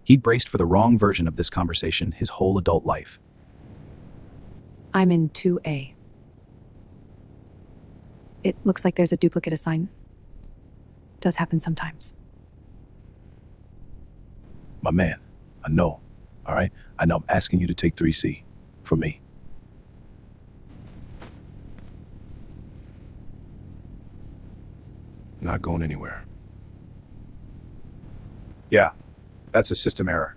He'd braced for the wrong version of this conversation his whole adult life. I'm in 2A. It looks like there's a duplicate assignment. Does happen sometimes. My man, I know, all right? I know I'm asking you to take 3C for me. Not going anywhere. Yeah, that's a system error.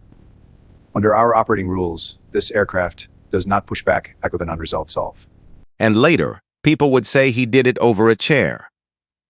Under our operating rules, this aircraft does not push back with an unresolved solve. And later, people would say he did it over a chair.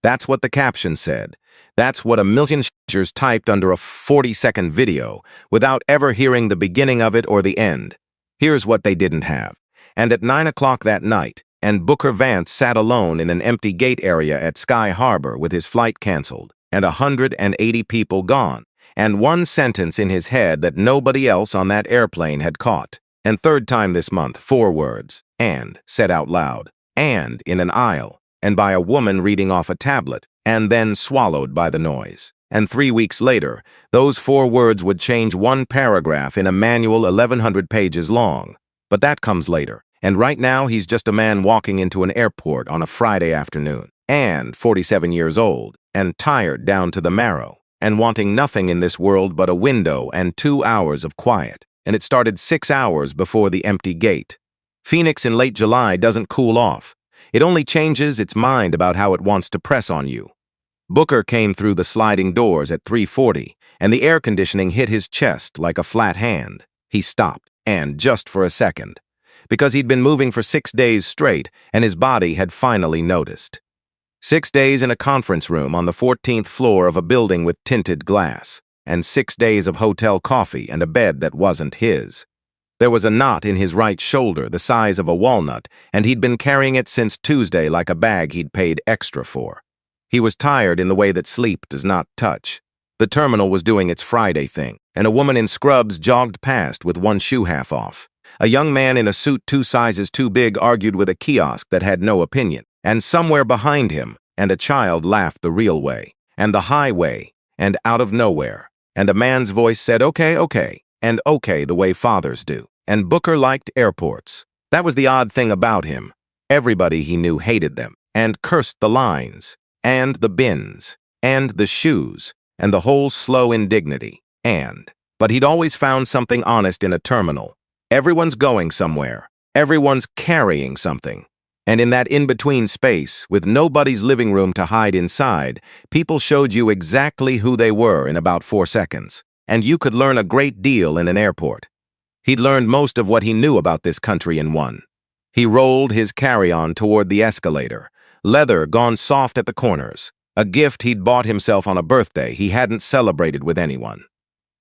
That's what the caption said. That's what a million strangers typed under a 40-second video without ever hearing the beginning of it or the end. Here's what they didn't have. And at 9 o'clock that night, and Booker Vance sat alone in an empty gate area at Sky Harbor with his flight canceled, and 180 people gone, and one sentence in his head that nobody else on that airplane had caught. And third time this month, 4 words, and, said out loud, and in an aisle, and by a woman reading off a tablet, and then swallowed by the noise. And 3 weeks later, those 4 words would change one paragraph in a manual 1,100 pages long. But that comes later. And right now, he's just a man walking into an airport on a Friday afternoon, and 47 years old, and tired down to the marrow, and wanting nothing in this world but a window and 2 hours of quiet. And it started 6 hours before the empty gate. Phoenix in late July doesn't cool off. It only changes its mind about how it wants to press on you. Booker came through the sliding doors at 3:40, and the air conditioning hit his chest like a flat hand. He stopped, and just for a second, because he'd been moving for 6 days straight, and his body had finally noticed. 6 days in a conference room on the 14th floor of a building with tinted glass, and 6 days of hotel coffee and a bed that wasn't his. There was a knot in his right shoulder the size of a walnut, and he'd been carrying it since Tuesday like a bag he'd paid extra for. He was tired in the way that sleep does not touch. The terminal was doing its Friday thing, and a woman in scrubs jogged past with one shoe half off. A young man in a suit 2 sizes too big argued with a kiosk that had no opinion, and somewhere behind him, and a child laughed the real way, and the highway, and out of nowhere, and a man's voice said, "Okay, okay," and okay the way fathers do. And Booker liked airports. That was the odd thing about him. Everybody he knew hated them, and cursed the lines, and the bins, and the shoes, and the whole slow indignity, but he'd always found something honest in a terminal. Everyone's going somewhere. Everyone's carrying something. And in that in-between space, with nobody's living room to hide inside, people showed you exactly who they were in about 4 seconds. And you could learn a great deal in an airport. He'd learned most of what he knew about this country in one. He rolled his carry-on toward the escalator, leather gone soft at the corners, a gift he'd bought himself on a birthday he hadn't celebrated with anyone.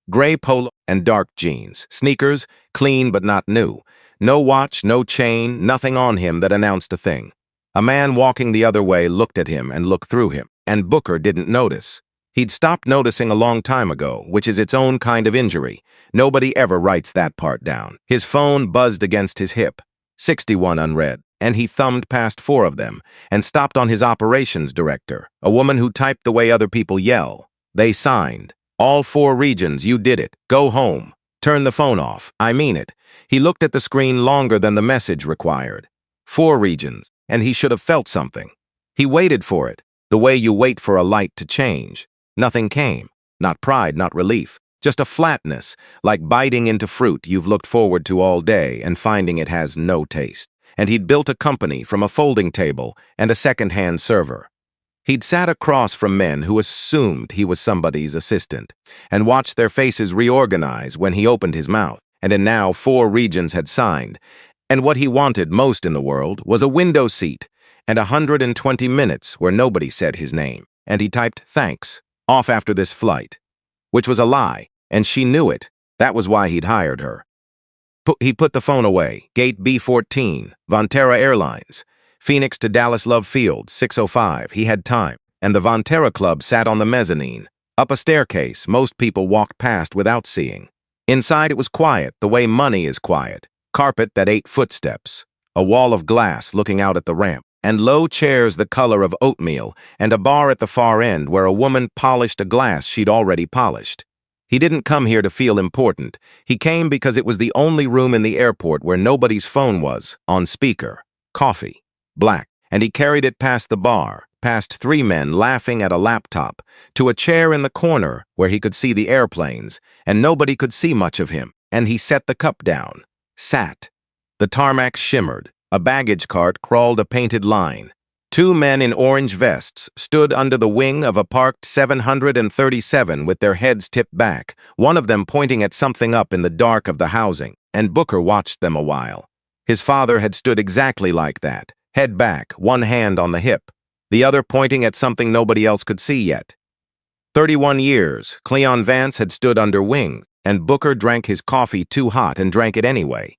Gray polo and dark jeans, sneakers, clean but not new. No watch, no chain, nothing on him that announced a thing. A man walking the other way looked at him and looked through him, and Booker didn't notice. He'd stopped noticing a long time ago, which is its own kind of injury. Nobody ever writes that part down. His phone buzzed against his hip. 61 unread, and he thumbed past 4 of them, and stopped on his operations director, a woman who typed the way other people yell. They signed. All 4 regions, you did it. Go home. Turn the phone off. I mean it. He looked at the screen longer than the message required. 4 regions, and he should have felt something. He waited for it, the way you wait for a light to change. Nothing came. Not pride, not relief. Just a flatness, like biting into fruit you've looked forward to all day and finding it has no taste. And he'd built a company from a folding table and a second-hand server. He'd sat across from men who assumed he was somebody's assistant and watched their faces reorganize when he opened his mouth, and now 4 regions had signed. And what he wanted most in the world was a window seat and 120 minutes where nobody said his name. And he typed, "Thanks," off after this flight. Which was a lie, and she knew it. That was why he'd hired her. He put the phone away. Gate B14, Vonterra Airlines. Phoenix to Dallas Love Field, 6:05. He had time. And the Vonterra Club sat on the mezzanine. Up a staircase most people walked past without seeing. Inside it was quiet, the way money is quiet. Carpet that ate footsteps. A wall of glass looking out at the ramp. And low chairs the color of oatmeal, and a bar at the far end where a woman polished a glass she'd already polished. He didn't come here to feel important. He came because it was the only room in the airport where nobody's phone was, on speaker, coffee, black, and he carried it past the bar, past 3 men laughing at a laptop, to a chair in the corner where he could see the airplanes, and nobody could see much of him, and he set the cup down, sat. The tarmac shimmered. A baggage cart crawled a painted line. 2 men in orange vests stood under the wing of a parked 737 with their heads tipped back, one of them pointing at something up in the dark of the housing, and Booker watched them a while. His father had stood exactly like that, head back, one hand on the hip, the other pointing at something nobody else could see yet. 31 years, Cleon Vance had stood under wing, and Booker drank his coffee too hot and drank it anyway.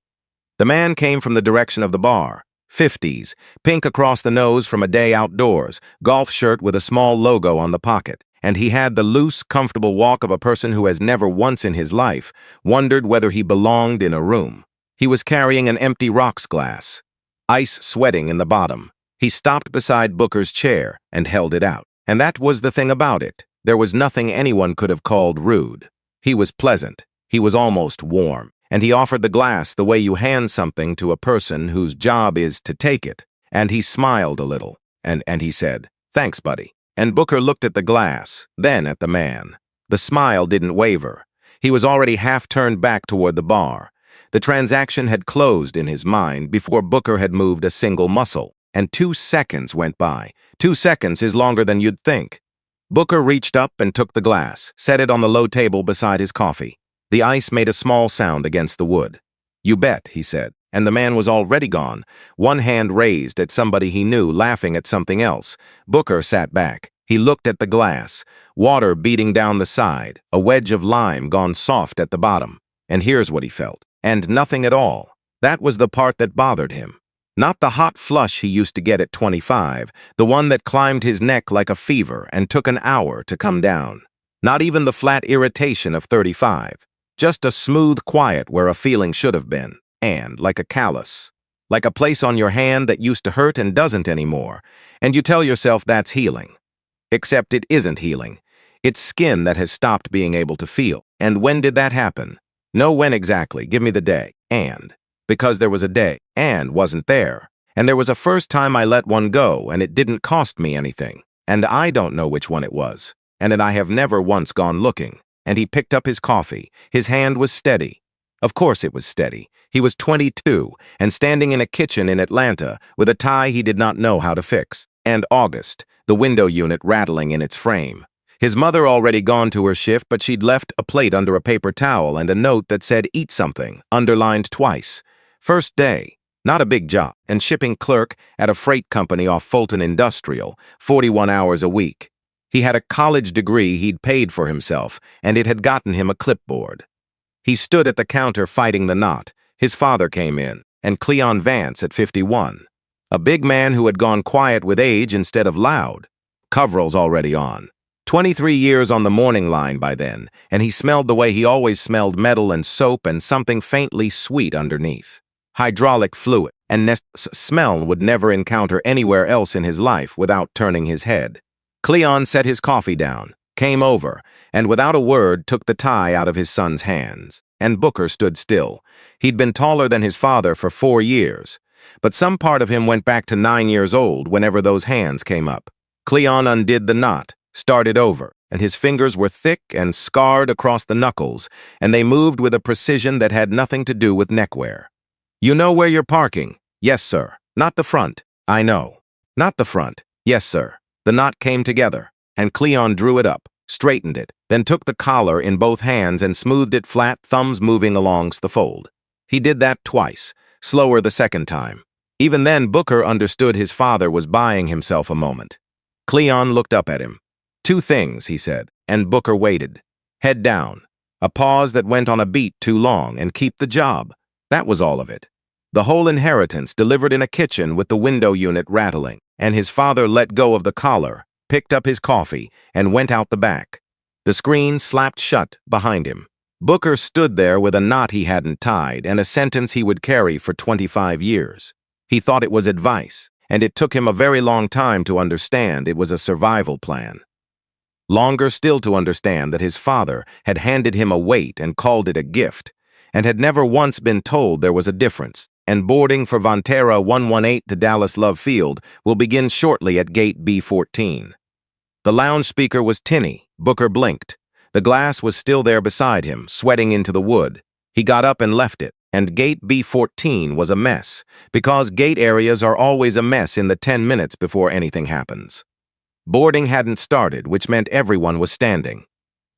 The man came from the direction of the bar. 50s, pink across the nose from a day outdoors, golf shirt with a small logo on the pocket, and he had the loose, comfortable walk of a person who has never once in his life wondered whether he belonged in a room. He was carrying an empty rocks glass, ice sweating in the bottom. He stopped beside Booker's chair and held it out. And that was the thing about it. There was nothing anyone could have called rude. He was pleasant. He was almost warm. And he offered the glass the way you hand something to a person whose job is to take it. And he smiled a little, and he said, "Thanks, buddy." And Booker looked at the glass, then at the man. The smile didn't waver. He was already half turned back toward the bar. The transaction had closed in his mind before Booker had moved a single muscle, and 2 seconds went by. 2 seconds is longer than you'd think. Booker reached up and took the glass, set it on the low table beside his coffee. The ice made a small sound against the wood. "You bet," he said, and the man was already gone, one hand raised at somebody he knew laughing at something else. Booker sat back. He looked at the glass, water beating down the side, a wedge of lime gone soft at the bottom. And here's what he felt. And nothing at all. That was the part that bothered him. Not the hot flush he used to get at 25, the one that climbed his neck like a fever and took an hour to come down. Not even the flat irritation of 35. Just a smooth quiet where a feeling should have been, and like a callus. Like a place on your hand that used to hurt and doesn't anymore, and you tell yourself that's healing. Except it isn't healing. It's skin that has stopped being able to feel. And when did that happen? No, when exactly. Give me the day. And. Because there was a day, and wasn't there. And there was a first time I let one go, and it didn't cost me anything. And I don't know which one it was. And I have never once gone looking. And he picked up his coffee. His hand was steady. Of course it was steady. He was 22 and standing in a kitchen in Atlanta with a tie he did not know how to fix. And August, the window unit rattling in its frame. His mother already gone to her shift, but she'd left a plate under a paper towel and a note that said "Eat something," underlined twice. First day. Not a big job. And shipping clerk at a freight company off Fulton Industrial, 41 hours a week. He had a college degree he'd paid for himself, and it had gotten him a clipboard. He stood at the counter fighting the knot. His father came in, and Cleon Vance at 51. A big man who had gone quiet with age instead of loud. Coveralls already on. 23 years on the morning line by then, and he smelled the way he always smelled, metal and soap and something faintly sweet underneath. Hydraulic fluid, and smell would never encounter anywhere else in his life without turning his head. Cleon set his coffee down, came over, and without a word took the tie out of his son's hands. And Booker stood still. He'd been taller than his father for 4 years, but some part of him went back to 9 years old whenever those hands came up. Cleon undid the knot, started over, and his fingers were thick and scarred across the knuckles, and they moved with a precision that had nothing to do with neckwear. "You know where you're parking?" "Yes, sir." "Not the front." "I know." "Not the front." "Yes, sir." The knot came together, and Cleon drew it up, straightened it, then took the collar in both hands and smoothed it flat, thumbs moving along the fold. He did that twice, slower the second time. Even then, Booker understood his father was buying himself a moment. Cleon looked up at him. "2 things," he said, and Booker waited. Head down. A pause that went on a beat too long, and keep the job. That was all of it. The whole inheritance delivered in a kitchen with the window unit rattling, and his father let go of the collar, picked up his coffee, and went out the back. The screen slapped shut behind him. Booker stood there with a knot he hadn't tied and a sentence he would carry for 25 years. He thought it was advice, and it took him a very long time to understand it was a survival plan. Longer still to understand that his father had handed him a weight and called it a gift, and had never once been told there was a difference, and boarding for Vontera 118 to Dallas Love Field will begin shortly at gate B14. The lounge speaker was tinny. Booker blinked. The glass was still there beside him, sweating into the wood. He got up and left it, and gate B14 was a mess, because gate areas are always a mess in the 10 minutes before anything happens. Boarding hadn't started, which meant everyone was standing.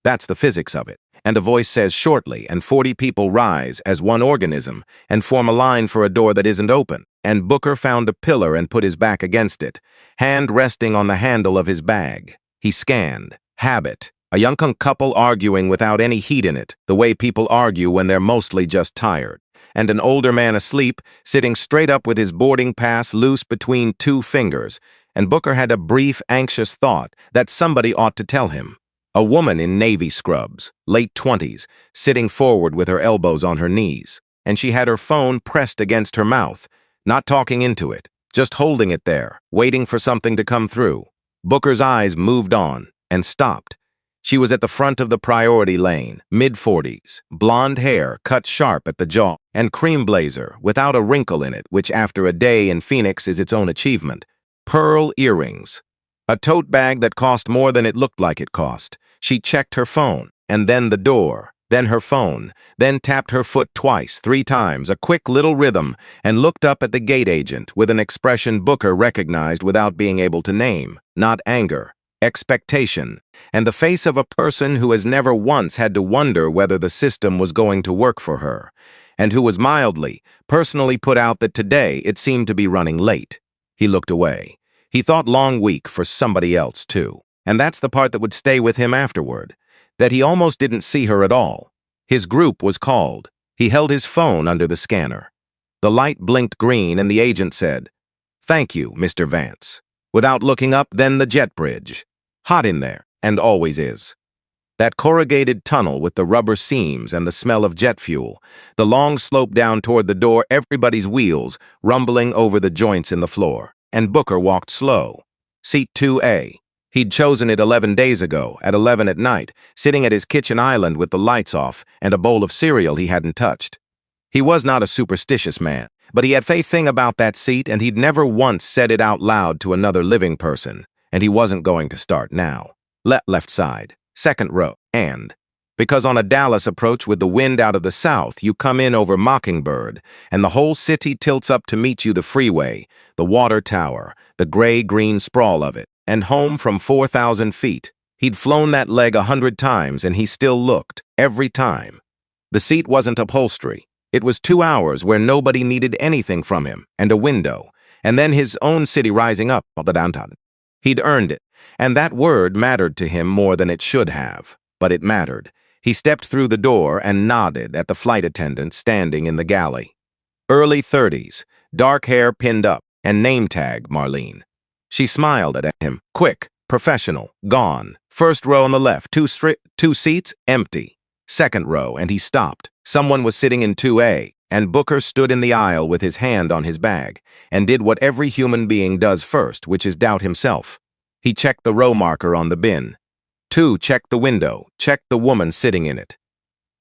That's the physics of it. And a voice says shortly, and 40 people rise as one organism and form a line for a door that isn't open. And Booker found a pillar and put his back against it, hand resting on the handle of his bag. He scanned. Habit. A young couple arguing without any heat in it, the way people argue when they're mostly just tired. And an older man asleep, sitting straight up with his boarding pass loose between two fingers. And Booker had a brief, anxious thought that somebody ought to tell him. A woman in navy scrubs, late 20s, sitting forward with her elbows on her knees, and she had her phone pressed against her mouth, not talking into it, just holding it there, waiting for something to come through. Booker's eyes moved on and stopped. She was at the front of the priority lane, mid-40s, blonde hair cut sharp at the jaw, and cream blazer without a wrinkle in it, which after a day in Phoenix is its own achievement. Pearl earrings. A tote bag that cost more than it looked like it cost. She checked her phone, and then the door, then her phone, then tapped her foot twice, 3 times, a quick little rhythm, and looked up at the gate agent with an expression Booker recognized without being able to name. Not anger, expectation, and the face of a person who has never once had to wonder whether the system was going to work for her, and who was mildly, personally put out that today it seemed to be running late. He looked away. He thought long week for somebody else, too. And that's the part that would stay with him afterward, that he almost didn't see her at all. His group was called. He held his phone under the scanner. The light blinked green and the agent said, "Thank you, Mr. Vance." Without looking up, then the jet bridge. Hot in there, and always is. That corrugated tunnel with the rubber seams and the smell of jet fuel, the long slope down toward the door, everybody's wheels rumbling over the joints in the floor. And Booker walked slow. Seat 2A. He'd chosen it 11 days ago, at 11 at night, sitting at his kitchen island with the lights off and a bowl of cereal he hadn't touched. He was not a superstitious man, but he had faith about that seat, and he'd never once said it out loud to another living person, and he wasn't going to start now. Left side, second row, and... Because on a Dallas approach with the wind out of the south, you come in over Mockingbird, and the whole city tilts up to meet you, the freeway, the water tower, the gray-green sprawl of it, and home from 4,000 feet. He'd flown that leg 100 times, and he still looked, every time. The seat wasn't upholstery. It was 2 hours where nobody needed anything from him, and a window, and then his own city rising up, the downtown. He'd earned it, and that word mattered to him more than it should have, but it mattered. He stepped through the door and nodded at the flight attendant standing in the galley. Early 30s, dark hair pinned up, and name tag Marlene. She smiled at him. Quick, professional, gone. First row on the left, two seats, empty. Second row, and he stopped. Someone was sitting in 2A, and Booker stood in the aisle with his hand on his bag, and did what every human being does first, which is doubt himself. He checked the row marker on the bin. 2, checked the window, checked the woman sitting in it.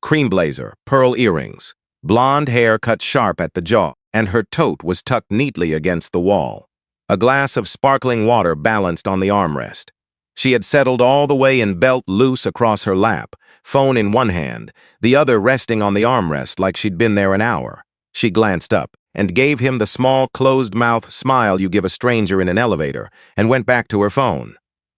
Cream blazer, pearl earrings, blonde hair cut sharp at the jaw, and her tote was tucked neatly against the wall. A glass of sparkling water balanced on the armrest. She had settled all the way in belt loose across her lap, phone in one hand, the other resting on the armrest like she'd been there an hour. She glanced up and gave him the small closed-mouth smile you give a stranger in an elevator, and went back to her phone.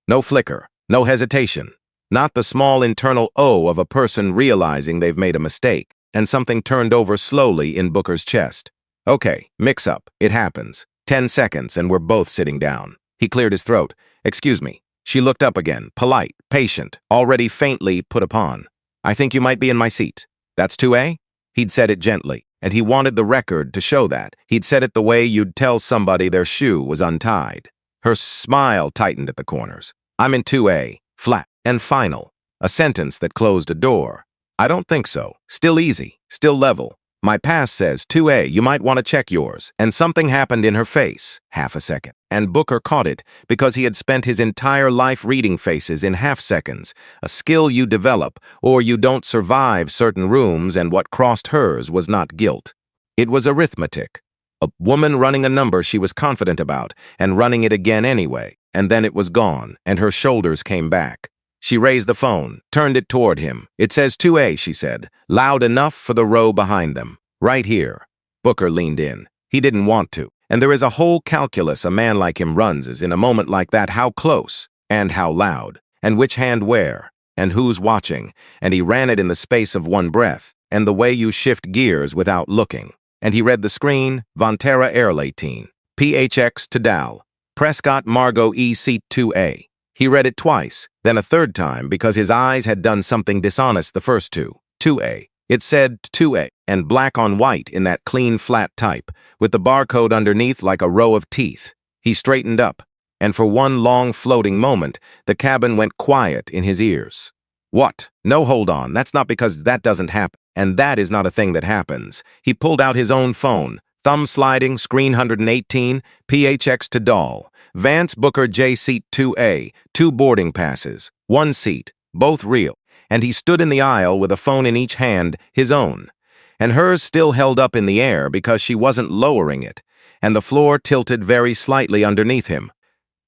No flicker. No hesitation, not the small internal O of a person realizing they've made a mistake, and something turned over slowly in Booker's chest. Okay, mix up, it happens. 10 seconds and we're both sitting down. He cleared his throat. Excuse me. She looked up again, polite, patient, already faintly put upon. I think you might be in my seat. That's 2A? He'd said it gently, and he wanted the record to show that. He'd said it the way you'd tell somebody their shoe was untied. Her smile tightened at the corners. I'm in 2A, flat and final. A sentence that closed a door. I don't think so. Still easy, still level. My pass says 2A, you might want to check yours. And something happened in her face. Half a second. And Booker caught it because he had spent his entire life reading faces in half seconds, a skill you develop, or you don't survive certain rooms, and what crossed hers was not guilt. It was arithmetic. A woman running a number she was confident about, and running it again anyway, and then it was gone, and her shoulders came back. She raised the phone, turned it toward him. It says 2A, she said, loud enough for the row behind them. Right here. Booker leaned in. He didn't want to. And there is a whole calculus a man like him runs is in a moment like that, how close, and how loud, and which hand where, and who's watching, and he ran it in the space of one breath, and the way you shift gears without looking. And he read the screen, Vontera Airline, PHX to Dal, Prescott Margot EC 2A. He read it twice, then a third time because his eyes had done something dishonest the first two. 2A. It said 2A, and black on white in that clean, flat type, with the barcode underneath like a row of teeth. He straightened up, and for one long floating moment, the cabin went quiet in his ears. What? No, hold on, that's not because that doesn't happen, and that is not a thing that happens. He pulled out his own phone, thumb sliding, screen 118, PHX to Dal. Vance Booker J seat 2A, 2 boarding passes, 1 seat, both real, and he stood in the aisle with a phone in each hand, his own, and hers still held up in the air because she wasn't lowering it, and the floor tilted very slightly underneath him.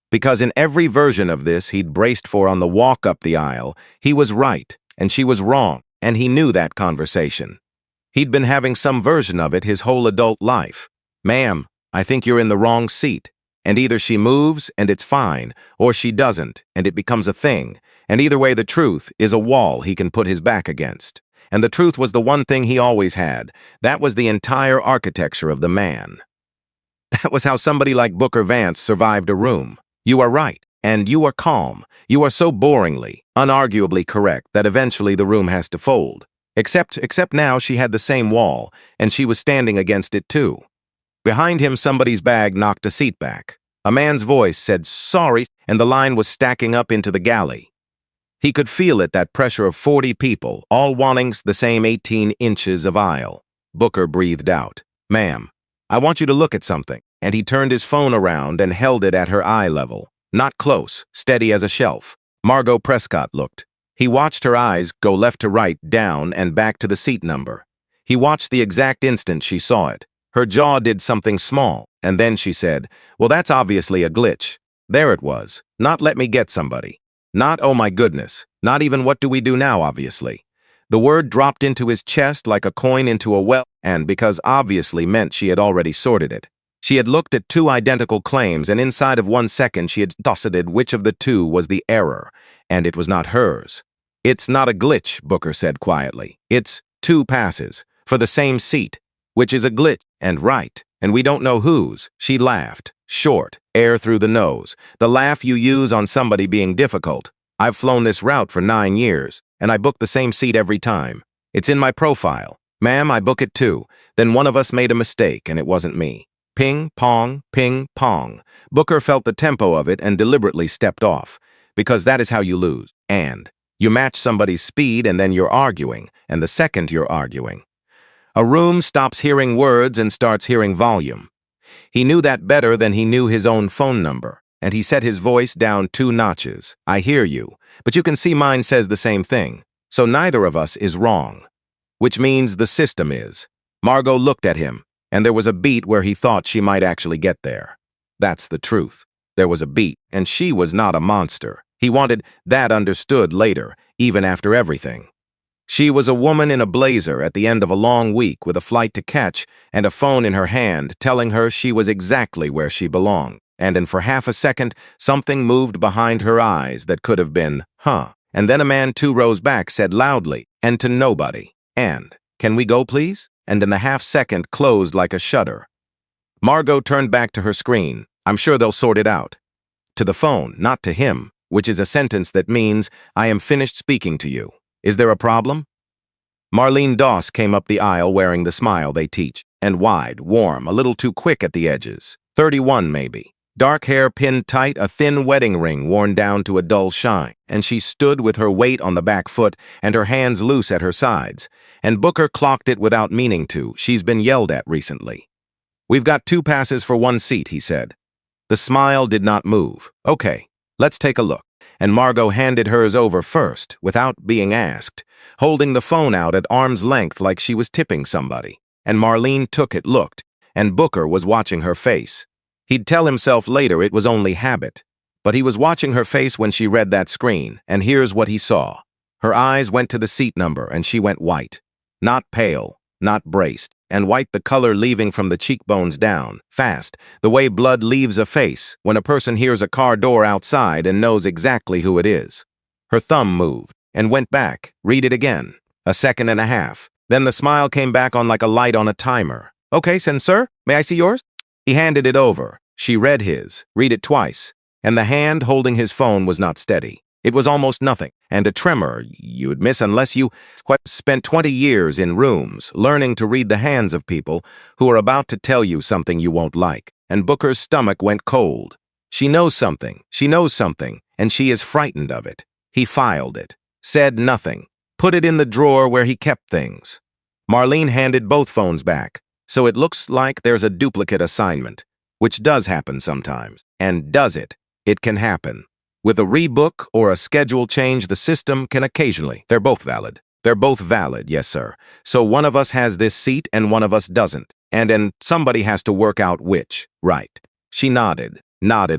Because in every version of this he'd braced for on the walk up the aisle, he was right, and she was wrong, and he knew that conversation. He'd been having some version of it his whole adult life. Ma'am, I think you're in the wrong seat. And either she moves, and it's fine, or she doesn't, and it becomes a thing. And either way, the truth is a wall he can put his back against. And the truth was the one thing he always had. That was the entire architecture of the man. That was how somebody like Booker Vance survived a room. You are right, and you are calm. You are so boringly, unarguably correct that eventually the room has to fold. Except now she had the same wall, and she was standing against it too. Behind him, somebody's bag knocked a seat back. A man's voice said, sorry, and the line was stacking up into the galley. He could feel it, that pressure of 40 people, all wanting the same 18 inches of aisle. Booker breathed out. Ma'am, I want you to look at something. And he turned his phone around and held it at her eye level. Not close, steady as a shelf. Margot Prescott looked. He watched her eyes go left to right, down, and back to the seat number. He watched the exact instant she saw it. Her jaw did something small, and then she said, well, that's obviously a glitch. There it was. Not let me get somebody. Not, oh my goodness. Not even what do we do now, obviously. The word dropped into his chest like a coin into a well, and because obviously meant she had already sorted it. She had looked at 2 identical claims, and inside of 1 second she had decided which of the 2 was the error, and it was not hers. It's not a glitch, Booker said quietly. It's 2 passes, for the same seat, which is a glitch, and right, and we don't know whose. She laughed, short, air through the nose, the laugh you use on somebody being difficult. I've flown this route for 9 years, and I book the same seat every time. It's in my profile. Ma'am, I book it too. Then one of us made a mistake, and it wasn't me. Ping, pong, ping, pong. Booker felt the tempo of it and deliberately stepped off, because that is how you lose. And you match somebody's speed and then you're arguing, and the second you're arguing, a room stops hearing words and starts hearing volume. He knew that better than he knew his own phone number, and he set his voice down 2 notches. I hear you, but you can see mine says the same thing, so neither of us is wrong. Which means the system is. Margot looked at him, and there was a beat where he thought she might actually get there. That's the truth. There was a beat, and she was not a monster. He wanted that understood later, even after everything. She was a woman in a blazer at the end of a long week with a flight to catch and a phone in her hand telling her she was exactly where she belonged. And for half a second, something moved behind her eyes that could have been, huh. And then a man 2 rows back said loudly, and to nobody, and, can we go please? And in the half second closed like a shutter. Margot turned back to her screen. I'm sure they'll sort it out. To the phone, not to him, which is a sentence that means, I am finished speaking to you. Is there a problem? Marlene Doss came up the aisle wearing the smile they teach, and wide, warm, a little too quick at the edges. 31 maybe. Dark hair pinned tight, a thin wedding ring worn down to a dull shine, and she stood with her weight on the back foot and her hands loose at her sides. And Booker clocked it without meaning to. She's been yelled at recently. "We've got 2 passes for 1 seat," he said. The smile did not move. "Okay, let's take a look." And Margot handed hers over first, without being asked, holding the phone out at arm's length like she was tipping somebody. And Marlene took it, looked, and Booker was watching her face. He'd tell himself later it was only habit. But he was watching her face when she read that screen, and here's what he saw. Her eyes went to the seat number, and she went white. Not pale, not braced, and white the color leaving from the cheekbones down, fast, the way blood leaves a face when a person hears a car door outside and knows exactly who it is. Her thumb moved, and went back, read it again, 1.5 seconds. Then the smile came back on like a light on a timer. "Okay, sir, may I see yours?" He handed it over. She read his, read it twice, and the hand holding his phone was not steady. It was almost nothing, and a tremor you'd miss unless you spent 20 years in rooms learning to read the hands of people who are about to tell you something you won't like. And Booker's stomach went cold. She knows something, and she is frightened of it. He filed it, said nothing, put it in the drawer where he kept things. Marlene handed both phones back, so it looks like there's a duplicate assignment, which does happen sometimes. And does it? It can happen. With a rebook or a schedule change, the system can occasionally. They're both valid. They're both valid, yes, sir. So one of us has this seat and one of us doesn't. And somebody has to work out which. Right. She nodded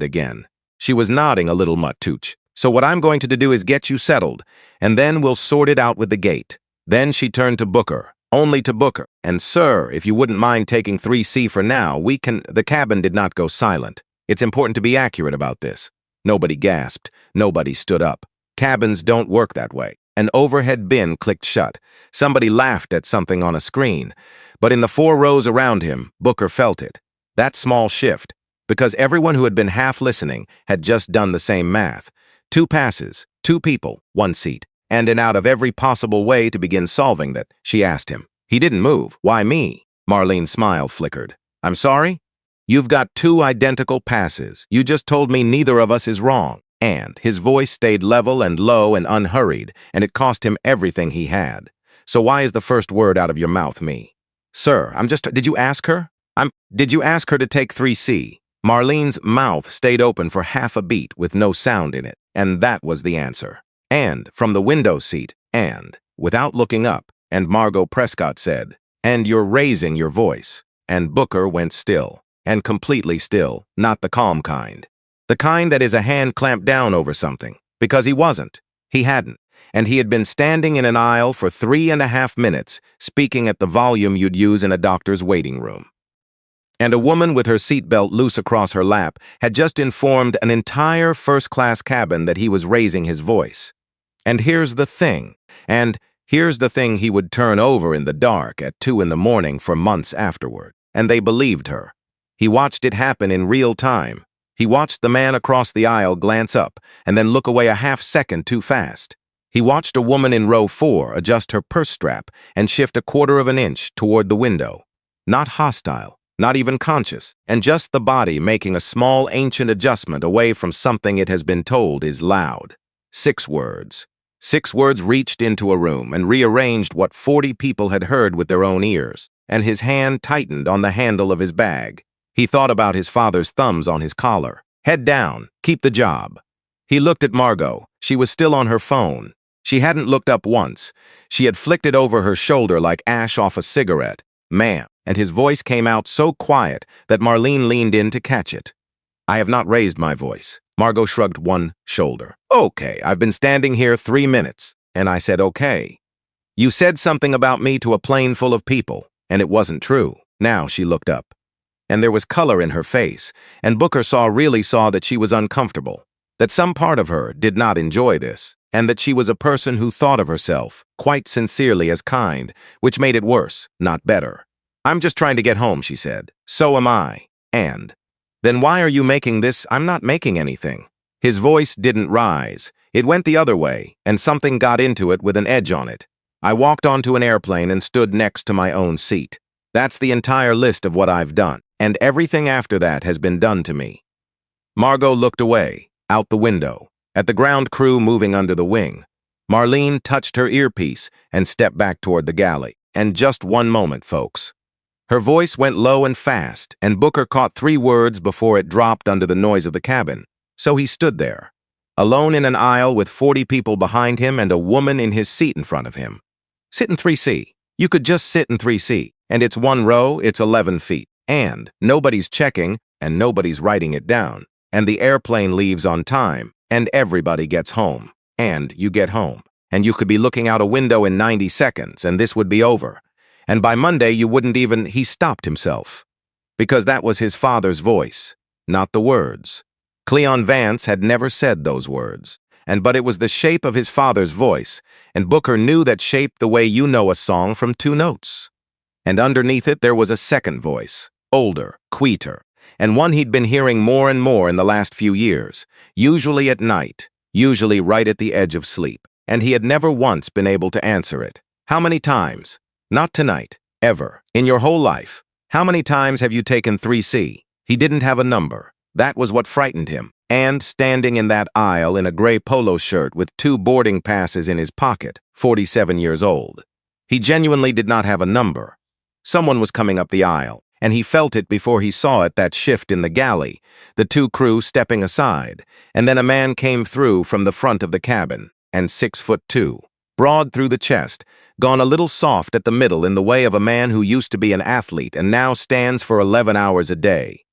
again. She was nodding a little much. "So what I'm going to do is get you settled, and then we'll sort it out with the gate." Then she turned to Booker, only to Booker. "And sir, if you wouldn't mind taking 3C for now, we can—" The cabin did not go silent. It's important to be accurate about this. Nobody gasped. Nobody stood up. Cabins don't work that way. An overhead bin clicked shut. Somebody laughed at something on a screen. But in the 4 rows around him, Booker felt it. That small shift. Because everyone who had been half listening had just done the same math. 2 passes, 2 people, 1 seat. And out of every possible way to begin solving that, she asked him. He didn't move. "Why me?" Marlene's smile flickered. "I'm sorry? You've got 2 identical passes. You just told me neither of us is wrong." And his voice stayed level and low and unhurried, and it cost him everything he had. "So why is the first word out of your mouth me?" "Sir, did you ask her? Did you ask her to take 3C? Marlene's mouth stayed open for half a beat with no sound in it, and that was the answer. And from the window seat, and without looking up, and Margot Prescott said, "And you're raising your voice." And Booker went still. And completely still, not the calm kind. The kind that is a hand clamped down over something. Because he wasn't. He hadn't. And he had been standing in an aisle for 3.5 minutes, speaking at the volume you'd use in a doctor's waiting room. And a woman with her seatbelt loose across her lap had just informed an entire first-class cabin that he was raising his voice. And here's the thing. Here's the thing he would turn over in the dark at 2 in the morning for months afterward. And they believed her. He watched it happen in real time. He watched the man across the aisle glance up and then look away a half second too fast. He watched a woman in row 4 adjust her purse strap and shift 1/4 inch toward the window. Not hostile, not even conscious, and just the body making a small ancient adjustment away from something it has been told is loud. 6 words. 6 words reached into a room and rearranged what 40 people had heard with their own ears, and his hand tightened on the handle of his bag. He thought about his father's thumbs on his collar. Head down, keep the job. He looked at Margot. She was still on her phone. She hadn't looked up once. She had flicked it over her shoulder like ash off a cigarette. "Ma'am," and his voice came out so quiet that Marlene leaned in to catch it. "I have not raised my voice." Margot shrugged one shoulder. "Okay, I've been standing here 3 minutes." And I said, "Okay. You said something about me to a plane full of people, and it wasn't true." Now she looked up. And there was color in her face, and Booker really saw that she was uncomfortable, that some part of her did not enjoy this, and that she was a person who thought of herself, quite sincerely, as kind, which made it worse, not better. "I'm just trying to get home," she said. "So am I." And, "Then why are you making this?" "I'm not making anything." His voice didn't rise. It went the other way, and something got into it with an edge on it. "I walked onto an airplane and stood next to my own seat. That's the entire list of what I've done. And everything after that has been done to me." Margot looked away, out the window, at the ground crew moving under the wing. Marlene touched her earpiece and stepped back toward the galley. And just one moment, folks. Her voice went low and fast, and Booker caught 3 words before it dropped under the noise of the cabin. So he stood there, alone in an aisle with 40 people behind him and a woman in his seat in front of him. Sit in 3C. You could just sit in 3C, and it's 1 row, it's 11 feet. And nobody's checking, and nobody's writing it down. And the airplane leaves on time, and everybody gets home. And you get home. And you could be looking out a window in 90 seconds, and this would be over. And by Monday, you wouldn't even... He stopped himself. Because that was his father's voice, not the words. Cleon Vance had never said those words. But it was the shape of his father's voice, and Booker knew that shape the way you know a song from 2 notes. And underneath it, there was a second voice, older, quieter, and one he'd been hearing more and more in the last few years, usually at night, usually right at the edge of sleep. And he had never once been able to answer it. How many times? Not tonight, ever, in your whole life. How many times have you taken 3C? He didn't have a number. That was what frightened him. And standing in that aisle in a gray polo shirt with 2 boarding passes in his pocket, 47 years old. He genuinely did not have a number. Someone was coming up the aisle, and he felt it before he saw it, that shift in the galley, the 2 crew stepping aside, and then a man came through from the front of the cabin, and 6'2", broad through the chest, gone a little soft at the middle in the way of a man who used to be an athlete and now stands for 11 hours a day.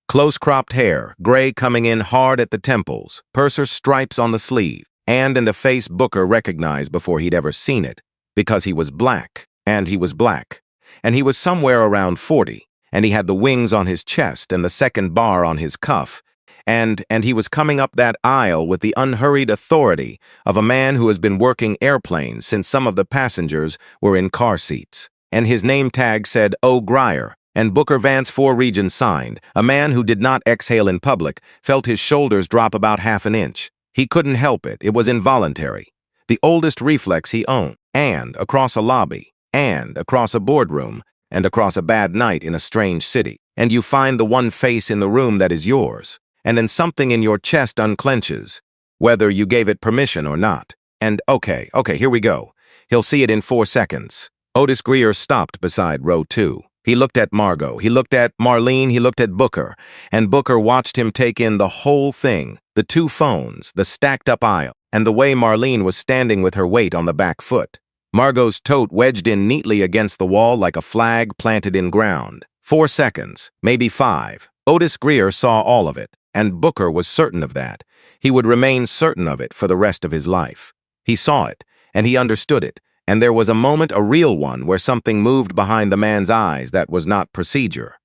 Close-cropped hair, gray coming in hard at the temples, purser stripes on the sleeve, and a face Booker recognized before he'd ever seen it, because he was black, and he was black. And he was somewhere around 40, and he had the wings on his chest and the second bar on his cuff, and he was coming up that aisle with the unhurried authority of a man who has been working airplanes since some of the passengers were in car seats. And his name tag said O'Grier, and Booker Vance 4 Regions signed. A man who did not exhale in public felt his shoulders drop about half an inch. He couldn't help it. It was involuntary. The oldest reflex he owned. And across a lobby, and across a boardroom, and across a bad night in a strange city. And you find the one face in the room that is yours. And then something in your chest unclenches, whether you gave it permission or not. And okay, here we go. He'll see it in 4 seconds. Otis Greer stopped beside row 2. He looked at Margot, he looked at Marlene, he looked at Booker, and Booker watched him take in the whole thing, the 2 phones, the stacked-up aisle, and the way Marlene was standing with her weight on the back foot. Margot's tote wedged in neatly against the wall like a flag planted in ground. 4 seconds, maybe 5. Otis Greer saw all of it, and Booker was certain of that. He would remain certain of it for the rest of his life. He saw it, and he understood it, and there was a moment, a real one, where something moved behind the man's eyes that was not procedure.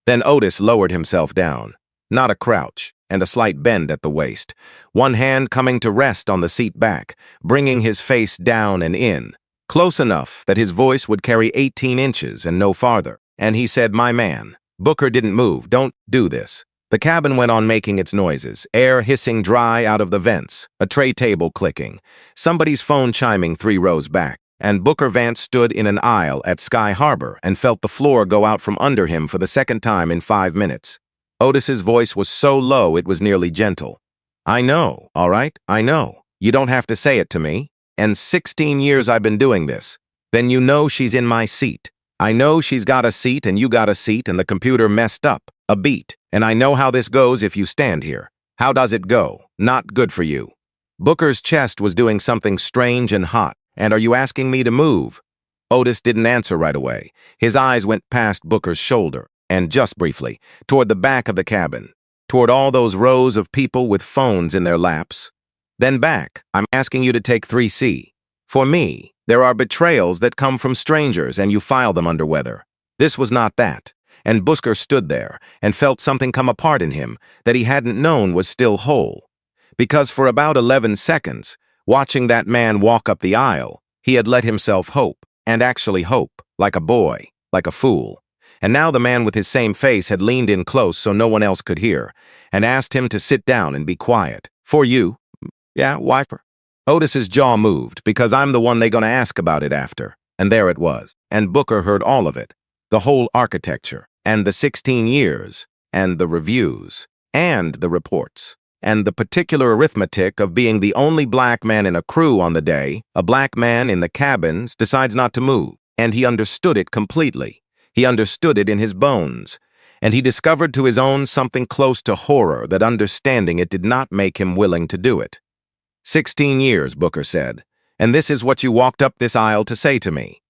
Then Otis lowered himself down, not a crouch, and a slight bend at the waist, one hand coming to rest on the seat back, bringing his face down and in, close enough that his voice would carry 18 inches and no farther. And he said, "My man." Booker didn't move. "Don't do this." The cabin went on making its noises, air hissing dry out of the vents, a tray table clicking, somebody's phone chiming 3 rows back, and Booker Vance stood in an aisle at Sky Harbor and felt the floor go out from under him for the second time in 5 minutes. Otis's voice was so low it was nearly gentle. "I know, all right? I know. You don't have to say it to me. And 16 years I've been doing this. Then you know she's in my seat. I know she's got a seat and you got a seat and the computer messed up. A beat. And I know how this goes if you stand here. How does it go? Not good for you." Booker's chest was doing something strange and hot. "And are you asking me to move?" Otis didn't answer right away. His eyes went past Booker's shoulder, and just briefly, toward the back of the cabin, toward all those rows of people with phones in their laps. Then back. "I'm asking you to take 3C. For me, there are betrayals that come from strangers and you file them under weather. This was not that." And Booker stood there and felt something come apart in him that he hadn't known was still whole. Because for about 11 seconds, watching that man walk up the aisle, he had let himself hope, and actually hope, like a boy, like a fool. And now the man with his same face had leaned in close so no one else could hear, and asked him to sit down and be quiet. "For you?" "Yeah, why for?" Otis's jaw moved, "Because I'm the one they gonna ask about it after." And there it was. And Booker heard all of it. The whole architecture, and the 16 years, and the reviews. and the reports. And the particular arithmetic of being the only black man in a crew on the day, a black man in the cabins decides not to move, and he understood it completely. He understood it in his bones, and he discovered to his own something close to horror that understanding it did not make him willing to do it. 16 years, Booker said, and this is what you walked up this aisle to say to me.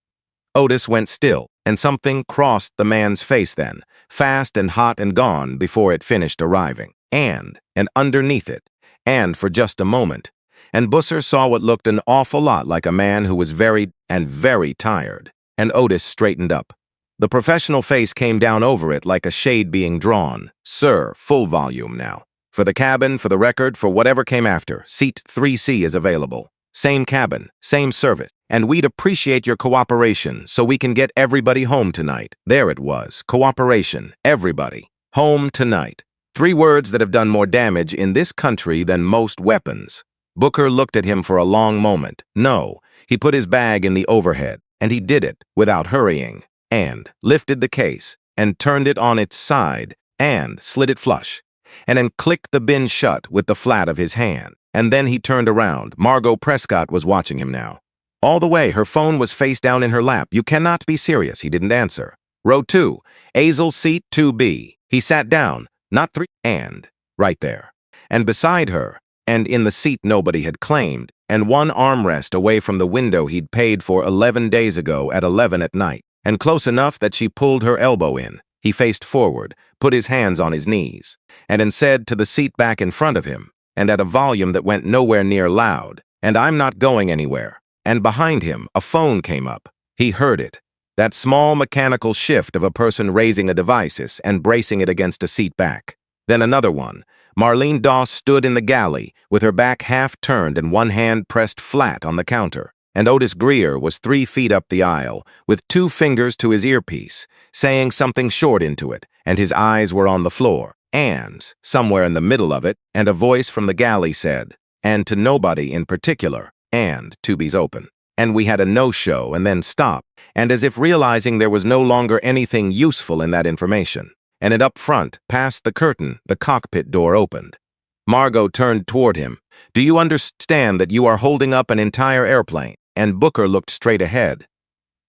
Otis went still, and something crossed the man's face then, fast and hot and gone before it finished arriving. And underneath it, and for just a moment, and Busser saw what looked an awful lot like a man who was very tired, and Otis straightened up. The professional face came down over it like a shade being drawn. Sir, full volume now. For the cabin, for the record, for whatever came after, seat 3C is available. Same cabin, same service, and we'd appreciate your cooperation so we can get everybody home tonight. There it was, cooperation, everybody. Home tonight. 3 words that have done more damage in this country than most weapons. Booker looked at him for a long moment. No, he put his bag in the overhead, and he did it without hurrying, and lifted the case, and turned it on its side, and slid it flush, and then clicked the bin shut with the flat of his hand. And then he turned around. Margot Prescott was watching him now. All the way, her phone was face down in her lap. You cannot be serious, he didn't answer. Row 2, Azel's seat 2B. He sat down. Not 3, and right there. And beside her, and in the seat nobody had claimed, and one armrest away from the window he'd paid for 11 days ago at 11 at night, and close enough that she pulled her elbow in. He faced forward, put his hands on his knees, and then said to the seat back in front of him, and at a volume that went nowhere near loud, and I'm not going anywhere. And behind him, a phone came up. He heard it. That small mechanical shift of a person raising a device and bracing it against a seat back. Then another one. Marlene Doss stood in the galley, with her back half turned and one hand pressed flat on the counter. And Otis Greer was 3 feet up the aisle, with 2 fingers to his earpiece, saying something short into it, and his eyes were on the floor. And, somewhere in the middle of it, and a voice from the galley said, and to nobody in particular, and tubies open. And we had a no-show and then stopped, and as if realizing there was no longer anything useful in that information. And it up front, past the curtain, the cockpit door opened. Margot turned toward him. Do you understand that you are holding up an entire airplane? And Booker looked straight ahead.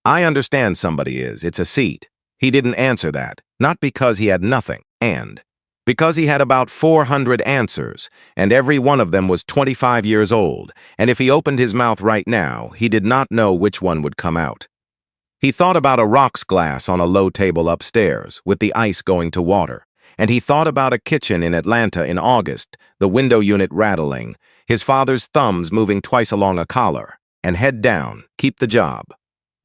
I understand somebody is. It's a seat. He didn't answer that, not because he had nothing, and because he had about 400 answers, and every one of them was 25 years old, and if he opened his mouth right now, he did not know which one would come out. He thought about a rocks glass on a low table upstairs, with the ice going to water, and he thought about a kitchen in Atlanta in August, the window unit rattling, his father's thumbs moving twice along a collar, and head down, keep the job.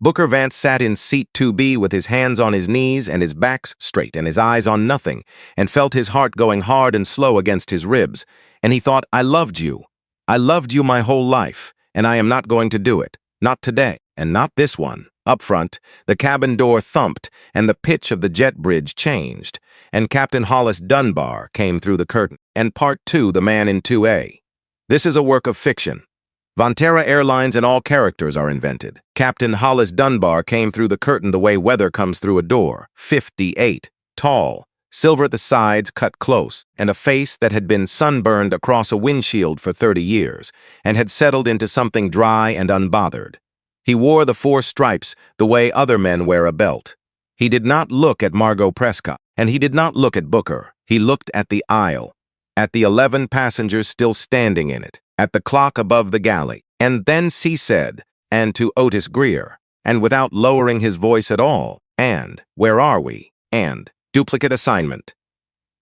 Booker Vance sat in seat 2B with his hands on his knees and his back straight and his eyes on nothing, and felt his heart going hard and slow against his ribs, and he thought, I loved you. I loved you my whole life, and I am not going to do it. Not today, and not this one. Up front, the cabin door thumped, and the pitch of the jet bridge changed, and Captain Hollis Dunbar came through the curtain, and Part 2, the man in 2A. This is a work of fiction. Vonterra Airlines and all characters are invented. Captain Hollis Dunbar came through the curtain the way weather comes through a door, 58, tall, silver at the sides cut close, and a face that had been sunburned across a windshield for 30 years, and had settled into something dry and unbothered. He wore the 4 stripes the way other men wear a belt. He did not look at Margot Prescott, and he did not look at Booker. He looked at the aisle, at the 11 passengers still standing in it, at the clock above the galley, and then he said, and to Otis Greer, and without lowering his voice at all, and where are we? And duplicate assignment.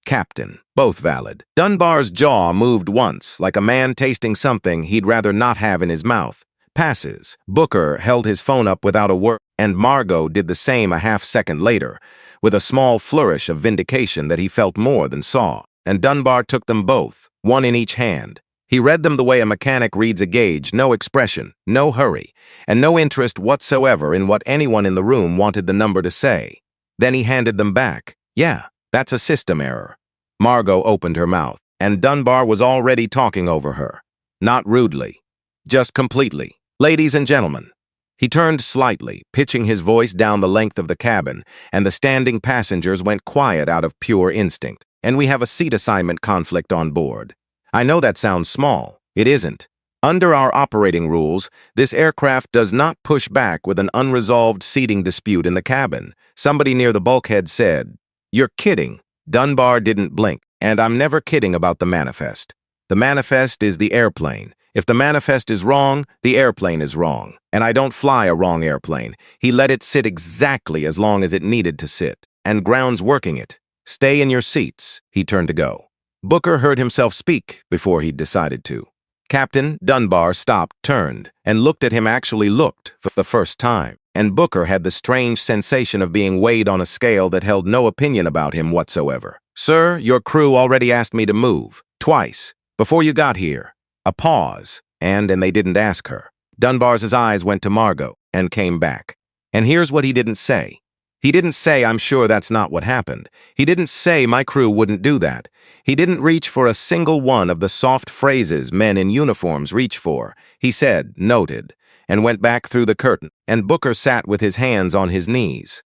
Captain, both valid. Dunbar's jaw moved once, like a man tasting something he'd rather not have in his mouth. Passes. Booker held his phone up without a word, and Margot did the same a half-second later, with a small flourish of vindication that he felt more than saw, and Dunbar took them both, one in each hand. He read them the way a mechanic reads a gauge, no expression, no hurry, and no interest whatsoever in what anyone in the room wanted the number to say. Then he handed them back. Yeah, that's a system error. Margot opened her mouth, and Dunbar was already talking over her. Not rudely, just completely. Ladies and gentlemen. He turned slightly, pitching his voice down the length of the cabin, and the standing passengers went quiet out of pure instinct. and we have a seat assignment conflict on board. I know that sounds small. It isn't. Under our operating rules, this aircraft does not push back with an unresolved seating dispute in the cabin. Somebody near the bulkhead said, "You're kidding." Dunbar didn't blink, and I'm never kidding about the manifest. The manifest is the airplane. If the manifest is wrong, the airplane is wrong. And I don't fly a wrong airplane. He let it sit exactly as long as it needed to sit. And ground's working it. Stay in your seats. He turned to go. Booker heard himself speak before he'd decided to. Captain Dunbar stopped, turned, and looked at him, actually looked for the first time. And Booker had the strange sensation of being weighed on a scale that held no opinion about him whatsoever. "Sir, your crew already asked me to move. Twice. Before you got here." A pause, and they didn't ask her. Dunbar's eyes went to Margot and came back. And here's what he didn't say. He didn't say, "I'm sure that's not what happened." He didn't say, "My crew wouldn't do that." He didn't reach for a single one of the soft phrases men in uniforms reach for. He said, "Noted," and went back through the curtain, and Booker sat with his hands on his knees.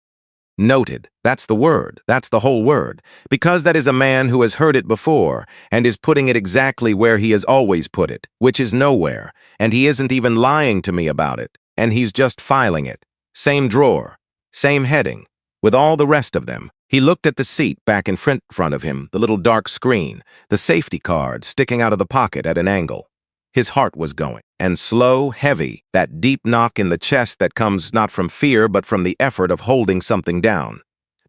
Noted. That's the word. That's the whole word. Because that is a man who has heard it before and is putting it exactly where he has always put it, which is nowhere, and he isn't even lying to me about it, and he's just filing it. Same drawer. Same heading, with all the rest of them. He looked at the seat back in front of him, the little dark screen, the safety card sticking out of the pocket at an angle. His heart was going, and slow, heavy, that deep knock in the chest that comes not from fear but from the effort of holding something down.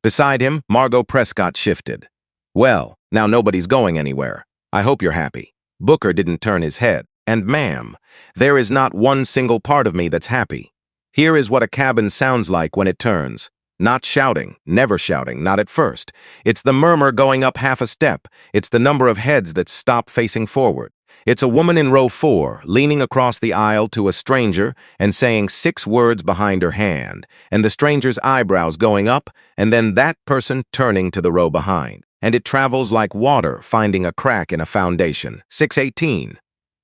Beside him, Margot Prescott shifted. "Well, now nobody's going anywhere. I hope you're happy." Booker didn't turn his head. "And ma'am, there is not one single part of me that's happy. Here is what a cabin sounds like when it turns. Not shouting, never shouting, not at first. It's the murmur going up half a step. It's the number of heads that stop facing forward. It's a woman in row 4, leaning across the aisle to a stranger and saying 6 words behind her hand, and the stranger's eyebrows going up, and then that person turning to the row behind. And it travels like water finding a crack in a foundation. 6:18.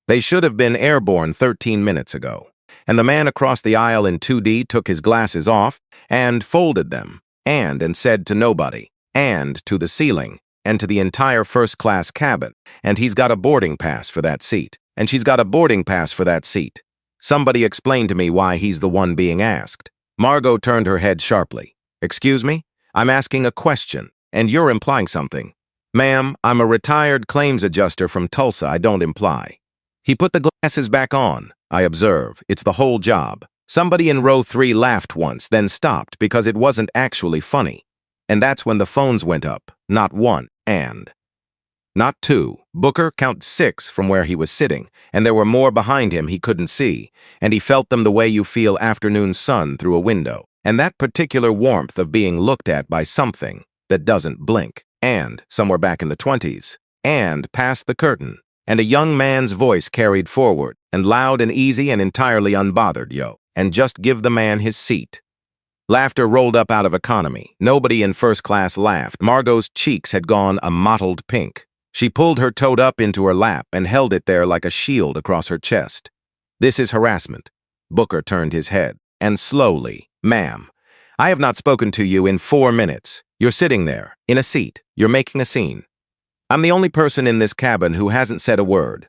They should have been airborne 13 minutes ago. And the man across the aisle in 2D took his glasses off and folded them, and said to nobody, and to the ceiling, and to the entire first-class cabin, and he's got a boarding pass for that seat, and she's got a boarding pass for that seat. Somebody explain to me why he's the one being asked. Margot turned her head sharply. "Excuse me? I'm asking a question, and you're implying something." "Ma'am, I'm a retired claims adjuster from Tulsa. I don't imply." He put the glasses back on. "I observe. It's the whole job." Somebody in row 3 laughed once, then stopped because it wasn't actually funny. And that's when the phones went up. Not 1, and not 2. Booker counted 6 from where he was sitting, and there were more behind him he couldn't see, and he felt them the way you feel afternoon sun through a window, and that particular warmth of being looked at by something that doesn't blink, and somewhere back in the 20s, and past the curtain. And a young man's voice carried forward, and loud and easy and entirely unbothered, "Yo, and just give the man his seat." Laughter rolled up out of economy. Nobody in first class laughed. Margot's cheeks had gone a mottled pink. She pulled her tote up into her lap and held it there like a shield across her chest. "This is harassment." Booker turned his head, and slowly, "Ma'am, I have not spoken to you in 4 minutes. You're sitting there, in a seat. You're making a scene. I'm the only person in this cabin who hasn't said a word."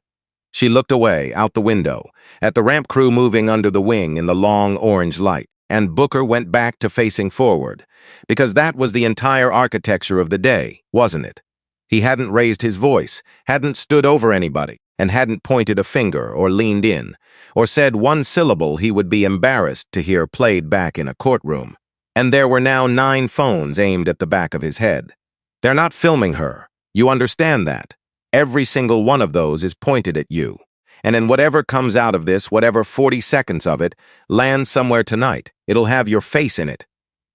She looked away, out the window, at the ramp crew moving under the wing in the long orange light, and Booker went back to facing forward, because that was the entire architecture of the day, wasn't it? He hadn't raised his voice, hadn't stood over anybody, and hadn't pointed a finger or leaned in, or said one syllable he would be embarrassed to hear played back in a courtroom. And there were now 9 phones aimed at the back of his head. They're not filming her. You understand that? Every single one of those is pointed at you. And in whatever comes out of this, whatever 40 seconds of it, lands somewhere tonight, it'll have your face in it.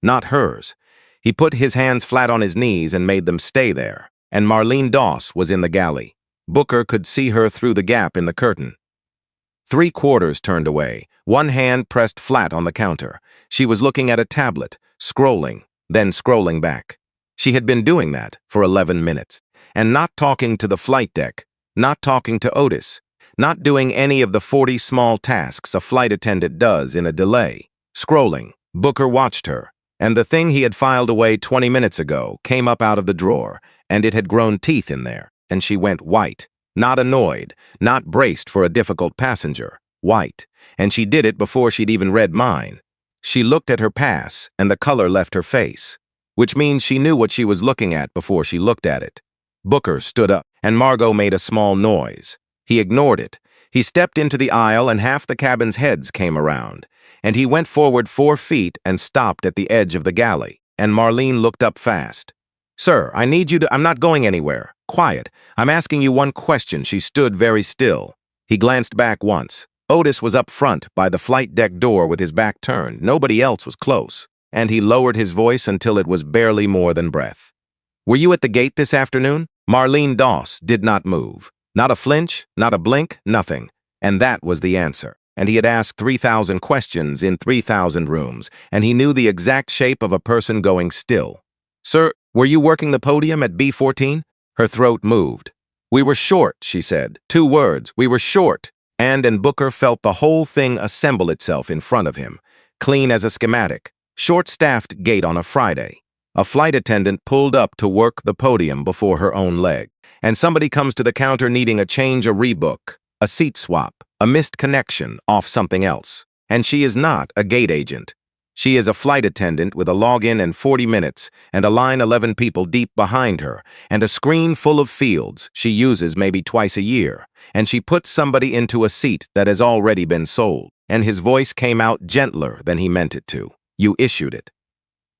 Not hers. He put his hands flat on his knees and made them stay there. And Marlene Doss was in the galley. Booker could see her through the gap in the curtain. 3/4 turned away, one hand pressed flat on the counter. She was looking at a tablet, scrolling, then scrolling back. She had been doing that for 11 minutes, and not talking to the flight deck, not talking to Otis, not doing any of the 40 small tasks a flight attendant does in a delay. Scrolling, Booker watched her, and the thing he had filed away 20 minutes ago came up out of the drawer, and it had grown teeth in there, and she went white. Not annoyed, not braced for a difficult passenger. White. And she did it before she'd even read mine. She looked at her pass, and the color left her face, which means she knew what she was looking at before she looked at it. Booker stood up, and Margot made a small noise. He ignored it. He stepped into the aisle, and half the cabin's heads came around, and he went forward 4 feet and stopped at the edge of the galley, and Marlene looked up fast. "Sir, I need you to— I'm not going anywhere. Quiet. I'm asking you one question." She stood very still. He glanced back once. Otis was up front by the flight deck door with his back turned. Nobody else was close, and he lowered his voice until it was barely more than breath. "Were you at the gate this afternoon?" Marlene Doss did not move. Not a flinch, not a blink, nothing. And that was the answer. And he had asked 3,000 questions in 3,000 rooms, and he knew the exact shape of a person going still. "Sir, were you working the podium at B14? Her throat moved. "We were short," she said. 2 words. "We were short." And Booker felt the whole thing assemble itself in front of him, clean as a schematic. Short-staffed gate on a Friday. A flight attendant pulled up to work the podium before her own leg. And somebody comes to the counter needing a change, a rebook, a seat swap, a missed connection off something else. And she is not a gate agent. She is a flight attendant with a login and 40 minutes, and a line 11 people deep behind her, and a screen full of fields she uses maybe twice a year. And she puts somebody into a seat that has already been sold. And his voice came out gentler than he meant it to. "You issued it."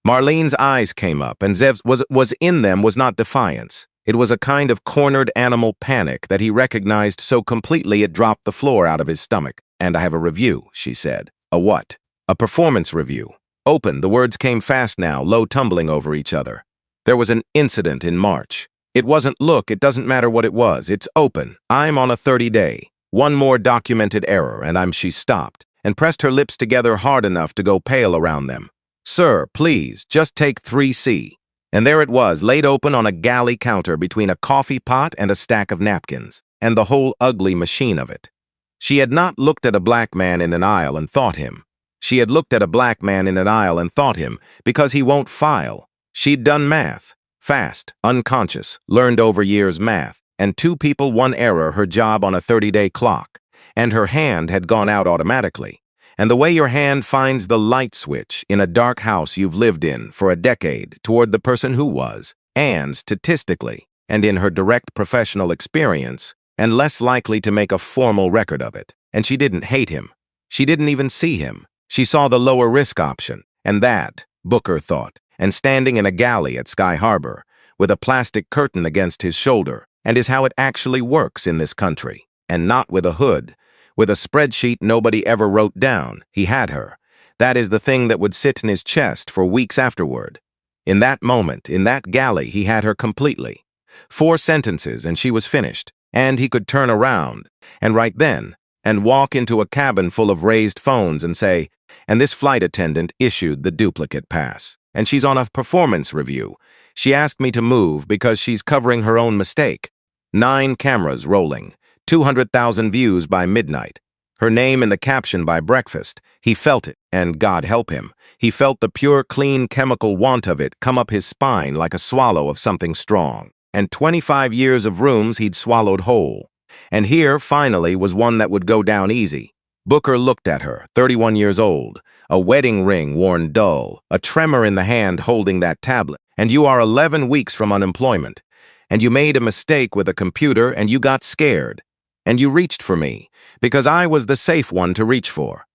Marlene's eyes came up, and Zev's was in them was not defiance. It was a kind of cornered animal panic that he recognized so completely it dropped the floor out of his stomach. "And I have a review," she said. "A what?" "A performance review." Open, the words came fast now, low tumbling over each other. "There was an incident in March. It wasn't— look, it doesn't matter what it was. It's open. I'm on a 30-day. One more documented error, and She stopped, and pressed her lips together hard enough to go pale around them. "Sir, please, just take 3C. And there it was, laid open on a galley counter between a coffee pot and a stack of napkins, and the whole ugly machine of it. She had not looked at a black man in an aisle and thought him. She had looked at a black man in an aisle and thought him, because he won't file. She'd done math. Fast, unconscious, learned over years math, and 2 people, 1 error, her job on a 30-day clock. And her hand had gone out automatically. And the way your hand finds the light switch in a dark house you've lived in for a decade toward the person who was, and statistically, and in her direct professional experience, and less likely to make a formal record of it. And she didn't hate him. She didn't even see him. She saw the lower risk option, and that, Booker thought, and standing in a galley at Sky Harbor, with a plastic curtain against his shoulder, and is how it actually works in this country, and not with a hood, with a spreadsheet nobody ever wrote down. He had her. That is the thing that would sit in his chest for weeks afterward. In that moment, in that galley, he had her completely. 4 sentences, and she was finished, and he could turn around, and right then, and walk into a cabin full of raised phones and say, "And this flight attendant issued the duplicate pass. And she's on a performance review. She asked me to move because she's covering her own mistake. 9 cameras rolling, 200,000 views by midnight. Her name in the caption by breakfast." He felt it, and God help him. He felt the pure, clean chemical want of it come up his spine like a swallow of something strong. And 25 years of rooms he'd swallowed whole. And here, finally, was one that would go down easy. Booker looked at her, 31 years old, a wedding ring worn dull, a tremor in the hand holding that tablet, and you are 11 weeks from unemployment, and you made a mistake with a computer and you got scared, and you reached for me, because I was the safe one to reach for.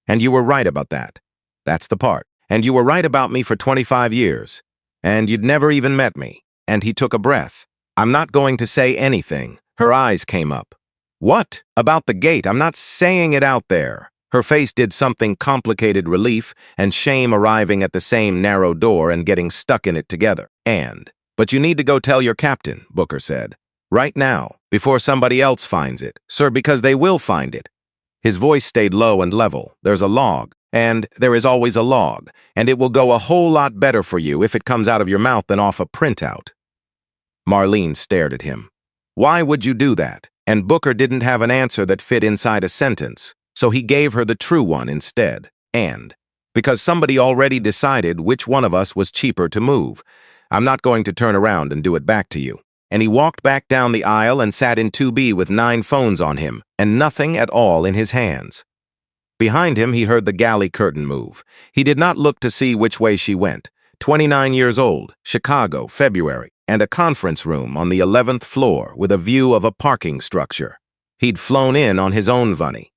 And you were right about that. That's the part. And you were right about me for 25 years, and you'd never even met me. And he took a breath. "I'm not going to say anything." Her eyes came up. "What? About the gate? I'm not saying it out there." Her face did something complicated, relief and shame arriving at the same narrow door and getting stuck in it together. But you need to go tell your captain," Booker said. "Right now, before somebody else finds it. Sir, because they will find it." His voice stayed low and level. "There's a log, and there is always a log, and it will go a whole lot better for you if it comes out of your mouth than off a printout." Marlene stared at him. Why would you do that? And Booker didn't have an answer that fit inside a sentence, so he gave her the true one instead. because somebody already decided which one of us was cheaper to move. I'm not going to turn around and do it back to you. And he walked back down the aisle and sat in 2B with 9 phones on him and nothing at all in his hands. Behind him, he heard the galley curtain move. He did not look to see which way she went. 29 years old, Chicago, February, and a conference room on the 11th floor with a view of a parking structure. He'd flown in on his own money.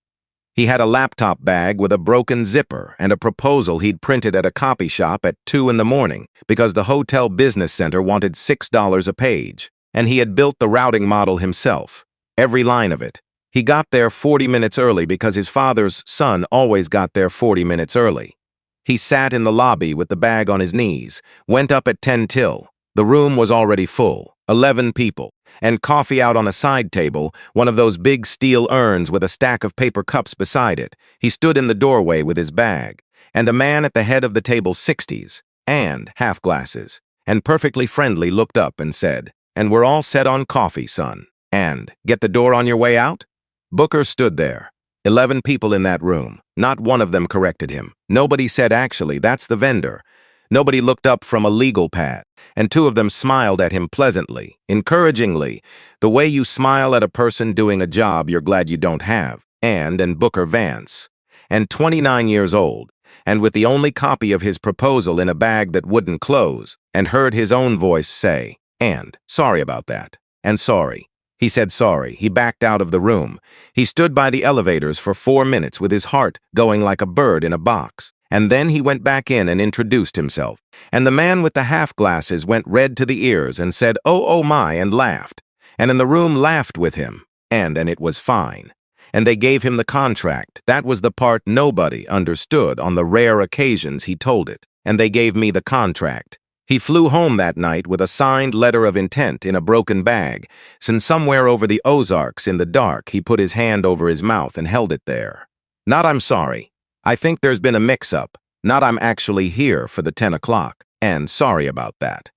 He had a laptop bag with a broken zipper and a proposal he'd printed at a copy shop at 2 in the morning because the hotel business center wanted $6 a page, and he had built the routing model himself, every line of it. He got there 40 minutes early because his father's son always got there 40 minutes early. He sat in the lobby with the bag on his knees, went up at 10 till. The room was already full, 11 people, and coffee out on a side table, one of those big steel urns with a stack of paper cups beside it. He stood in the doorway with his bag, and a man at the head of the table 60s, and half glasses, and perfectly friendly looked up and said, "And we're all set on coffee, son. And get the door on your way out?" Booker stood there. 11 people in that room. Not one of them corrected him. Nobody said, "Actually, that's the vendor." Nobody looked up from a legal pad, and 2 of them smiled at him pleasantly, encouragingly, the way you smile at a person doing a job you're glad you don't have, and Booker Vance, and 29 years old, and with the only copy of his proposal in a bag that wouldn't close, and heard his own voice say, "And sorry about that, and sorry." He said sorry. He backed out of the room. He stood by the elevators for 4 minutes with his heart going like a bird in a box. And then he went back in and introduced himself. And the man with the half glasses went red to the ears and said, oh my, and laughed. And in the room laughed with him. And it was fine. And they gave him the contract. That was the part nobody understood on the rare occasions he told it. And they gave me the contract. He flew home that night with a signed letter of intent in a broken bag, since somewhere over the Ozarks in the dark he put his hand over his mouth and held it there. Not "I'm sorry. I think there's been a mix-up." Not "I'm actually here for the 10 o'clock, and sorry about that."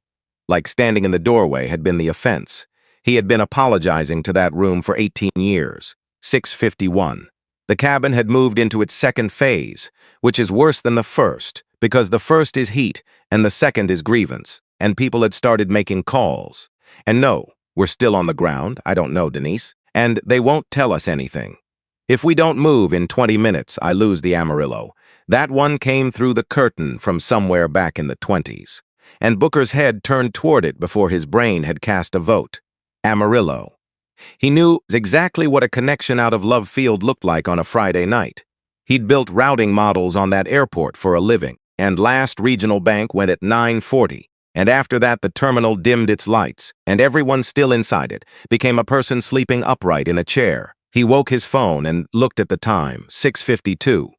Like standing in the doorway had been the offense. He had been apologizing to that room for 18 years. 6:51. The cabin had moved into its second phase, which is worse than the first, because the first is heat and the second is grievance, and people had started making calls. And no, we're still on the ground, I don't know, Denise, and they won't tell us anything. If we don't move in 20 minutes, I lose the Amarillo. That one came through the curtain from somewhere back in the 20s, and Booker's head turned toward it before his brain had cast a vote. Amarillo. He knew exactly what a connection out of Love Field looked like on a Friday night. He'd built routing models on that airport for a living, and last regional bank went at 9:40, and after that the terminal dimmed its lights, and everyone still inside it became a person sleeping upright in a chair. He woke his phone and looked at the time, 6:52.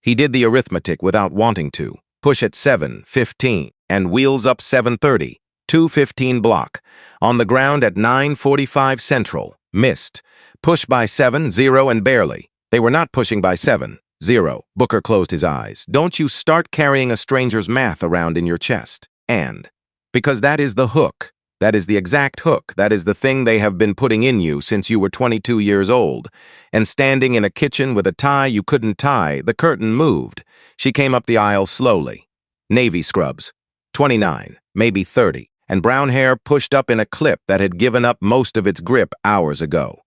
He did the arithmetic without wanting to. Push at 7:15, and wheels up 7:30, 2:15 block. On the ground at 9:45 Central, missed. Push by 7:0 and barely. They were not pushing by 7:0. Booker closed his eyes. Don't you start carrying a stranger's math around in your chest. And because that is the hook. That is the exact hook. That is the thing they have been putting in you since you were 22 years old. And standing in a kitchen with a tie you couldn't tie, the curtain moved. She came up the aisle slowly. Navy scrubs. 29, maybe 30, and brown hair pushed up in a clip that had given up most of its grip hours ago.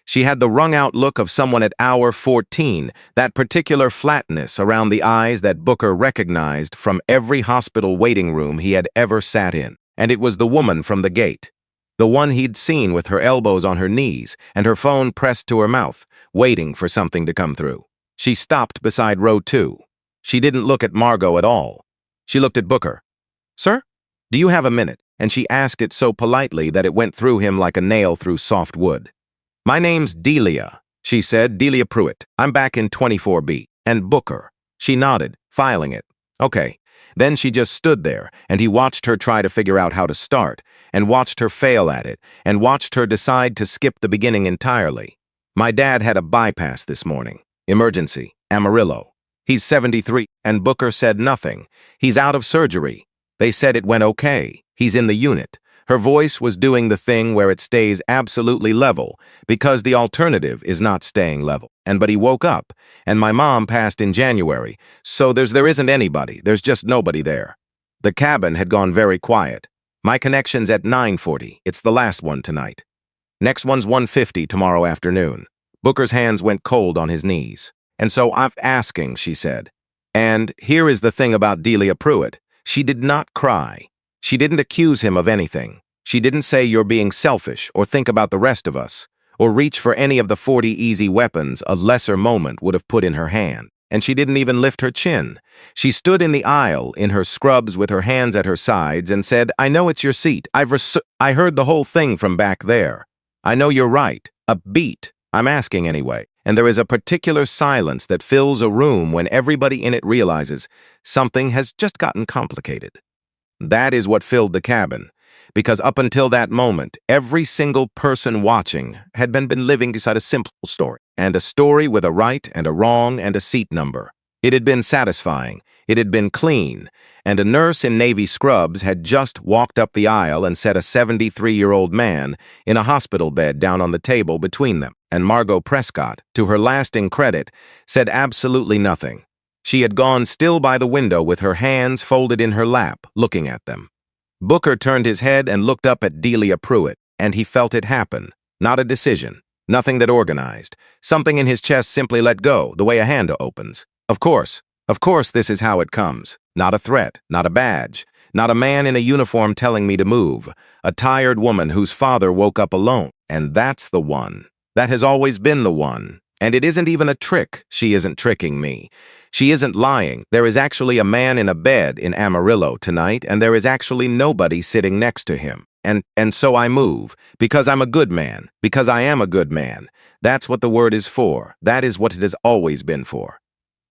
She had the wrung-out look of someone at hour 14, that particular flatness around the eyes that Booker recognized from every hospital waiting room he had ever sat in. And it was the woman from the gate. The one he'd seen with her elbows on her knees and her phone pressed to her mouth, waiting for something to come through. She stopped beside row 2. She didn't look at Margot at all. She looked at Booker. "Sir, do you have a minute?" And she asked it so politely that it went through him like a nail through soft wood. "My name's Delia," she said, "Delia Pruitt. I'm back in 24B. And Booker." She nodded, filing it. "Okay." Then she just stood there, and he watched her try to figure out how to start, and watched her fail at it, and watched her decide to skip the beginning entirely. "My dad had a bypass this morning. Emergency. Amarillo. He's 73, and Booker said nothing. He's out of surgery. They said it went okay. He's in the unit. Her voice was doing the thing where it stays absolutely level, because the alternative is not staying level. But he woke up, and my mom passed in January, so there isn't anybody, there's just nobody there. The cabin had gone very quiet. My connection's at 9:40, it's the last one tonight. Next one's 1:50 tomorrow afternoon. Booker's hands went cold on his knees. And so I'm asking, she said. And here is the thing about Delia Pruitt. She did not cry. She didn't accuse him of anything. She didn't say you're being selfish or think about the rest of us, or reach for any of the 40 easy weapons a lesser moment would have put in her hand. And she didn't even lift her chin. She stood in the aisle in her scrubs with her hands at her sides and said, I know it's your seat. I heard the whole thing from back there. I know you're right. A beat. I'm asking anyway. And there is a particular silence that fills a room when everybody in it realizes something has just gotten complicated. That is what filled the cabin, because up until that moment, every single person watching had been living beside a simple story, and a story with a right and a wrong and a seat number. It had been satisfying, it had been clean, and a nurse in navy scrubs had just walked up the aisle and set a 73-year-old man in a hospital bed down on the table between them. And Margot Prescott, to her lasting credit, said absolutely nothing. She had gone still by the window with her hands folded in her lap, looking at them. Booker turned his head and looked up at Delia Pruitt, and he felt it happen. Not a decision, nothing that organized. Something in his chest simply let go, the way a hand opens. Of course this is how it comes. Not a threat, not a badge, not a man in a uniform telling me to move. A tired woman whose father woke up alone. And that's the one. That has always been the one. And it isn't even a trick. She isn't tricking me. She isn't lying. There is actually a man in a bed in Amarillo tonight, and there is actually nobody sitting next to him. And so I move, because I'm a good man, because I am a good man. That's what the word is for. That is what it has always been for.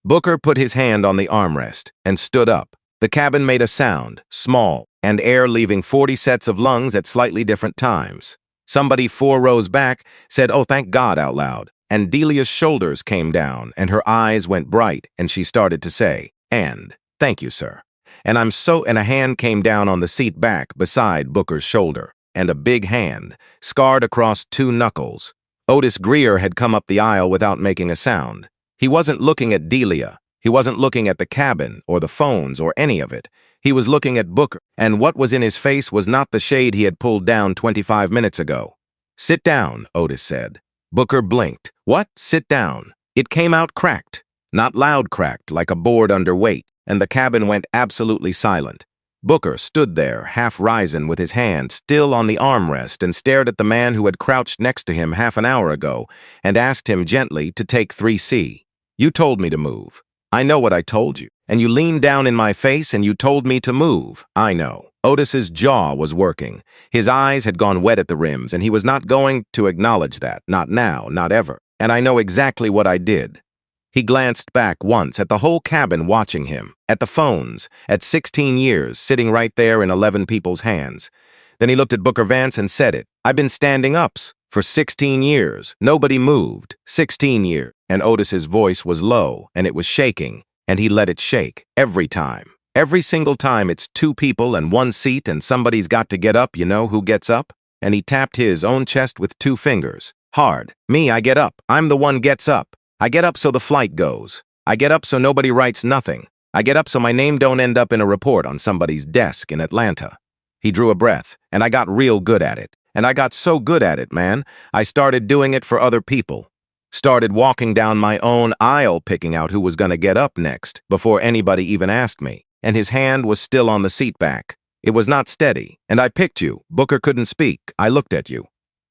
Booker put his hand on the armrest and stood up. The cabin made a sound, small, and air leaving 40 sets of lungs at slightly different times. Somebody 4 rows back said, "Oh, thank God," out loud. And Delia's shoulders came down, and her eyes went bright, and she started to say, "And, thank you, sir." And a hand came down on the seat back beside Booker's shoulder, and a big hand, scarred across 2 knuckles. Otis Greer had come up the aisle without making a sound. He wasn't looking at Delia. He wasn't looking at the cabin, or the phones, or any of it. He was looking at Booker, and what was in his face was not the shade he had pulled down 25 minutes ago. "Sit down," Otis said. Booker blinked. "What? Sit down." It came out cracked, not loud cracked, like a board under weight, and the cabin went absolutely silent. Booker stood there, half risen, with his hand still on the armrest, and stared at the man who had crouched next to him half an hour ago, and asked him gently to take 3C. "You told me to move. I know what I told you. And you leaned down in my face and you told me to move. I know." Otis's jaw was working. His eyes had gone wet at the rims, and he was not going to acknowledge that. Not now, not ever. And I know exactly what I did. He glanced back once at the whole cabin watching him, at the phones, at 16 years sitting right there in 11 people's hands. Then he looked at Booker Vance and said it. "I've been standing ups for 16 years. Nobody moved. 16 years. And Otis's voice was low, and it was shaking, and he let it shake. Every time. Every single time it's 2 people and 1 seat and somebody's got to get up. You know who gets up? And he tapped his own chest with 2 fingers. Hard. Me, I get up. I'm the one gets up. I get up so the flight goes. I get up so nobody writes nothing. I get up so my name don't end up in a report on somebody's desk in Atlanta." He drew a breath, and I got real good at it. And I got so good at it, man. I started doing it for other people. Started walking down my own aisle picking out who was going to get up next before anybody even asked me. And his hand was still on the seat back. It was not steady. And I picked you. Booker couldn't speak. I looked at you.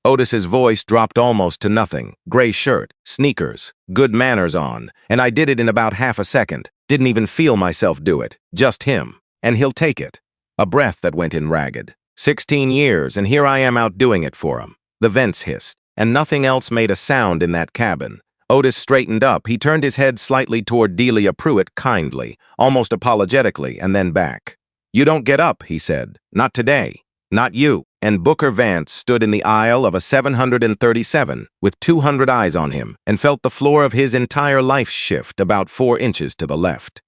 Otis's voice dropped almost to nothing. Gray shirt, sneakers, good manners on. And I did it in about half a second. Didn't even feel myself do it. Just him. And he'll take it. A breath that went in ragged. 16 years, and here I am out doing it for him. The vents hissed, and nothing else made a sound in that cabin. Otis straightened up. He turned his head slightly toward Delia Pruitt kindly, almost apologetically, and then back. "You don't get up," he said. "Not today. Not you." And Booker Vance stood in the aisle of a 737 with 200 eyes on him and felt the floor of his entire life shift about 4 inches to the left.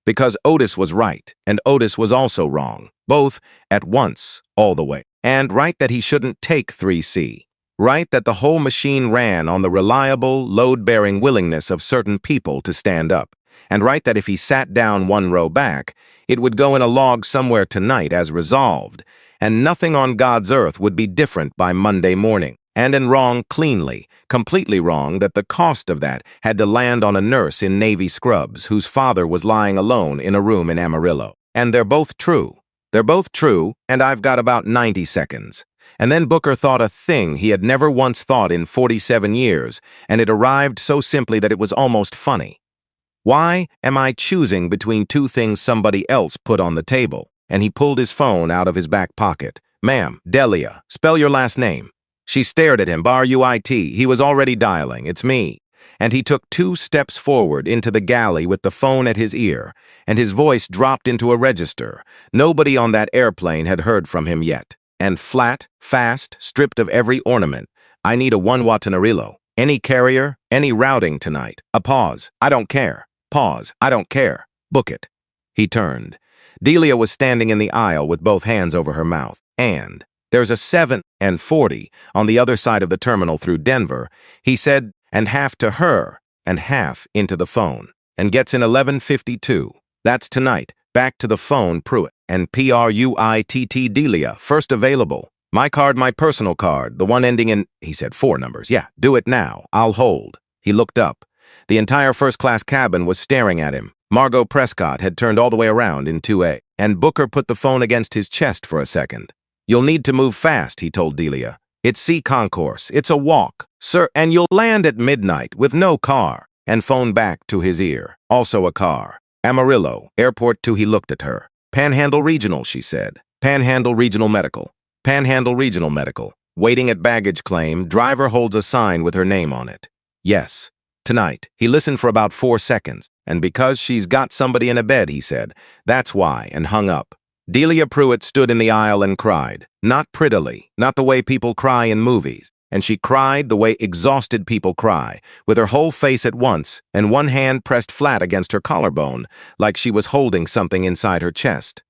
Because Otis was right, and Otis was also wrong. Both at once, all the way. And write that he shouldn't take 3C. Write that the whole machine ran on the reliable, load-bearing willingness of certain people to stand up. And write that if he sat down one row back, it would go in a log somewhere tonight as resolved, and nothing on God's earth would be different by Monday morning. And wrong cleanly, completely wrong that the cost of that had to land on a nurse in Navy scrubs whose father was lying alone in a room in Amarillo. And they're both true. They're both true, and I've got about 90 seconds. And then Booker thought a thing he had never once thought in 47 years, and it arrived so simply that it was almost funny. Why am I choosing between two things somebody else put on the table? And he pulled his phone out of his back pocket. Ma'am, Delia, spell your last name. She stared at him, R-U-I-T. He was already dialing. It's me. And he took 2 steps forward into the galley with the phone at his ear, and his voice dropped into a register. Nobody on that airplane had heard from him yet. And flat, fast, stripped of every ornament. I need a 1 watt Amarillo. Any carrier, any routing tonight. A pause. I don't care. Pause. I don't care. Book it. He turned. Delia was standing in the aisle with both hands over her mouth. And there's a 7 and 40 on the other side of the terminal through Denver. He said, and half to her, and half into the phone. And gets in 11:52. That's tonight. Back to the phone, Pruitt. And Pruitt Delia, first available. My card, my personal card, the one ending in, he said 4 numbers. Yeah, do it now. I'll hold. He looked up. The entire first-class cabin was staring at him. Margot Prescott had turned all the way around in 2A, and Booker put the phone against his chest for a second. You'll need to move fast, he told Delia. It's C concourse. It's a walk, sir, and you'll land at midnight with no car. And phone back to his ear. Also a car. Amarillo, Airport 2, he looked at her. Panhandle Regional, she said. Panhandle Regional Medical. Panhandle Regional Medical. Waiting at baggage claim, driver holds a sign with her name on it. Yes. Tonight. He listened for about 4 seconds. And because she's got somebody in a bed, he said. That's why, and hung up. Delia Pruitt stood in the aisle and cried. Not prettily, not the way people cry in movies. And she cried the way exhausted people cry, with her whole face at once, and one hand pressed flat against her collarbone, like she was holding something inside her chest.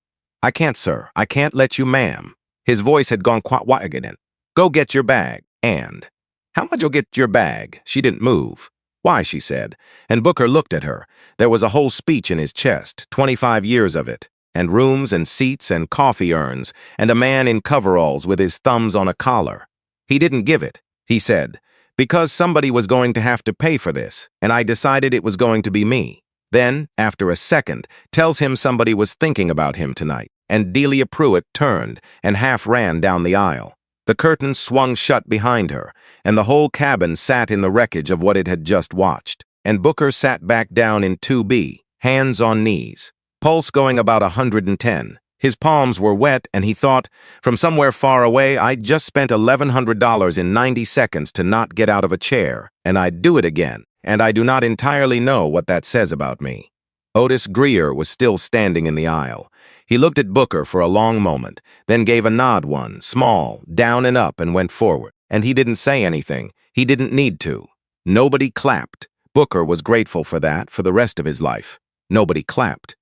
I can't, sir. I can't let you, ma'am. His voice had gone quite wagging. Go get your bag. And how much you'll get your bag? She didn't move. Why, she said. And Booker looked at her. There was a whole speech in his chest, 25 years of it. And rooms and seats and coffee urns, and a man in coveralls with his thumbs on a collar. He didn't give it, he said, because somebody was going to have to pay for this, and I decided it was going to be me. Then, after a second, tells him somebody was thinking about him tonight, and Delia Pruitt turned and half ran down the aisle. The curtain swung shut behind her, and the whole cabin sat in the wreckage of what it had just watched. And Booker sat back down in 2B, hands on knees. Pulse going about 110. His palms were wet, and he thought, from somewhere far away, I'd just spent $1,100 in 90 seconds to not get out of a chair, and I'd do it again, and I do not entirely know what that says about me. Otis Greer was still standing in the aisle. He looked at Booker for a long moment, then gave a nod one, small, down and up, and went forward. And he didn't say anything. He didn't need to. Nobody clapped. Booker was grateful for that for the rest of his life. Nobody clapped.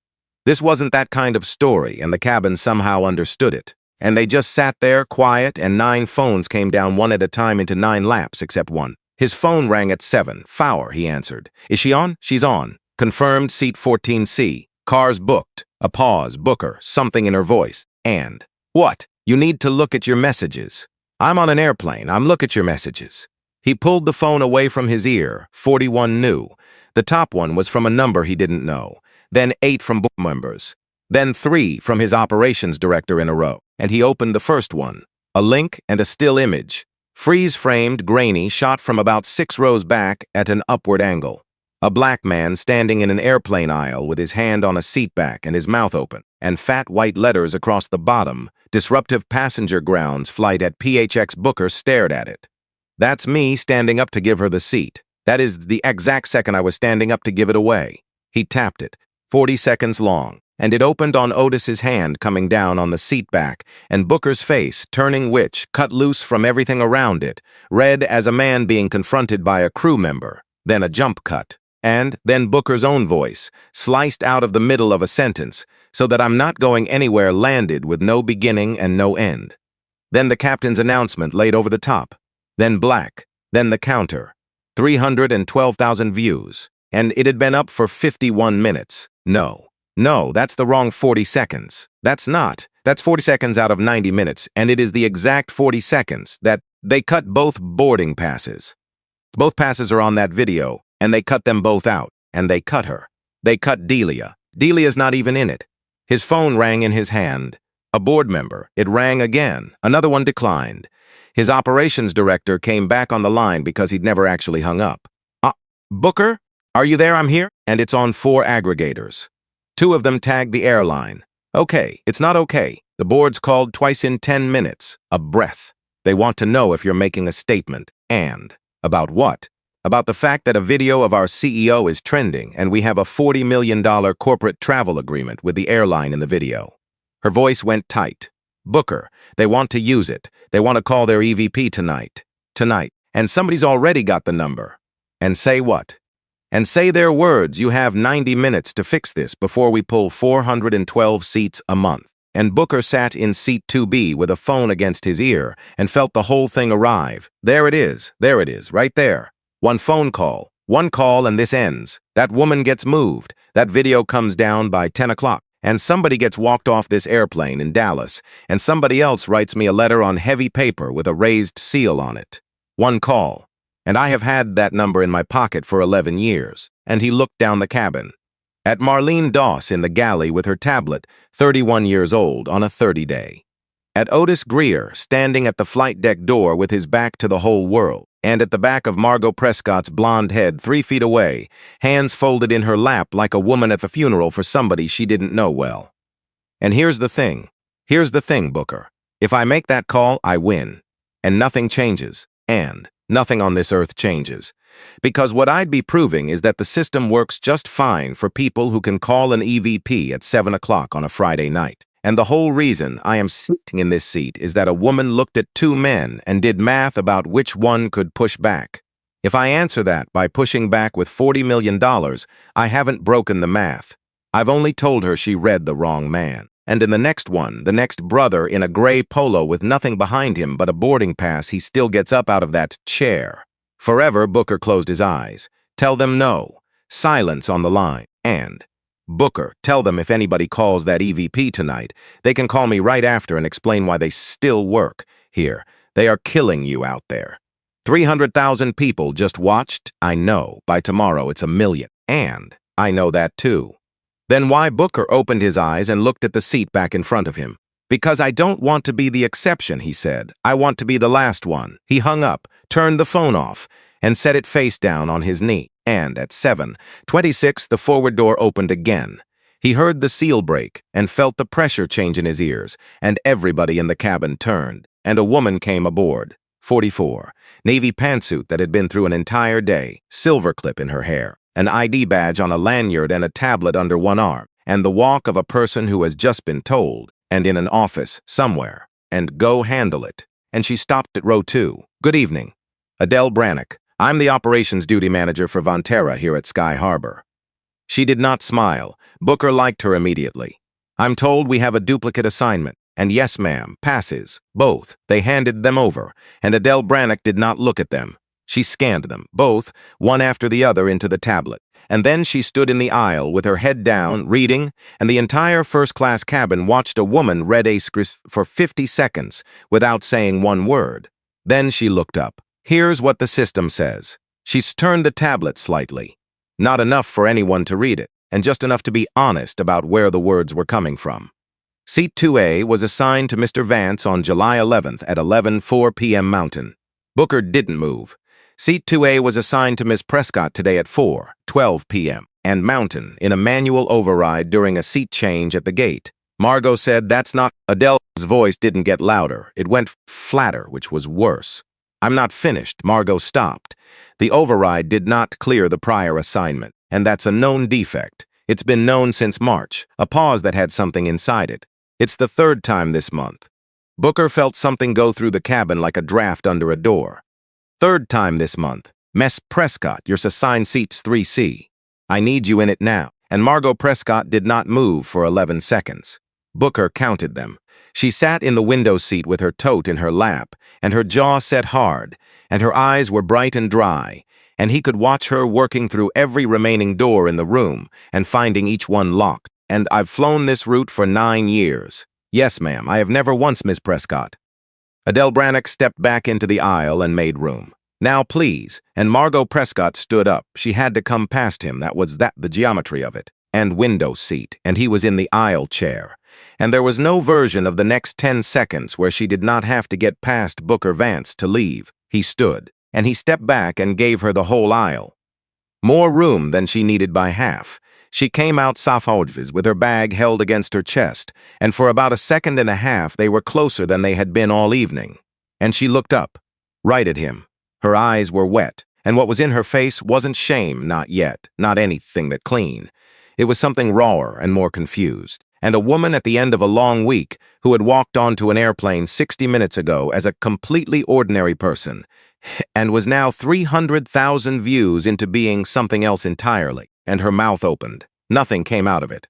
This wasn't that kind of story, and the cabin somehow understood it. And they just sat there, quiet, and 9 phones came down one at a time into 9 laps, except one. His phone rang at 7. Fowler, he answered. Is she on? She's on. Confirmed, seat 14C. Cars booked. A pause, Booker, something in her voice. And, what? You need to look at your messages. I'm on an airplane. Look at your messages. He pulled the phone away from his ear. 41 new. The top one was from a number he didn't know. Then 8 from board members. Then 3 from his operations director in a row. And he opened the first one. A link and a still image. Freeze-framed, grainy, shot from about 6 rows back at an upward angle. A black man standing in an airplane aisle with his hand on a seat back and his mouth open, and fat white letters across the bottom, disruptive passenger grounds flight at PHX. Booker stared at it. That's me standing up to give her the seat. That is the exact second I was standing up to give it away. He tapped it, 40 seconds long, and it opened on Otis's hand coming down on the seat back, and Booker's face, turning which, cut loose from everything around it, read as a man being confronted by a crew member, then a jump cut. And then Booker's own voice, sliced out of the middle of a sentence, so that I'm not going anywhere landed with no beginning and no end. Then the captain's announcement laid over the top. Then black. Then the counter. 312,000 views. And it had been up for 51 minutes. No, that's the wrong 40 seconds. That's 40 seconds out of 90 minutes, and it is the exact 40 seconds that they cut both boarding passes. Both passes are on that video, and they cut them both out, and they cut her. They cut Delia. Delia's not even in it. His phone rang in his hand. A board member. It rang again. Another one declined. His operations director came back on the line because he'd never actually hung up. Booker? Are you there? I'm here. And it's on 4 aggregators. 2 of them tagged the airline. Okay, it's not okay. The board's called twice in 10 minutes. A breath. They want to know if you're making a statement. And about what? About the fact that a video of our CEO is trending and we have a $40 million corporate travel agreement with the airline in the video. Her voice went tight. Booker, they want to use it. They want to call their EVP tonight. And somebody's already got the number. And say what? And say their words, you have 90 minutes to fix this before we pull 412 seats a month. And Booker sat in seat 2B with a phone against his ear and felt the whole thing arrive. There it is, right there. One phone call, and this ends. That woman gets moved. That video comes down by 10 o'clock. And somebody gets walked off this airplane in Dallas, and somebody else writes me a letter on heavy paper with a raised seal on it. One call. And I have had that number in my pocket for 11 years. And he looked down the cabin. At Marlene Doss in the galley with her tablet, 31 years old, on a 30-day. At Otis Greer, standing at the flight deck door with his back to the whole world. And at the back of Margot Prescott's blonde head 3 feet away, hands folded in her lap like a woman at a funeral for somebody she didn't know well. And here's the thing, Booker. If I make that call, I win. And nothing changes. And nothing on this earth changes. Because what I'd be proving is that the system works just fine for people who can call an EVP at 7 o'clock on a Friday night. And the whole reason I am sitting in this seat is that a woman looked at 2 men and did math about which one could push back. If I answer that by pushing back with $40 million, I haven't broken the math. I've only told her she read the wrong man. And in the next one, the next brother in a gray polo with nothing behind him but a boarding pass, he still gets up out of that chair. Forever, Booker closed his eyes. Tell them no. Silence on the line. And Booker, tell them if anybody calls that EVP tonight, they can call me right after and explain why they still work here. They are killing you out there. 300,000 people just watched. I know. By tomorrow, it's 1 million. And I know that too. Then why Booker opened his eyes and looked at the seat back in front of him. Because I don't want to be the exception, he said. I want to be the last one. He hung up, turned the phone off, and set it face down on his knee. And at 7:26, the forward door opened again. He heard the seal break and felt the pressure change in his ears, and everybody in the cabin turned, and a woman came aboard. 44. Navy pantsuit that had been through an entire day, silver clip in her hair, an ID badge on a lanyard and a tablet under one arm, and the walk of a person who has just been told, and in an office somewhere, and go handle it. And she stopped at row 2. Good evening. Adele Brannock. I'm the operations duty manager for Vonterra here at Sky Harbor. She did not smile. Booker liked her immediately. I'm told we have a duplicate assignment. And yes, ma'am, passes. Both. They handed them over, and Adele Brannock did not look at them. She scanned them, both, one after the other, into the tablet. And then she stood in the aisle with her head down, reading, and the entire first-class cabin watched a woman read a script for 50 seconds without saying one word. Then she looked up. Here's what the system says. She's turned the tablet slightly. Not enough for anyone to read it, and just enough to be honest about where the words were coming from. Seat 2A was assigned to Mr. Vance on July 11th at 11:04 p.m. Mountain. Booker didn't move. Seat 2A was assigned to Miss Prescott today at 4:12 p.m. and Mountain in a manual override during a seat change at the gate. Margot said that's not. Adele's voice didn't get louder. It went flatter, which was worse. I'm not finished. Margot stopped. The override did not clear the prior assignment, and that's a known defect. It's been known since March, a pause that had something inside it. It's the 3rd time this month. Booker felt something go through the cabin like a draft under a door. 3rd time this month. Miss Prescott, your assigned seat's 3C. I need you in it now. And Margot Prescott did not move for 11 seconds. Booker counted them. She sat in the window seat with her tote in her lap, and her jaw set hard, and her eyes were bright and dry, and he could watch her working through every remaining door in the room and finding each one locked. And I've flown this route for 9 years. Yes, ma'am, I have never once, Miss Prescott. Adele Brannock stepped back into the aisle and made room. Now, please. And Margot Prescott stood up. She had to come past him. That was the geometry of it. And window seat, and he was in the aisle chair. And there was no version of the next 10 seconds where she did not have to get past Booker Vance to leave. He stood, and he stepped back and gave her the whole aisle. More room than she needed by half. She came out Safhodvis with her bag held against her chest, and for about a second and a half they were closer than they had been all evening. And she looked up, right at him. Her eyes were wet, and what was in her face wasn't shame, not yet, not anything that clean. It was something rawer and more confused. And a woman at the end of a long week who had walked onto an airplane 60 minutes ago as a completely ordinary person, and was now 300,000 views into being something else entirely, and her mouth opened. Nothing came out of it.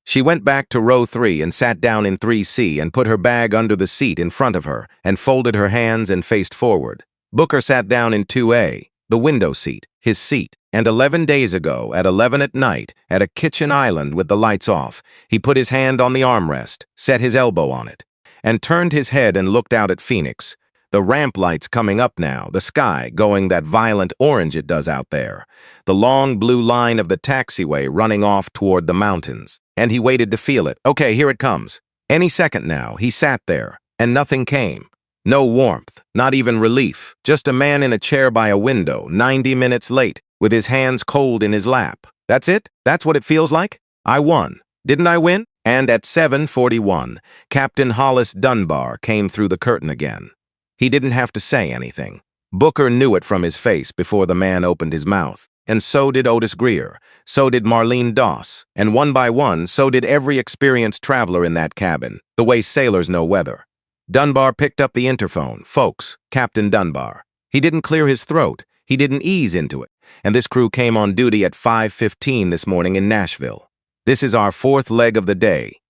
She went back to row 3 and sat down in 3C and put her bag under the seat in front of her and folded her hands and faced forward. Booker sat down in 2A, the window seat, his seat, and 11 days ago, at 11 at night, at a kitchen island with the lights off, he put his hand on the armrest, set his elbow on it, and turned his head and looked out at Phoenix. The ramp lights coming up now, the sky going that violent orange it does out there, the long blue line of the taxiway running off toward the mountains. And he waited to feel it. Okay, here it comes. Any second now, he sat there, and nothing came. No warmth, not even relief, just a man in a chair by a window, 90 minutes late, with his hands cold in his lap. That's it? That's what it feels like? I won. Didn't I win? And at 7:41, Captain Hollis Dunbar came through the curtain again. He didn't have to say anything. Booker knew it from his face before the man opened his mouth. And so did Otis Greer. So did Marlene Doss. And one by one, so did every experienced traveler in that cabin, the way sailors know weather. Dunbar picked up the interphone. Folks, Captain Dunbar. He didn't clear his throat. He didn't ease into it. And this crew came on duty at 5:15 this morning in Nashville. This is our 4th leg of the day.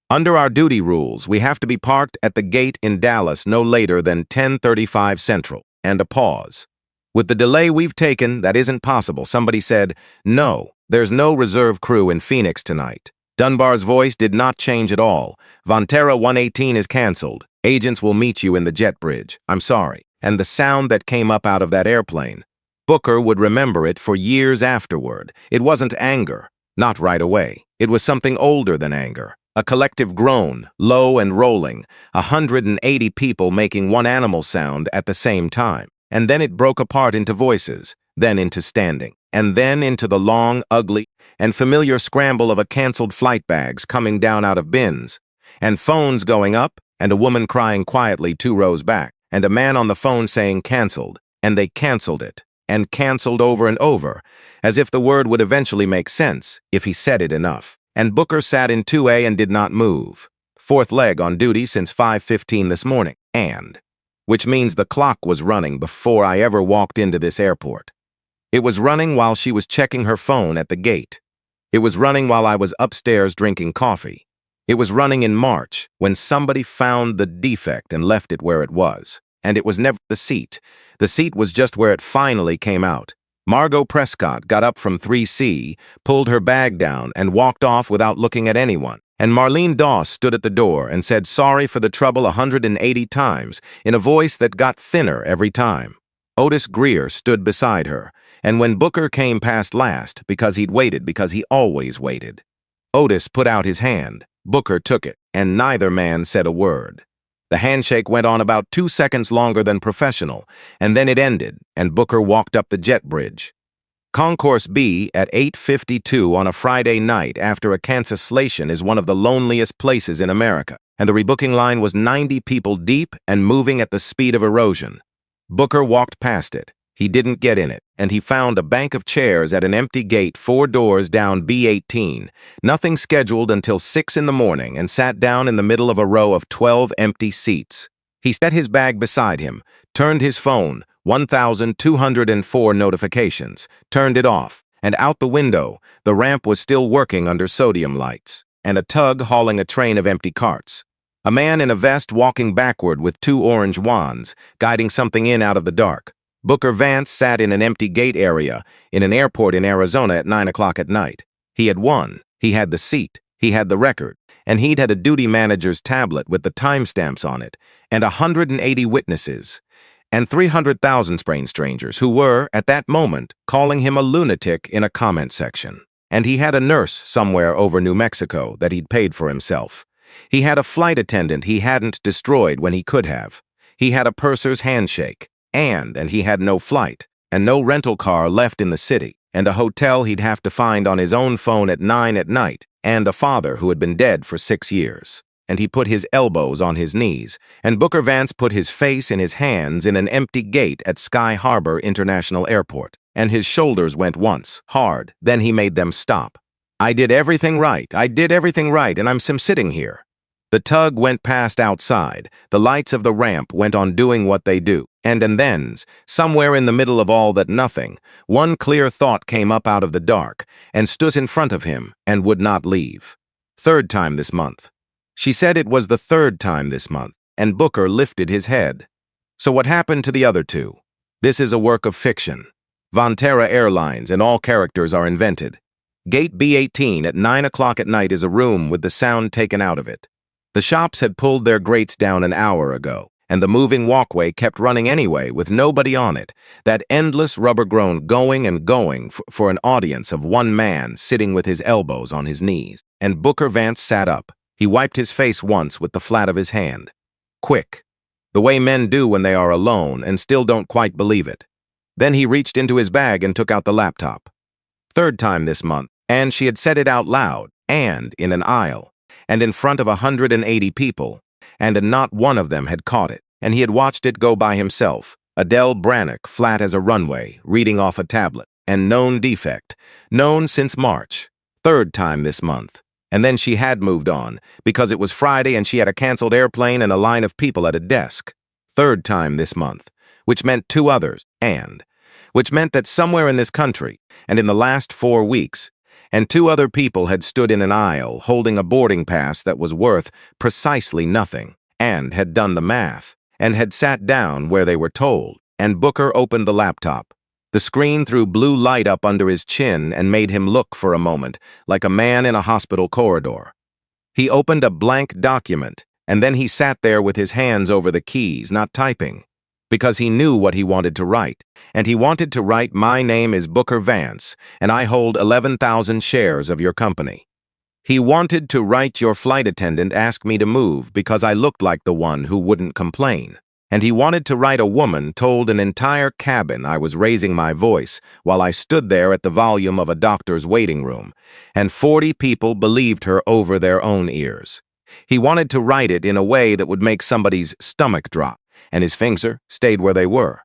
Under our duty rules, we have to be parked at the gate in Dallas no later than 10:35 Central. And a pause. With the delay we've taken, that isn't possible. Somebody said, no, there's no reserve crew in Phoenix tonight. Dunbar's voice did not change at all. Vonterra 118 is canceled. Agents will meet you in the jet bridge. I'm sorry. And the sound that came up out of that airplane. Booker would remember it for years afterward. It wasn't anger. Not right away. It was something older than anger. A collective groan, low and rolling. 180 people making one animal sound at the same time. And then it broke apart into voices, then into standing, and then into the long, ugly, and familiar scramble of a canceled flight bags coming down out of bins, and phones going up, and a woman crying quietly 2 rows back, and a man on the phone saying canceled, and they canceled it, and canceled over and over, as if the word would eventually make sense if he said it enough. And Booker sat in 2A and did not move. 4th leg on duty since 5:15 this morning, which means the clock was running before I ever walked into this airport. It was running while she was checking her phone at the gate. It was running while I was upstairs drinking coffee. It was running in March when somebody found the defect and left it where it was. And it was never the seat. The seat was just where it finally came out. Margot Prescott got up from 3C, pulled her bag down, and walked off without looking at anyone. And Marlene Doss stood at the door and said sorry for the trouble 180 times, in a voice that got thinner every time. Otis Greer stood beside her, and when Booker came past last, because he'd waited, because he always waited, Otis put out his hand. Booker took it, and neither man said a word. The handshake went on about 2 seconds longer than professional, and then it ended, and Booker walked up the jet bridge. Concourse B at 8:52 on a Friday night after a cancellation is one of the loneliest places in America, and the rebooking line was 90 people deep and moving at the speed of erosion. Booker walked past it. He didn't get in it, and he found a bank of chairs at an empty gate 4 doors down B18, nothing scheduled until 6 in the morning, and sat down in the middle of a row of 12 empty seats. He set his bag beside him, turned his phone, 1,204 notifications, turned it off, and out the window, the ramp was still working under sodium lights. and a tug hauling a train of empty carts. A man in a vest walking backward with two orange wands, guiding something in out of the dark. Booker Vance sat in an empty gate area in an airport in Arizona at 9 o'clock at night. He had won. He had the seat. He had the record. And he'd had a duty manager's tablet with the timestamps on it, and 180 witnesses, and 300,000 strangers who were, at that moment, calling him a lunatic in a comment section. And he had a nurse somewhere over New Mexico that he'd paid for himself. He had a flight attendant he hadn't destroyed when he could have. He had a purser's handshake. And he had no flight, and no rental car left in the city, and a hotel he'd have to find on his own phone at 9 at night, and a father who had been dead for 6 years. And he put his elbows on his knees, and Booker Vance put his face in his hands in an empty gate at Sky Harbor International Airport, and his shoulders went once, hard, then he made them stop. I did everything right, and I'm sitting here. The tug went past outside, the lights of the ramp went on doing what they do, and then, somewhere in the middle of all that nothing, one clear thought came up out of the dark, and stood in front of him, and would not leave. Third time this month. She said it was the third time this month, and Booker lifted his head. So what happened to the other two? This is a work of fiction. Vonterra Airlines, and all characters are invented. Gate B18 at 9 o'clock at night is a room with the sound taken out of it. The shops had pulled their grates down an hour ago, and the moving walkway kept running anyway with nobody on it, that endless rubber groan going and going for an audience of one man sitting with his elbows on his knees. And Booker Vance sat up. He wiped his face once with the flat of his hand. Quick. The way men do when they are alone and still don't quite believe it. Then he reached into his bag and took out the laptop. Third time this month, and she had said it out loud, and in an aisle, and in front of 180 people, and not one of them had caught it, and he had watched it go by himself, Adele Brannock flat as a runway, reading off a tablet, and known defect, known since March, third time this month. And then she had moved on, because it was Friday and she had a canceled airplane and a line of people at a desk. Third time this month, which meant two others, and which meant that somewhere in this country, and in the last 4 weeks, and two other people had stood in an aisle holding a boarding pass that was worth precisely nothing, and had done the math, and had sat down where they were told, and Booker opened the laptop. The screen threw blue light up under his chin and made him look for a moment, like a man in a hospital corridor. He opened a blank document, and then he sat there with his hands over the keys, not typing, because he knew what he wanted to write, and he wanted to write, "My name is Booker Vance, and I hold 11,000 shares of your company." He wanted to write, "Your flight attendant asked me to move because I looked like the one who wouldn't complain." And he wanted to write, "A woman told an entire cabin I was raising my voice while I stood there at the volume of a doctor's waiting room, and 40 people believed her over their own ears." He wanted to write it in a way that would make somebody's stomach drop, and his fingers stayed where they were.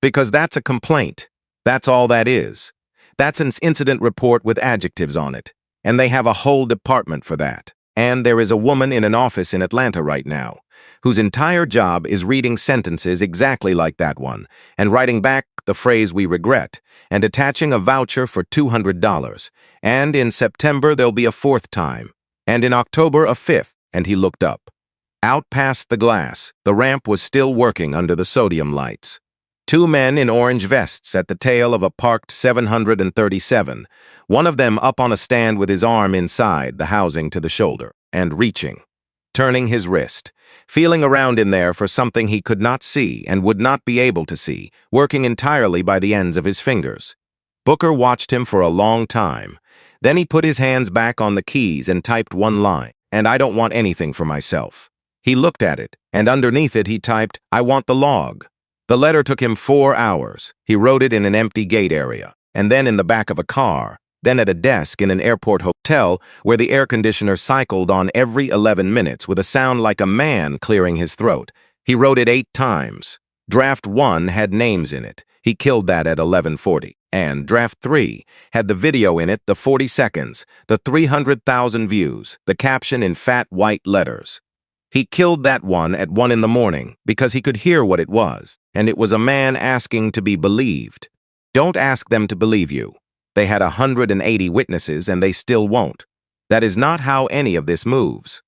Because that's a complaint. That's all that is. That's an incident report with adjectives on it, and they have a whole department for that. And there is a woman in an office in Atlanta right now, whose entire job is reading sentences exactly like that one, and writing back the phrase "we regret," and attaching a voucher for $200. And in September there'll be a fourth time, and in October a fifth, and he looked up. Out past the glass, the ramp was still working under the sodium lights. Two men in orange vests at the tail of a parked 737, one of them up on a stand with his arm inside the housing to the shoulder, and reaching, turning his wrist, feeling around in there for something he could not see and would not be able to see, working entirely by the ends of his fingers. Booker watched him for a long time. Then he put his hands back on the keys and typed one line, "And I don't want anything for myself." He looked at it, and underneath it he typed, "I want the log." The letter took him 4 hours. He wrote it in an empty gate area, and then in the back of a car, then at a desk in an airport hotel where the air conditioner cycled on every 11 minutes with a sound like a man clearing his throat. He wrote it 8 times. Draft 1 had names in it. He killed that at 11:40. And Draft 3 had the video in it, the 40 seconds, the 300,000 views, the caption in fat white letters. He killed that one at 1 in the morning because he could hear what it was, and it was a man asking to be believed. Don't ask them to believe you. They had 180 witnesses and they still won't. That is not how any of this moves.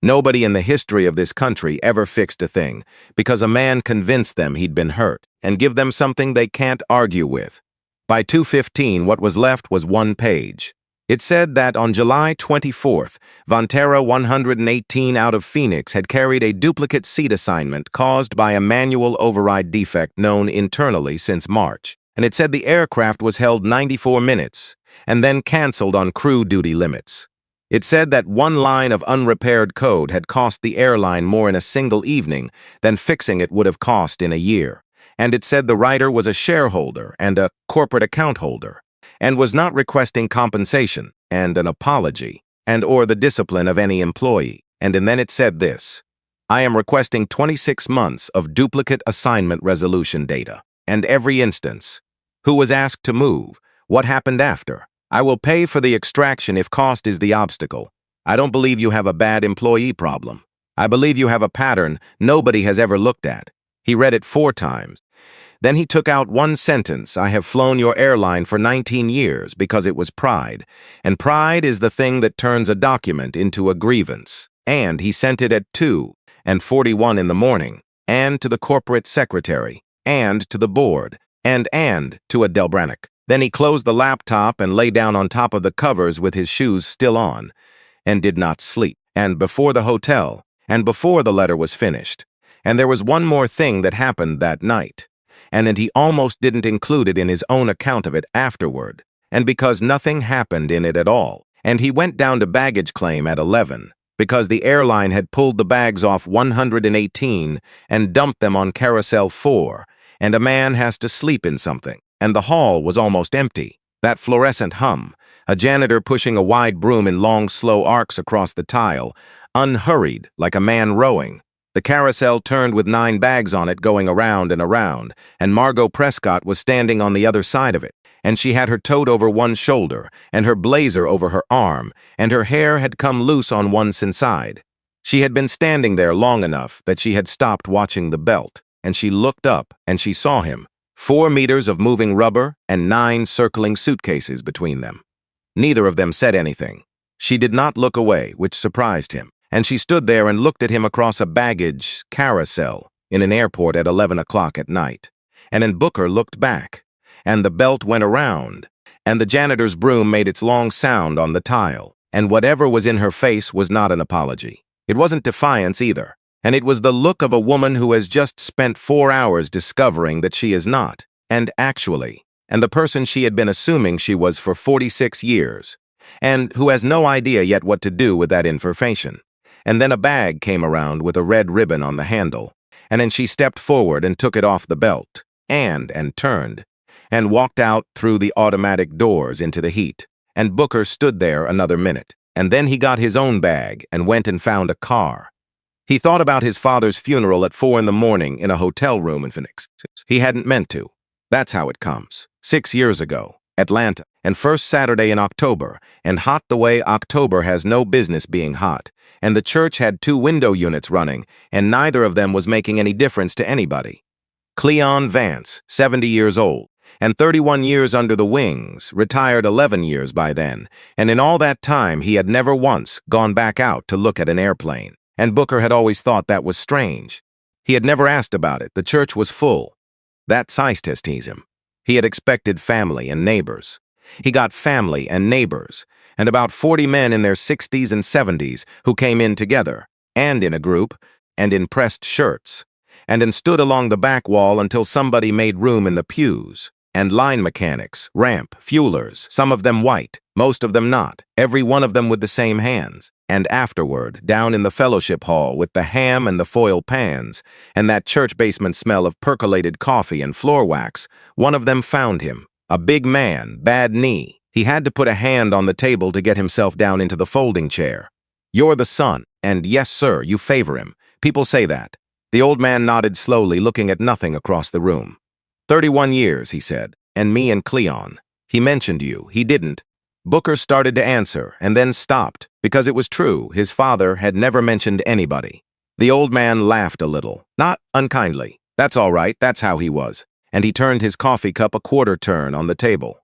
Nobody in the history of this country ever fixed a thing because a man convinced them he'd been hurt and give them something they can't argue with. By 2:15, what was left was one page. It said that on July 24th, Vontera 118 out of Phoenix had carried a duplicate seat assignment caused by a manual override defect known internally since March. And it said the aircraft was held 94 minutes and then canceled on crew duty limits. It said that one line of unrepaired code had cost the airline more in a single evening than fixing it would have cost in a year. And it said the writer was a shareholder and a corporate account holder, and was not requesting compensation and an apology and or the discipline of any employee. And then it said this: I am requesting 26 months of duplicate assignment resolution data, and every instance. Who was asked to move? What happened after? I will pay for the extraction if cost is the obstacle. I don't believe you have a bad employee problem. I believe you have a pattern nobody has ever looked at. He read it 4 times. Then he took out one sentence: I have flown your airline for 19 years because it was pride, and pride is the thing that turns a document into a grievance. And he sent it at 2:41 in the morning, and to the corporate secretary, and to the board, and to Adele Brannick. Then he closed the laptop and lay down on top of the covers with his shoes still on, and did not sleep. And before the hotel, and before the letter was finished. And there was one more thing that happened that night. And he almost didn't include it in his own account of it afterward, and because nothing happened in it at all. And he went down to baggage claim at 11, because the airline had pulled the bags off 118 and dumped them on Carousel 4, and a man has to sleep in something. And the hall was almost empty. That fluorescent hum, a janitor pushing a wide broom in long, slow arcs across the tile, unhurried like a man rowing. The carousel turned with 9 bags on it going around and around, and Margot Prescott was standing on the other side of it, and she had her tote over one shoulder, and her blazer over her arm, and her hair had come loose on one side. She had been standing there long enough that she had stopped watching the belt, and she looked up, and she saw him, 4 meters of moving rubber and 9 circling suitcases between them. Neither of them said anything. She did not look away, which surprised him, and she stood there and looked at him across a baggage carousel in an airport at 11 o'clock at night. And then Booker looked back, and the belt went around, and the janitor's broom made its long sound on the tile, and whatever was in her face was not an apology. It wasn't defiance either. And it was the look of a woman who has just spent 4 hours discovering that she is not, and actually, and the person she had been assuming she was for 46 years, and who has no idea yet what to do with that information. And then a bag came around with a red ribbon on the handle, and then she stepped forward and took it off the belt, and turned, and walked out through the automatic doors into the heat. And Booker stood there another minute, and then he got his own bag and went and found a car. He thought about his father's funeral at 4 in the morning in a hotel room in Phoenix. He hadn't meant to. That's how it comes. 6 years ago, Atlanta, and first Saturday in October, and hot the way October has no business being hot, and the church had 2 window units running, and neither of them was making any difference to anybody. Cleon Vance, 70 years old, and 31 years under the wings, retired 11 years by then, and in all that time he had never once gone back out to look at an airplane. And Booker had always thought that was strange. He had never asked about it. The church was full. That sized to tease him. He had expected family and neighbors. He got family and neighbors, and about 40 men in their 60s and 70s who came in together, and in a group, and in pressed shirts, and stood along the back wall until somebody made room in the pews. And line mechanics, ramp, fuelers, some of them white, most of them not, every one of them with the same hands. And afterward, down in the fellowship hall with the ham and the foil pans, and that church basement smell of percolated coffee and floor wax, one of them found him, a big man, bad knee. He had to put a hand on the table to get himself down into the folding chair. You're the son, and yes, sir, you favor him. People say that. The old man nodded slowly, looking at nothing across the room. 31 years, he said, and me and Cleon. He mentioned you, he didn't. Booker started to answer, and then stopped, because it was true, his father had never mentioned anybody. The old man laughed a little, not unkindly. That's all right, that's how he was. And he turned his coffee cup a quarter turn on the table.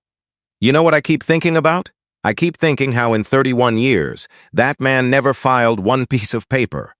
You know what I keep thinking about? I keep thinking how in 31 years, that man never filed one piece of paper.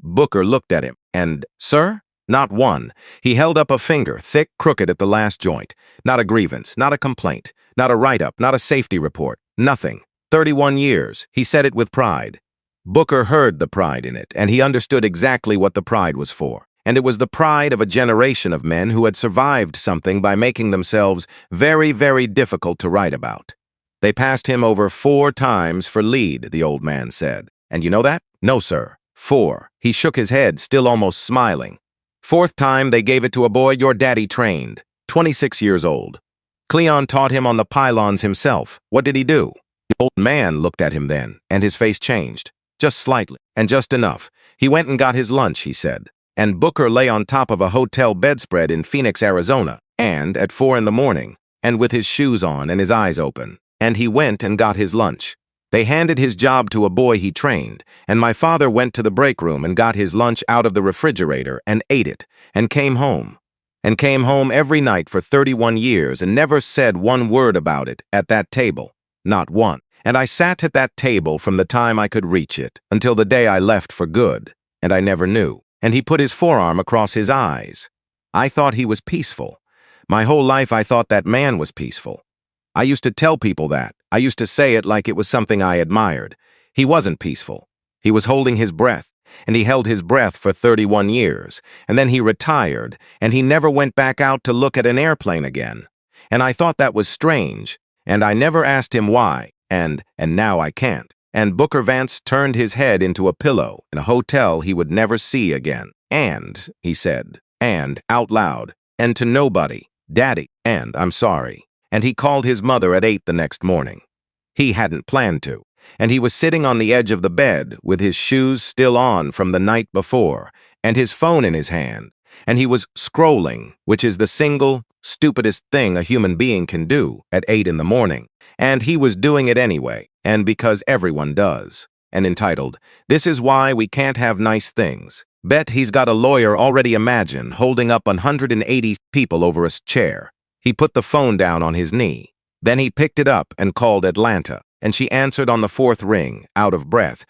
Booker looked at him, and, sir? Not one. He held up a finger, thick, crooked at the last joint. Not a grievance, not a complaint, not a write-up, not a safety report. Nothing. 31 years. He said it with pride. Booker heard the pride in it, and he understood exactly what the pride was for. And it was the pride of a generation of men who had survived something by making themselves very, very difficult to write about. They passed him over 4 times for lead, the old man said. And you know that? No, sir. 4. He shook his head, still almost smiling. 4th time they gave it to a boy your daddy trained, 26 years old. Cleon taught him on the pylons himself. What did he do? The old man looked at him then, and his face changed. Just slightly, and just enough. He went and got his lunch, he said. And Booker lay on top of a hotel bedspread in Phoenix, Arizona, and at 4 in the morning, and with his shoes on and his eyes open. And he went and got his lunch. They handed his job to a boy he trained, and my father went to the break room and got his lunch out of the refrigerator and ate it, and came home. And came home every night for 31 years and never said one word about it at that table. Not one. And I sat at that table from the time I could reach it until the day I left for good, and I never knew. And he put his forearm across his eyes. I thought he was peaceful. My whole life I thought that man was peaceful. I used to tell people that. I used to say it like it was something I admired. He wasn't peaceful. He was holding his breath, and he held his breath for 31 years, and then he retired, and he never went back out to look at an airplane again. And I thought that was strange, and I never asked him why, and now I can't. And Booker Vance turned his head into a pillow in a hotel he would never see again. And, he said, and out loud, and to nobody, Daddy, and I'm sorry. And he called his mother at 8 the next morning. He hadn't planned to, and he was sitting on the edge of the bed with his shoes still on from the night before, and his phone in his hand, and he was scrolling, which is the single, stupidest thing a human being can do at 8 in the morning. And he was doing it anyway, and because everyone does. And entitled, "This is why we can't have nice things." Bet he's got a lawyer already imagine holding up 180 people over a chair. He put the phone down on his knee. Then he picked it up and called Atlanta, and she answered on the 4th ring, out of breath,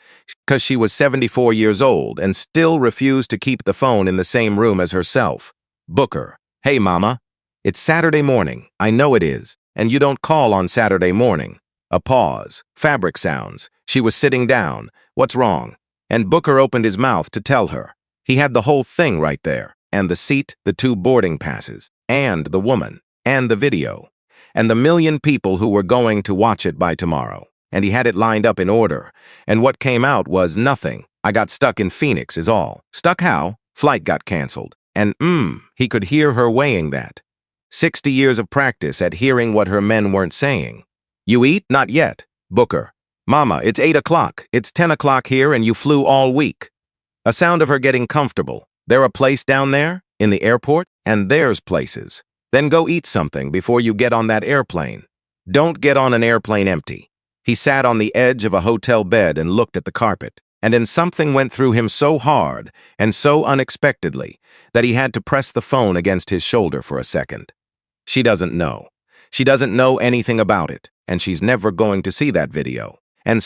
because she was 74 years old and still refused to keep the phone in the same room as herself. Booker, "Hey, Mama. It's Saturday morning. I know it is. And you don't call on Saturday morning." A pause. Fabric sounds. She was sitting down. What's wrong? And Booker opened his mouth to tell her. He had the whole thing right there. And the seat, the 2 boarding passes, and the woman, and the video, and the 1,000,000 people who were going to watch it by tomorrow. And he had it lined up in order. And what came out was nothing. I got stuck in Phoenix is all. Stuck how? Flight got canceled. And he could hear her weighing that. 60 years of practice at hearing what her men weren't saying. You eat? Not yet. Booker. Mama, it's 8 o'clock. It's 10 o'clock here and you flew all week. A sound of her getting comfortable. There a place down there? In the airport? And there's places. Then go eat something before you get on that airplane. Don't get on an airplane empty. He sat on the edge of a hotel bed and looked at the carpet. And then something went through him so hard and so unexpectedly that he had to press the phone against his shoulder for a second. She doesn't know. She doesn't know anything about it, and she's never going to see that video. And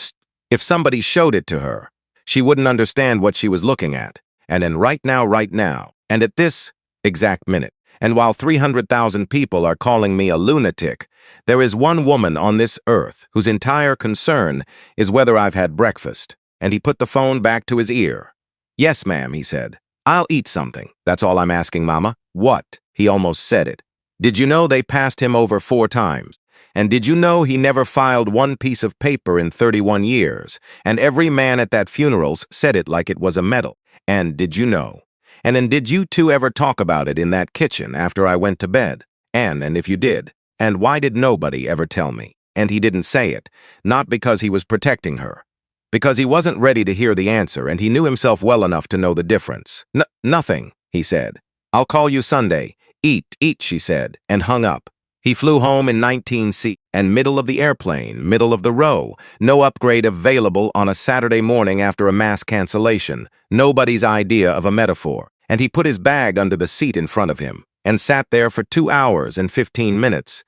if somebody showed it to her, she wouldn't understand what she was looking at. And then right now, and at this exact minute, and while 300,000 people are calling me a lunatic, there is one woman on this earth whose entire concern is whether I've had breakfast. And he put the phone back to his ear. Yes, ma'am, he said. I'll eat something. That's all I'm asking, Mama. What? He almost said it. Did you know they passed him over 4 times? And did you know he never filed one piece of paper in 31 years? And every man at that funerals said it like it was a medal. And did you know? And then did you 2 ever talk about it in that kitchen after I went to bed? And if you did, and why did nobody ever tell me? And he didn't say it, not because he was protecting her. Because he wasn't ready to hear the answer, and he knew himself well enough to know the difference. Nothing, he said. I'll call you Sunday. Eat, she said, and hung up. He flew home in 19C, and middle of the airplane, middle of the row, no upgrade available on a Saturday morning after a mass cancellation, nobody's idea of a metaphor. And he put his bag under the seat in front of him, and sat there for 2 hours and 15 minutes.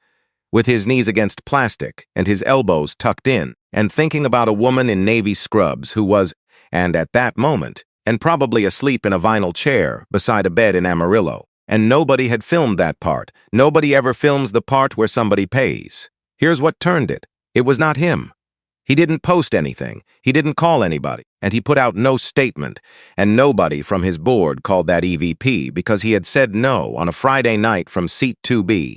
with his knees against plastic and his elbows tucked in, and thinking about a woman in navy scrubs who was, and at that moment, and probably asleep in a vinyl chair beside a bed in Amarillo. And nobody had filmed that part. Nobody ever films the part where somebody pays. Here's what turned it. It was not him. He didn't post anything. He didn't call anybody. And he put out no statement. And nobody from his board called that EVP because he had said no on a Friday night from seat 2B.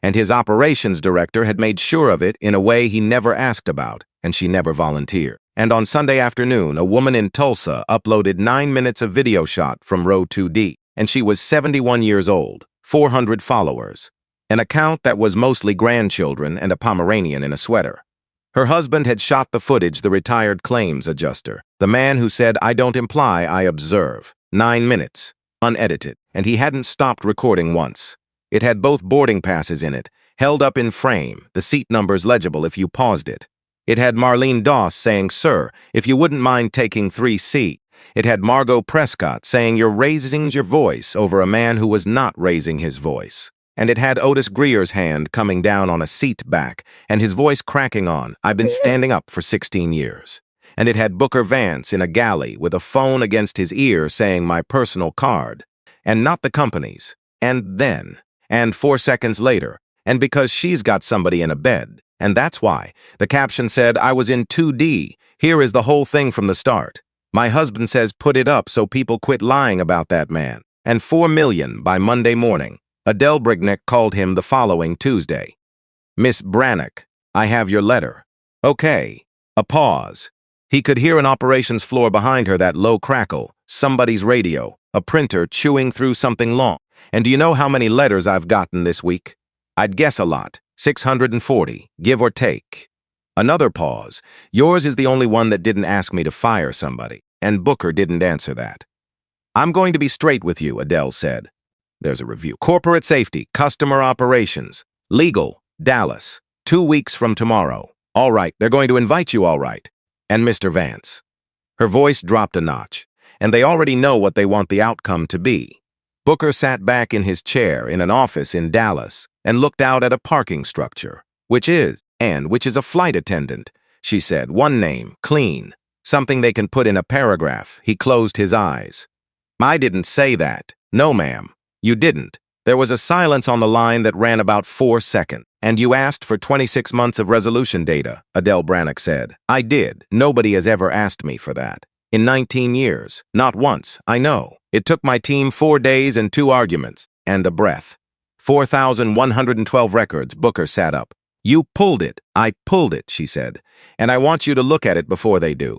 And his operations director had made sure of it in a way he never asked about, and she never volunteered. And on Sunday afternoon, a woman in Tulsa uploaded 9 minutes of video shot from row 2D. And she was 71 years old, 400 followers, an account that was mostly grandchildren and a Pomeranian in a sweater. Her husband had shot the footage, the retired claims adjuster, the man who said, "I don't imply, I observe." 9 minutes, unedited, and he hadn't stopped recording once. It had both boarding passes in it, held up in frame, the seat numbers legible if you paused it. It had Marlene Doss saying, "Sir, if you wouldn't mind taking 3C. It had Margot Prescott saying, "You're raising your voice," over a man who was not raising his voice. And it had Otis Greer's hand coming down on a seat back, and his voice cracking on, "I've been standing up for 16 years. And it had Booker Vance in a galley with a phone against his ear saying, "My personal card," and not the company's. And then, and 4 seconds later, and because she's got somebody in a bed, and that's why, the caption said, "I was in 2D. Here is the whole thing from the start. My husband says put it up so people quit lying about that man." And 4 million by Monday morning. Adele Brignac called him the following Tuesday. "Miss Brannock, I have your letter." Okay. A pause. He could hear an operations floor behind her, that low crackle, somebody's radio, a printer chewing through something long. "And do you know how many letters I've gotten this week? I'd guess a lot. 640, give or take." Another pause. "Yours is the only one that didn't ask me to fire somebody." And Booker didn't answer that. "I'm going to be straight with you," Adele said. There's a review. "Corporate safety, customer operations, legal, Dallas, 2 weeks from tomorrow. All right, they're going to invite you, all right. And Mr. Vance." Her voice dropped a notch, and they already know what they want the outcome to be. Booker sat back in his chair in an office in Dallas and looked out at a parking structure, which is a flight attendant, she said. "One name, clean. Something they can put in a paragraph." He closed his eyes. "I didn't say that. No, ma'am. You didn't. There was a silence on the line that ran about 4 seconds. "And you asked for 26 months of resolution data," Adele Brannock said. "I did. Nobody has ever asked me for that. In 19 years. Not once, I know. It took my team 4 days and 2 arguments. And a breath. 4,112 records." Booker sat up. "You pulled it." "I pulled it," she said. "And I want you to look at it before they do."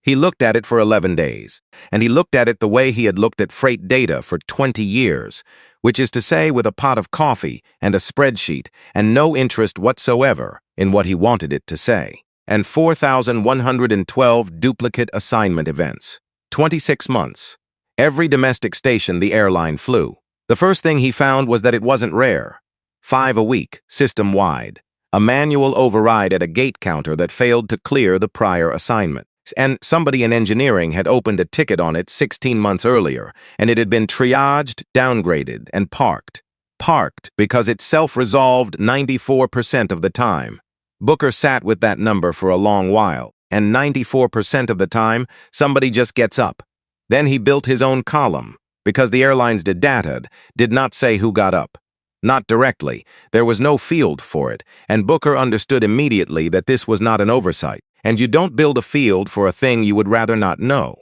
He looked at it for 11 days, and he looked at it the way he had looked at freight data for 20 years, which is to say with a pot of coffee and a spreadsheet and no interest whatsoever in what he wanted it to say. And 4,112 duplicate assignment events. 26 months. Every domestic station the airline flew. The first thing he found was that it wasn't rare. 5 a week, system-wide. A manual override at a gate counter that failed to clear the prior assignment. And somebody in engineering had opened a ticket on it 16 months earlier, and it had been triaged, downgraded, and parked. Parked because it self-resolved 94% of the time. Booker sat with that number for a long while, and 94% of the time, somebody just gets up. Then he built his own column, because the airline's data did not say who got up. Not directly. There was no field for it, and Booker understood immediately that this was not an oversight. And you don't build a field for a thing you would rather not know.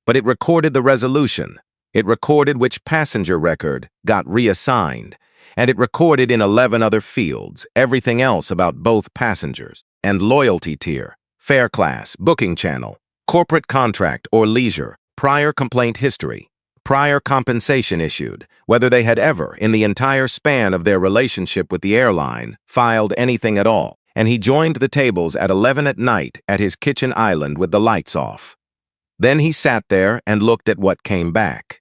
But it recorded the resolution. It recorded which passenger record got reassigned. And it recorded in 11 other fields everything else about both passengers. And loyalty tier, fare class, booking channel, corporate contract or leisure, prior complaint history, prior compensation issued, whether they had ever, in the entire span of their relationship with the airline, filed anything at all. And he joined the tables at 11 at night at his kitchen island with the lights off. Then he sat there and looked at what came back.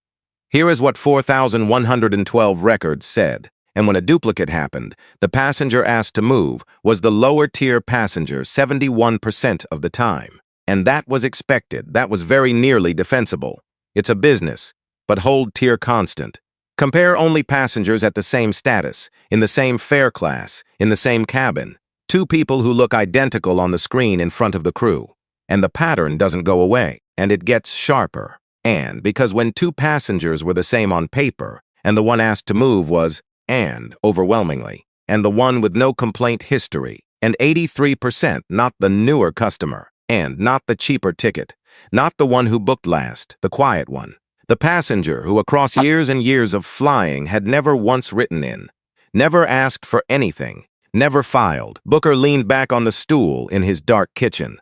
Here is what 4,112 records said, and when a duplicate happened, the passenger asked to move was the lower-tier passenger 71% of the time. And that was expected. That was very nearly defensible. It's a business, but hold tier constant. Compare only passengers at the same status, in the same fare class, in the same cabin. Two people who look identical on the screen in front of the crew. And the pattern doesn't go away, and it gets sharper. And because when two passengers were the same on paper, and the one asked to move was and overwhelmingly, and the one with no complaint history, and 83% not the newer customer, and not the cheaper ticket, not the one who booked last, the quiet one. The passenger who across years and years of flying had never once written in, never asked for anything, never filed. Booker leaned back on the stool in his dark kitchen.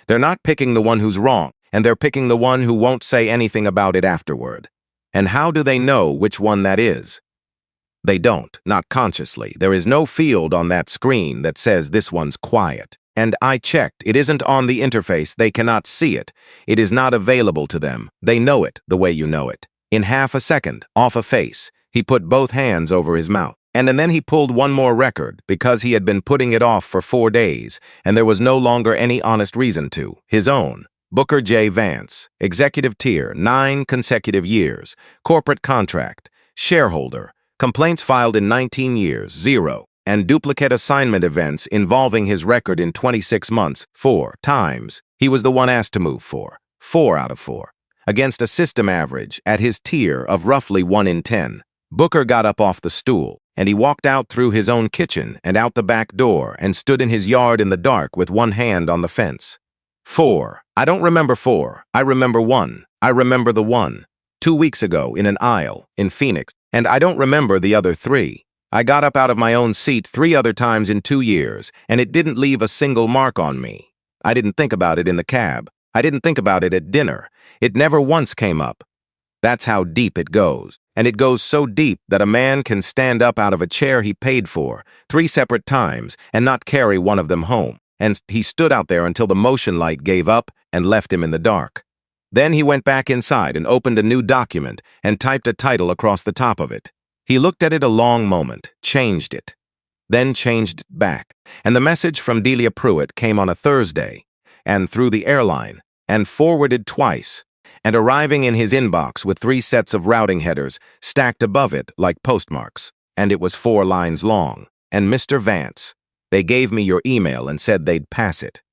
They're not picking the one who's wrong, and they're picking the one who won't say anything about it afterward. And how do they know which one that is? They don't, not consciously. There is no field on that screen that says this one's quiet. And I checked, it isn't on the interface, they cannot see it. It is not available to them. They know it the way you know it. In half a second, off a face, he put both hands over his mouth. And then he pulled one more record, because he had been putting it off for 4 days, and there was no longer any honest reason to. His own. Booker J. Vance, executive tier, 9 consecutive years, corporate contract, shareholder, complaints filed in 19 years, 0, and duplicate assignment events involving his record in 26 months, 4 times. He was the one asked to move for, 4 out of 4, against a system average at his tier of roughly 1 in 10. Booker got up off the stool, and he walked out through his own kitchen and out the back door and stood in his yard in the dark with one hand on the fence. 4. I don't remember 4. I remember 1. I remember the 1. 2 weeks ago in an aisle in Phoenix, and I don't remember the other 3. I got up out of my own seat 3 other times in 2 years, and it didn't leave a single mark on me. I didn't think about it in the cab. I didn't think about it at dinner. It never once came up. That's how deep it goes. And it goes so deep that a man can stand up out of a chair he paid for 3 separate times and not carry one of them home. And he stood out there until the motion light gave up and left him in the dark. Then he went back inside and opened a new document and typed a title across the top of it. He looked at it a long moment, changed it, then changed it back. And the message from Delia Pruitt came on a Thursday, and through the airline, and forwarded twice, and arriving in his inbox with 3 sets of routing headers stacked above it like postmarks. And it was 4 lines long. And Mr. Vance, they gave me your email and said they'd pass it.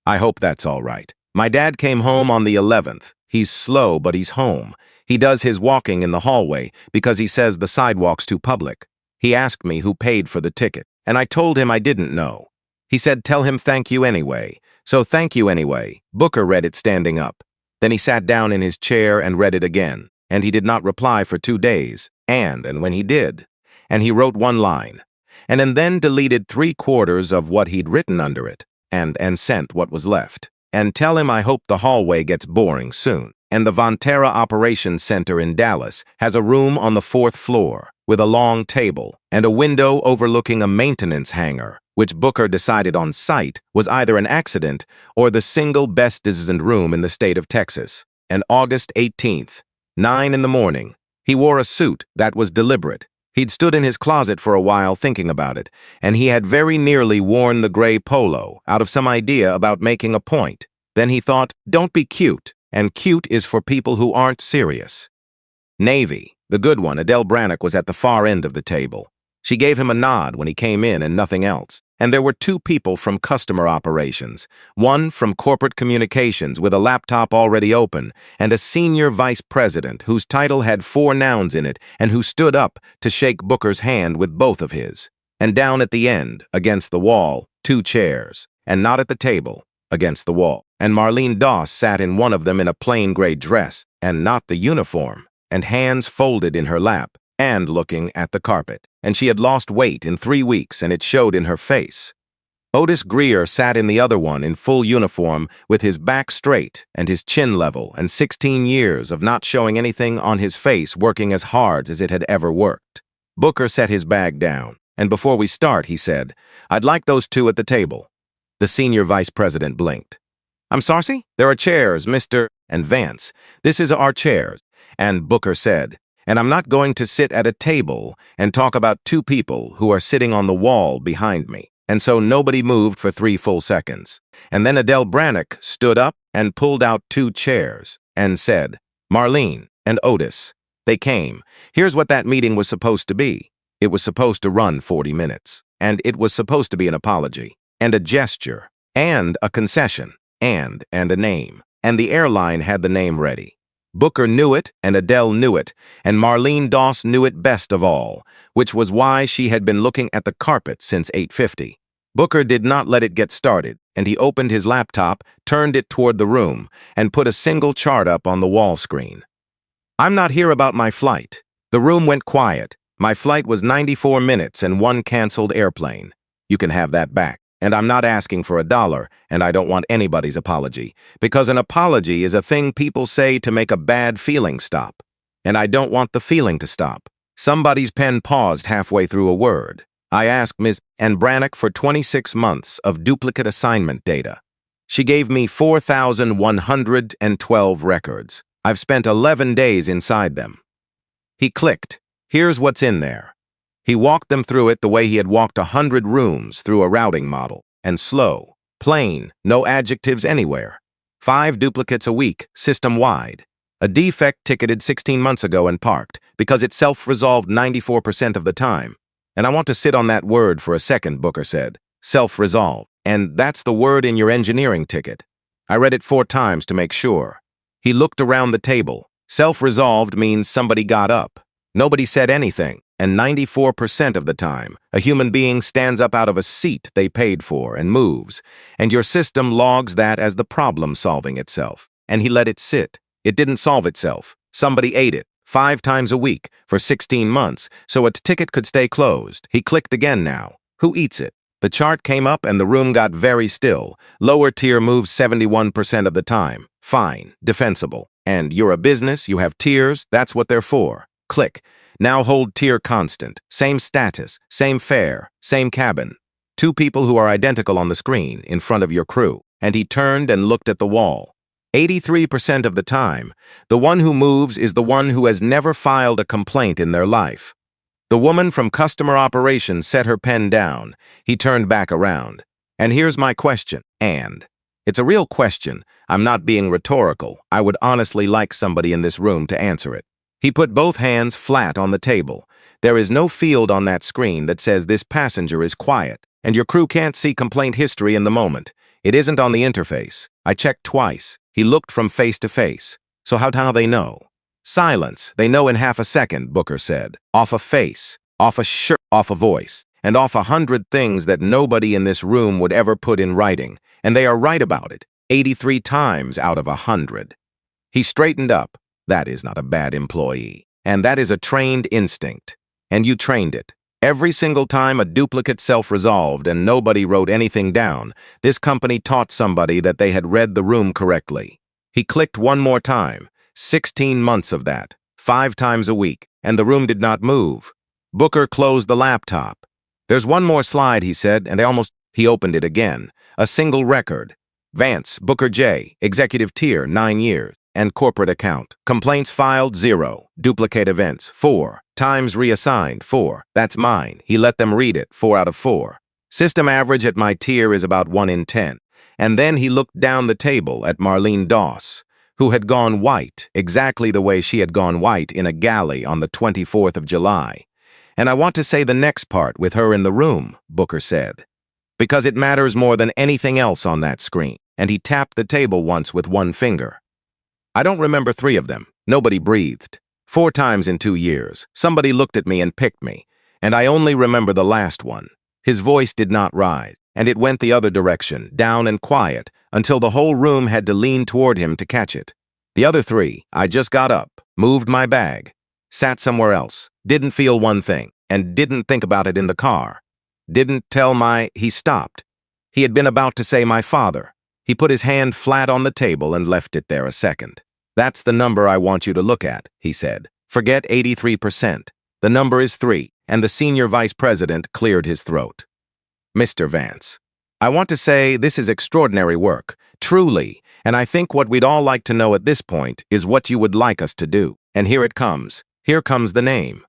I hope that's all right. My dad came home on the 11th. He's slow, but he's home. He does his walking in the hallway because he says the sidewalk's too public. He asked me who paid for the ticket, and I told him I didn't know. He said tell him thank you anyway. So thank you anyway. Booker read it standing up. Then he sat down in his chair and read it again, and he did not reply for 2 days, and when he did, and he wrote 1 line, and then deleted 3/4 of what he'd written under it, and sent what was left. And tell him I hope the hallway gets boring soon. And the Vonterra Operations Center in Dallas has a room on the 4th floor with a long table and a window overlooking a maintenance hangar, which Booker decided on site was either an accident or the single best designed room in the state of Texas. And August 18th, 9 in the morning, he wore a suit that was deliberate. He'd stood in his closet for a while thinking about it, and he had very nearly worn the gray polo out of some idea about making a point. Then he thought, don't be cute, and cute is for people who aren't serious. Navy, the good one, Adele Brannock, was at the far end of the table. She gave him a nod when he came in and nothing else. And there were 2 people from customer operations, one from corporate communications with a laptop already open, and a senior vice president whose title had 4 nouns in it and who stood up to shake Booker's hand with both of his. And down at the end, against the wall, 2 chairs, and not at the table, against the wall. And Marlene Doss sat in one of them in a plain gray dress, and not the uniform, and hands folded in her lap, and looking at the carpet. And she had lost weight in 3 weeks, and it showed in her face. Otis Greer sat in the other one in full uniform with his back straight and his chin level and 16 years of not showing anything on his face working as hard as it had ever worked. Booker set his bag down, and before we start, he said, I'd like those 2 at the table. The senior vice president blinked. I'm sorry? There are chairs, Mr. and Vance. This is our chairs. And Booker said, and I'm not going to sit at a table and talk about 2 people who are sitting on the wall behind me. And so nobody moved for 3 full seconds. And then Adele Brannock stood up and pulled out 2 chairs and said, Marlene and Otis, They came. Here's what that meeting was supposed to be. It was supposed to run 40 minutes. And it was supposed to be an apology, and a gesture, and a concession, and a name. And the airline had the name ready. Booker knew it, and Adele knew it, and Marlene Doss knew it best of all, which was why she had been looking at the carpet since 8:50. Booker did not let it get started, and he opened his laptop, turned it toward the room, and put a single chart up on the wall screen. I'm not here about my flight. The room went quiet. My flight was 94 minutes and one canceled airplane. You can have that back. And I'm not asking for $1, and I don't want anybody's apology, because an apology is a thing people say to make a bad feeling stop. And I don't want the feeling to stop. Somebody's pen paused halfway through a word. I asked Ms. Ann Brannock for 26 months of duplicate assignment data. She gave me 4,112 records. I've spent 11 days inside them. He clicked. Here's what's in there. He walked them through it the way he had walked 100 rooms through a routing model. And slow, plain, no adjectives anywhere. 5 duplicates a week, system-wide. A defect ticketed 16 months ago and parked, because it self-resolved 94% of the time. And I want to sit on that word for a second, Booker said. Self-resolve. And that's the word in your engineering ticket. I read it 4 times to make sure. He looked around the table. Self-resolved means somebody got up. Nobody said anything. And 94% of the time, a human being stands up out of a seat they paid for and moves, and your system logs that as the problem solving itself. And he let it sit. It didn't solve itself. Somebody ate it 5 times a week for 16 months, so a ticket could stay closed. He clicked again now. Who eats it? The chart came up and the room got very still. Lower tier moves 71% of the time. Fine, defensible. And you're a business, you have tiers, that's what they're for. Click. Now hold tier constant. Same status, same fare, same cabin. 2 people who are identical on the screen in front of your crew. And he turned and looked at the wall. 83% of the time, the one who moves is the one who has never filed a complaint in their life. The woman from customer operations set her pen down. He turned back around. And here's my question, and. It's a real question. I'm not being rhetorical. I would honestly like somebody in this room to answer it. He put both hands flat on the table. There is no field on that screen that says this passenger is quiet, and your crew can't see complaint history in the moment. It isn't on the interface. I checked twice. He looked from face to face. So how they know? Silence. They know in half a second, Booker said. Off a face, off a shirt, off a voice, and off 100 things that nobody in this room would ever put in writing. And they are right about it, 83 times out of 100. He straightened up. That is not a bad employee. And that is a trained instinct. And you trained it. Every single time a duplicate self-resolved and nobody wrote anything down, this company taught somebody that they had read the room correctly. He clicked one more time. 16 months of that. 5 times a week. And the room did not move. Booker closed the laptop. There's one more slide, he said, and he opened it again. A single record. Vance, Booker J, executive tier, 9 years. And corporate account. Complaints filed, 0. Duplicate events, 4. Times reassigned, 4. That's mine. He let them read it, 4 out of 4. System average at my tier is about 1 in 10. And then he looked down the table at Marlene Doss, who had gone white, exactly the way she had gone white in a galley on the 24th of July. And I want to say the next part with her in the room, Booker said. Because it matters more than anything else on that screen. And he tapped the table once with one finger. I don't remember 3 of them. Nobody breathed. 4 times in 2 years. Somebody looked at me and picked me. And I only remember the last one. His voice did not rise, and it went the other direction, down and quiet, until the whole room had to lean toward him to catch it. The other 3, I just got up, moved my bag, sat somewhere else, didn't feel one thing, and didn't think about it in the car. Didn't tell he stopped. He had been about to say my father. He put his hand flat on the table and left it there a second. That's the number I want you to look at, he said. Forget 83%. The number is 3, and the senior vice president cleared his throat. Mr. Vance, I want to say this is extraordinary work, truly, and I think what we'd all like to know at this point is what you would like us to do. And here it comes. Here comes the name.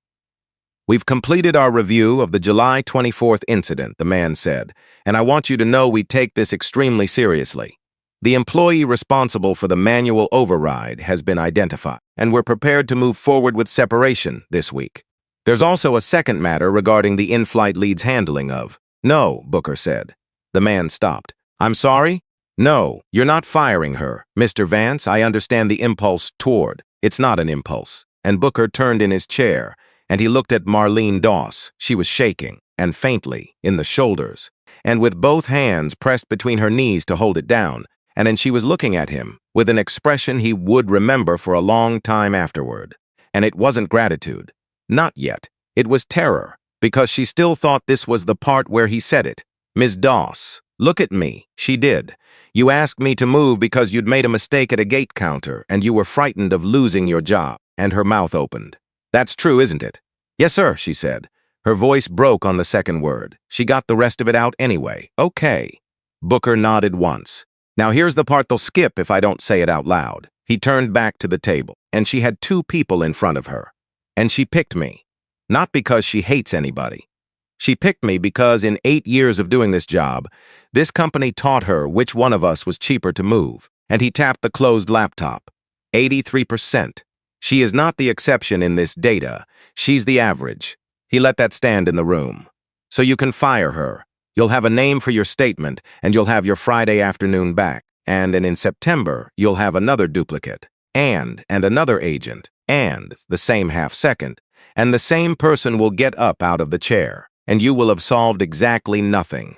We've completed our review of the July 24th incident, the man said, and I want you to know we take this extremely seriously. The employee responsible for the manual override has been identified, and we're prepared to move forward with separation this week. There's also a second matter regarding the in-flight lead's handling of. No, Booker said. The man stopped. I'm sorry? No, you're not firing her. Mr. Vance, I understand the impulse toward. It's not an impulse. And Booker turned in his chair, and he looked at Marlene Doss. She was shaking, and faintly, in the shoulders, and with both hands pressed between her knees to hold it down, and then she was looking at him with an expression he would remember for a long time afterward. And it wasn't gratitude. Not yet. It was terror, because she still thought this was the part where he said it. Ms. Doss, look at me. She did. You asked me to move because you'd made a mistake at a gate counter, and you were frightened of losing your job. And her mouth opened. That's true, isn't it? Yes, sir, she said. Her voice broke on the second word. She got the rest of it out anyway. Okay. Booker nodded once. Now here's the part they'll skip if I don't say it out loud. He turned back to the table, and she had two people in front of her. And she picked me. Not because she hates anybody. She picked me because in 8 years of doing this job, this company taught her which one of us was cheaper to move, and he tapped the closed laptop. 83%. She is not the exception in this data. She's the average. He let that stand in the room. So you can fire her. You'll have a name for your statement, and you'll have your Friday afternoon back. And in September, you'll have another duplicate, and another agent, and the same half-second, and the same person will get up out of the chair, and you will have solved exactly nothing.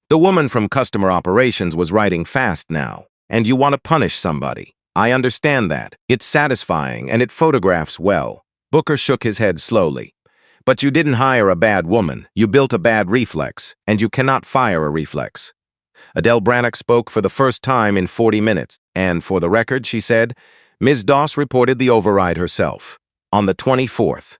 The woman from customer operations was writing fast now, and you want to punish somebody. I understand that. It's satisfying, and it photographs well. Booker shook his head slowly. But you didn't hire a bad woman. You built a bad reflex, and you cannot fire a reflex. Adele Brannock spoke for the first time in 40 minutes, and for the record, she said, Ms. Doss reported the override herself, on the 24th.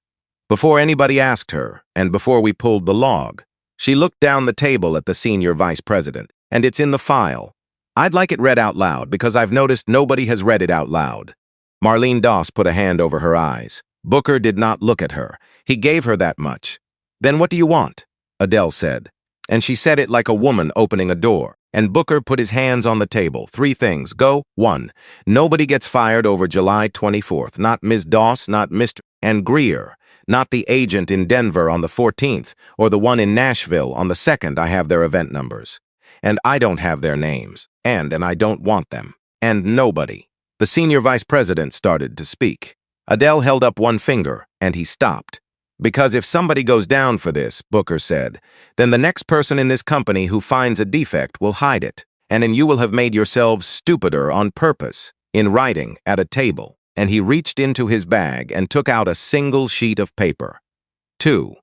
Before anybody asked her, and before we pulled the log, she looked down the table at the senior vice president, and it's in the file. I'd like it read out loud because I've noticed nobody has read it out loud. Marlene Doss put a hand over her eyes. Booker did not look at her. He gave her that much. Then what do you want? Adele said. And she said it like a woman opening a door. And Booker put his hands on the table. 3 things. Go. 1. Nobody gets fired over July 24th. Not Ms. Doss, not Mr. and Greer. Not the agent in Denver on the 14th, or the one in Nashville on the 2nd. I have their event numbers. And I don't have their names. And I don't want them. And nobody. The senior vice president started to speak. Adele held up one finger, and he stopped. Because if somebody goes down for this, Booker said, then the next person in this company who finds a defect will hide it, and then you will have made yourselves stupider on purpose, in writing, at a table. And he reached into his bag and took out a single sheet of paper. 2.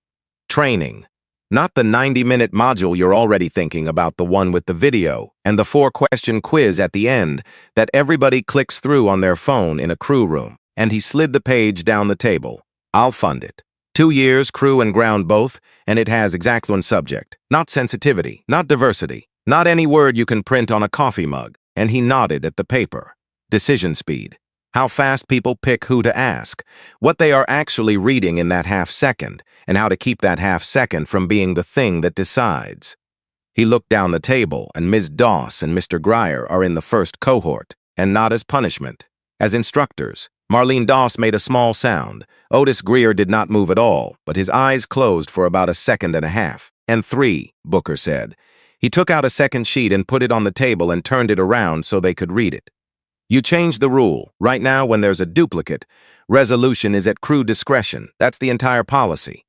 Training. Not the 90-minute module you're already thinking about, the one with the video and the 4-question quiz at the end that everybody clicks through on their phone in a crew room. And he slid the page down the table. I'll fund it. 2 years, crew and ground both, and it has exact one subject. Not sensitivity, not diversity, not any word you can print on a coffee mug. And he nodded at the paper. Decision speed. How fast people pick who to ask, what they are actually reading in that half-second, and how to keep that half-second from being the thing that decides. He looked down the table, and Ms. Doss and Mr. Greer are in the first cohort, and not as punishment. As instructors, Marlene Doss made a small sound. Otis Greer did not move at all, but his eyes closed for about a second and a half. And 3, Booker said. He took out a second sheet and put it on the table and turned it around so they could read it. You changed the rule. Right now, when there's a duplicate, resolution is at crew discretion. That's the entire policy.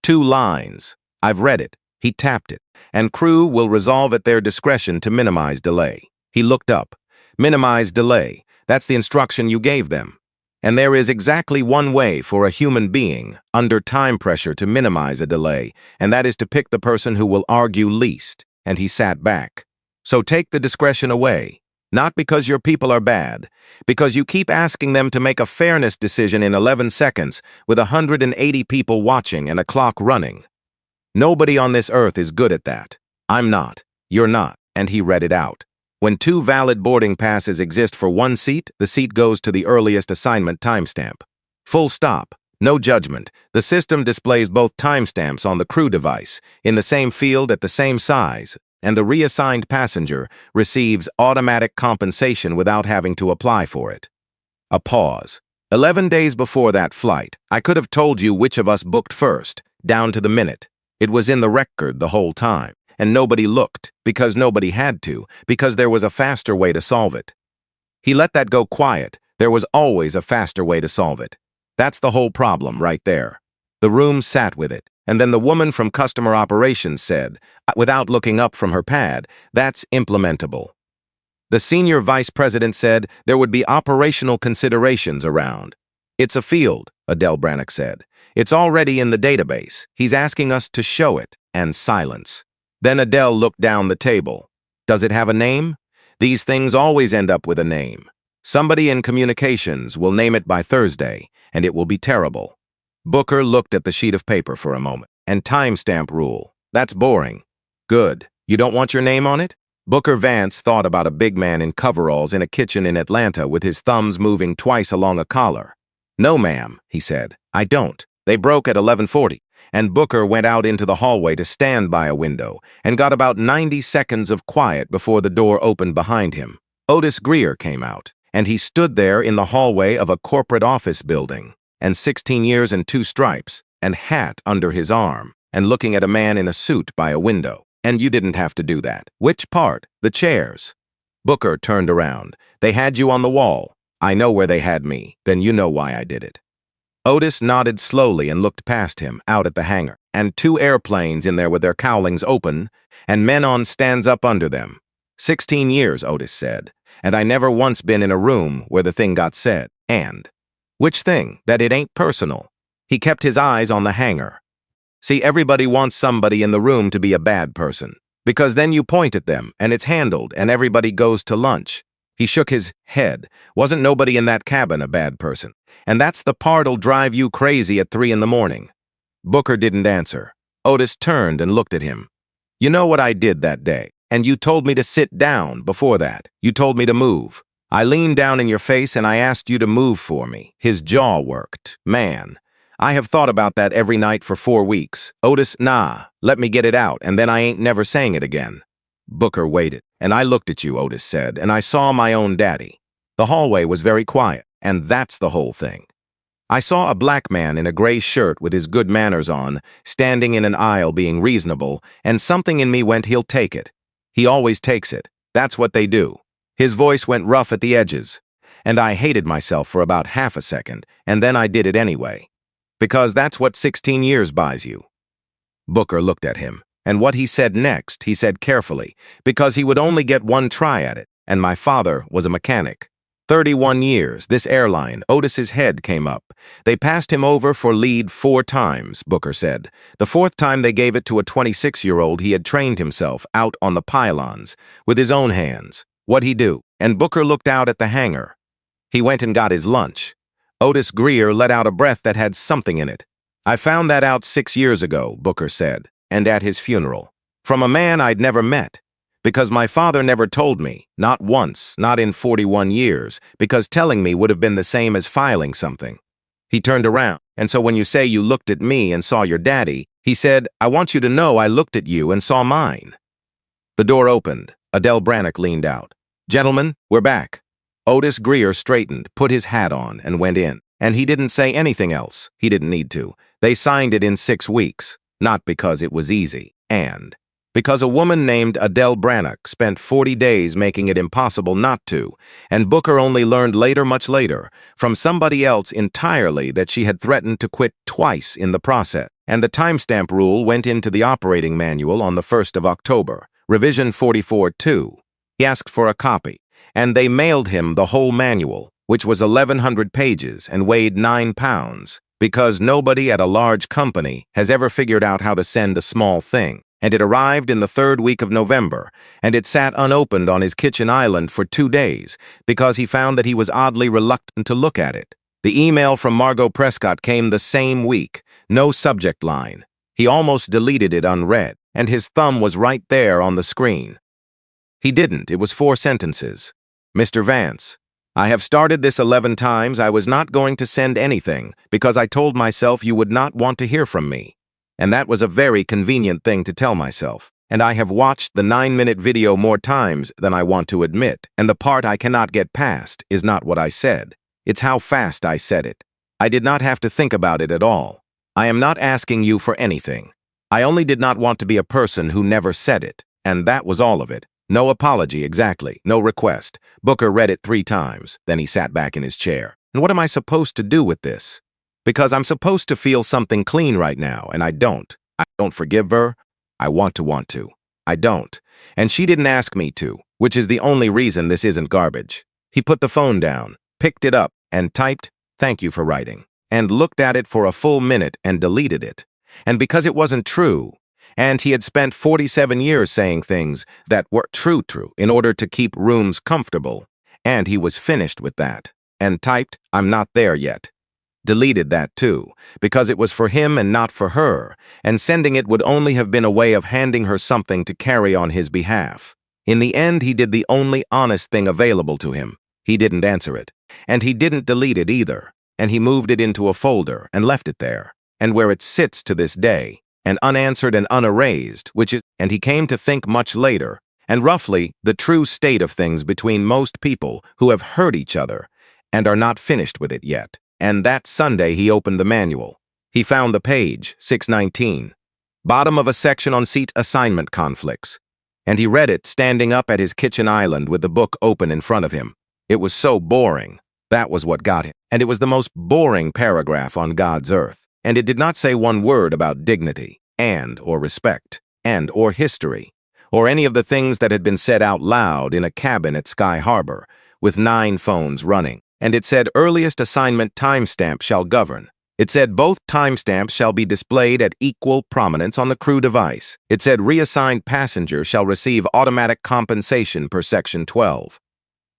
2 lines. I've read it. He tapped it. And crew will resolve at their discretion to minimize delay. He looked up. Minimize delay. That's the instruction you gave them. And there is exactly one way for a human being, under time pressure, to minimize a delay, and that is to pick the person who will argue least. And he sat back. So take the discretion away. Not because your people are bad, because you keep asking them to make a fairness decision in 11 seconds with 180 people watching and a clock running. Nobody on this earth is good at that. I'm not. You're not. And he read it out. When 2 valid boarding passes exist for 1 seat, the seat goes to the earliest assignment timestamp. Full stop. No judgment. The system displays both timestamps on the crew device, in the same field at the same size, and the reassigned passenger receives automatic compensation without having to apply for it. A pause. 11 days before that flight, I could have told you which of us booked first, down to the minute. It was in the record the whole time, and nobody looked, because nobody had to, because there was a faster way to solve it. He let that go quiet. There was always a faster way to solve it. That's the whole problem right there. The room sat with it, and then the woman from customer operations said, without looking up from her pad, "That's implementable." The senior vice president said there would be operational considerations around. "It's a field," Adele Brannock said. "It's already in the database. He's asking us to show it," and silence. Then Adele looked down the table. "Does it have a name? These things always end up with a name. Somebody in communications will name it by Thursday, and it will be terrible." Booker looked at the sheet of paper for a moment. "And timestamp rule. That's boring." "Good. You don't want your name on it?" Booker Vance thought about a big man in coveralls in a kitchen in Atlanta with his thumbs moving twice along a collar. "No, ma'am," he said. "I don't. They broke at 11:40. And Booker went out into the hallway to stand by a window and got about 90 seconds of quiet before the door opened behind him. Otis Greer came out, and he stood there in the hallway of a corporate office building, and 16 years and 2 stripes, and hat under his arm, and looking at a man in a suit by a window. "And you didn't have to do that." "Which part?" "The chairs." Booker turned around. "They had you on the wall." "I know where they had me. Then you know why I did it." Otis nodded slowly and looked past him, out at the hangar, and 2 airplanes in there with their cowlings open, and men on stands up under them. 16 years, Otis said, and I never once been in a room where the thing got said. And which thing? That it ain't personal. He kept his eyes on the hangar. See, everybody wants somebody in the room to be a bad person, because then you point at them, and it's handled, and everybody goes to lunch. He shook his head. Wasn't nobody in that cabin a bad person? And that's the part'll drive you crazy at 3 in the morning. Booker didn't answer. Otis turned and looked at him. "You know what I did that day? And you told me to sit down before that. You told me to move. I leaned down in your face and I asked you to move for me." His jaw worked. "Man, I have thought about that every night for 4 weeks. Otis, nah, let me get it out, and then I ain't never saying it again." Booker waited. "And I looked at you," Otis said, "and I saw my own daddy." The hallway was very quiet, and that's the whole thing. "I saw a black man in a gray shirt with his good manners on, standing in an aisle being reasonable, and something in me went, he'll take it. He always takes it. That's what they do." His voice went rough at the edges, and I hated myself for about half a second, and then I did it anyway. Because that's what 16 years buys you. Booker looked at him, and what he said next, he said carefully, because he would only get one try at it, and my father was a mechanic. 31 years, this airline, Otis's head came up. They passed him over for lead 4 times, Booker said. The 4th time they gave it to a 26-year-old he had trained himself out on the pylons, with his own hands. What'd he do? And Booker looked out at the hangar. He went and got his lunch. Otis Greer let out a breath that had something in it. "I found that out 6 years ago," Booker said, "and at his funeral. From a man I'd never met. Because my father never told me, not once, not in 41 years, because telling me would have been the same as filing something." He turned around, and so when you say you looked at me and saw your daddy, he said, "I want you to know I looked at you and saw mine." The door opened. Adele Brannock leaned out. "Gentlemen, we're back." Otis Greer straightened, put his hat on, and went in. And he didn't say anything else. He didn't need to. They signed it in 6 weeks. Not because it was easy, and because a woman named Adele Brannock spent 40 days making it impossible not to, and Booker only learned later, much later, from somebody else entirely that she had threatened to quit twice in the process. And the timestamp rule went into the operating manual on the 1st of October, revision 44-2. He asked for a copy, and they mailed him the whole manual, which was 1,100 pages and weighed 9 pounds, because nobody at a large company has ever figured out how to send a small thing. And it arrived in the 3rd week of November, and it sat unopened on his kitchen island for 2 days, because he found that he was oddly reluctant to look at it. The email from Margot Prescott came the same week, no subject line. He almost deleted it unread, and his thumb was right there on the screen. He didn't. It was 4 sentences. "Mr. Vance, I have started this 11 times. I was not going to send anything, because I told myself you would not want to hear from me. And that was a very convenient thing to tell myself. And I have watched the 9-minute video more times than I want to admit, and the part I cannot get past is not what I said. It's how fast I said it. I did not have to think about it at all. I am not asking you for anything. I only did not want to be a person who never said it, and that was all of it. No apology, exactly. No request. Booker read it 3 times. Then he sat back in his chair. And what am I supposed to do with this? Because I'm supposed to feel something clean right now, and I don't. I don't forgive her. I want to. I don't. And she didn't ask me to, which is the only reason this isn't garbage. He put the phone down, picked it up, and typed, "Thank you for writing," and looked at it for a full minute and deleted it. And because it wasn't true, and he had spent 47 years saying things that were true in order to keep rooms comfortable, and he was finished with that, and typed, "I'm not there yet." Deleted that too, because it was for him and not for her, and sending it would only have been a way of handing her something to carry on his behalf. In the end, he did the only honest thing available to him. He didn't answer it, and he didn't delete it either, and he moved it into a folder and left it there, and where it sits to this day, and unanswered and unerased, and he came to think much later, and roughly the true state of things between most people who have hurt each other and are not finished with it yet. And that Sunday he opened the manual. He found the page, 619, bottom of a section on seat assignment conflicts, and he read it standing up at his kitchen island with the book open in front of him. It was so boring. That was what got him. And it was the most boring paragraph on God's earth. And it did not say one word about dignity, or respect, or history, or any of the things that had been said out loud in a cabin at Sky Harbor, with 9 phones running. And it said earliest assignment timestamp shall govern. It said both timestamps shall be displayed at equal prominence on the crew device. It said reassigned passenger shall receive automatic compensation per section 12.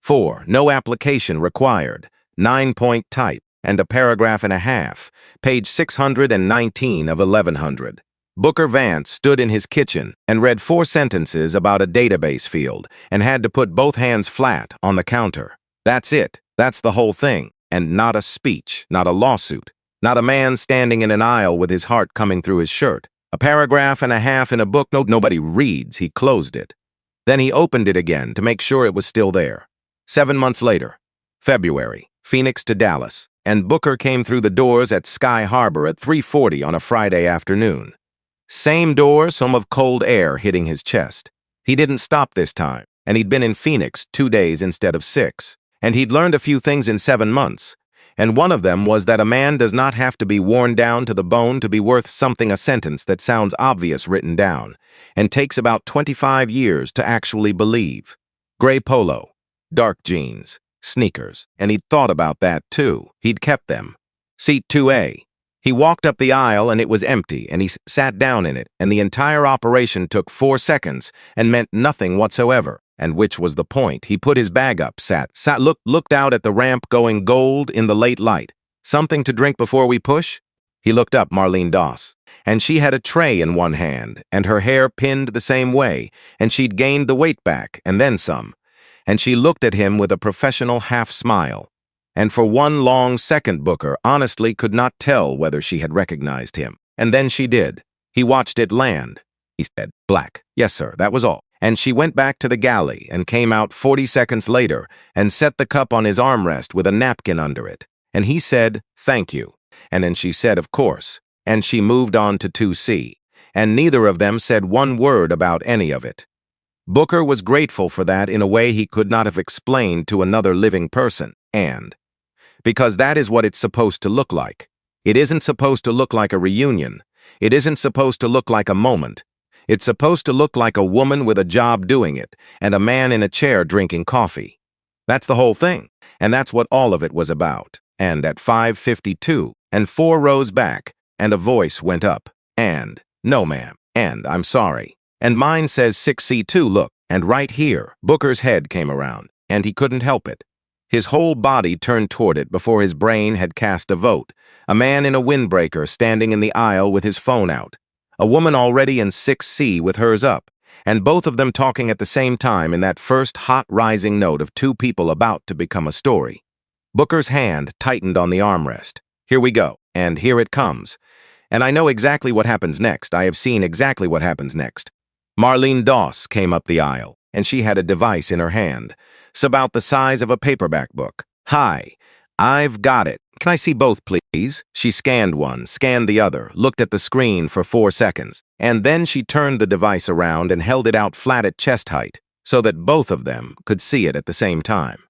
4. No application required. 9-point type, and a paragraph and a half. Page 619 of 1100. Booker Vance stood in his kitchen and read 4 sentences about a database field and had to put both hands flat on the counter. That's it. That's the whole thing. And not a speech, not a lawsuit, not a man standing in an aisle with his heart coming through his shirt. A paragraph and a half in a book nobody reads. He closed it. Then he opened it again to make sure it was still there. 7 months later, February, Phoenix to Dallas, and Booker came through the doors at Sky Harbor at 3:40 on a Friday afternoon. Same door, some of cold air hitting his chest. He didn't stop this time, and he'd been in Phoenix 2 days instead of 6. And he'd learned a few things in 7 months, and one of them was that a man does not have to be worn down to the bone to be worth something, a sentence that sounds obvious written down, and takes about 25 years to actually believe. Gray polo, dark jeans, sneakers, and he'd thought about that too. He'd kept them. Seat 2A. He walked up the aisle and it was empty, and he sat down in it, and the entire operation took 4 seconds and meant nothing whatsoever. And which was the point. He put his bag up, looked out at the ramp going gold in the late light. Something to drink before we push? He looked up Marlene Doss, and she had a tray in one hand, and her hair pinned the same way, and she'd gained the weight back, and then some. And she looked at him with a professional half-smile. And for one long second, Booker honestly could not tell whether she had recognized him. And then she did. He watched it land. He said, "Black." "Yes, sir," that was all. And she went back to the galley and came out 40 seconds later and set the cup on his armrest with a napkin under it. And he said, "Thank you." And then she said, "Of course." And she moved on to 2C. And neither of them said one word about any of it. Booker was grateful for that in a way he could not have explained to another living person. And because that is what it's supposed to look like. It isn't supposed to look like a reunion. It isn't supposed to look like a moment. It's supposed to look like a woman with a job doing it, and a man in a chair drinking coffee. That's the whole thing, and that's what all of it was about. And at 5:52, and 4 rows back, and a voice went up, and, "No, ma'am," and, "I'm sorry." And mine says 6C2, look, and right here, Booker's head came around, and he couldn't help it. His whole body turned toward it before his brain had cast a vote. A man in a windbreaker standing in the aisle with his phone out. A woman already in 6C with hers up, and both of them talking at the same time in that first hot rising note of 2 people about to become a story. Booker's hand tightened on the armrest. Here we go, and here it comes. And I know exactly what happens next. I have seen exactly what happens next. Marlene Doss came up the aisle, and she had a device in her hand. It's about the size of a paperback book. "Hi, I've got it. Can I see both, please?" She scanned one, scanned the other, looked at the screen for 4 seconds, and then she turned the device around and held it out flat at chest height so that both of them could see it at the same time.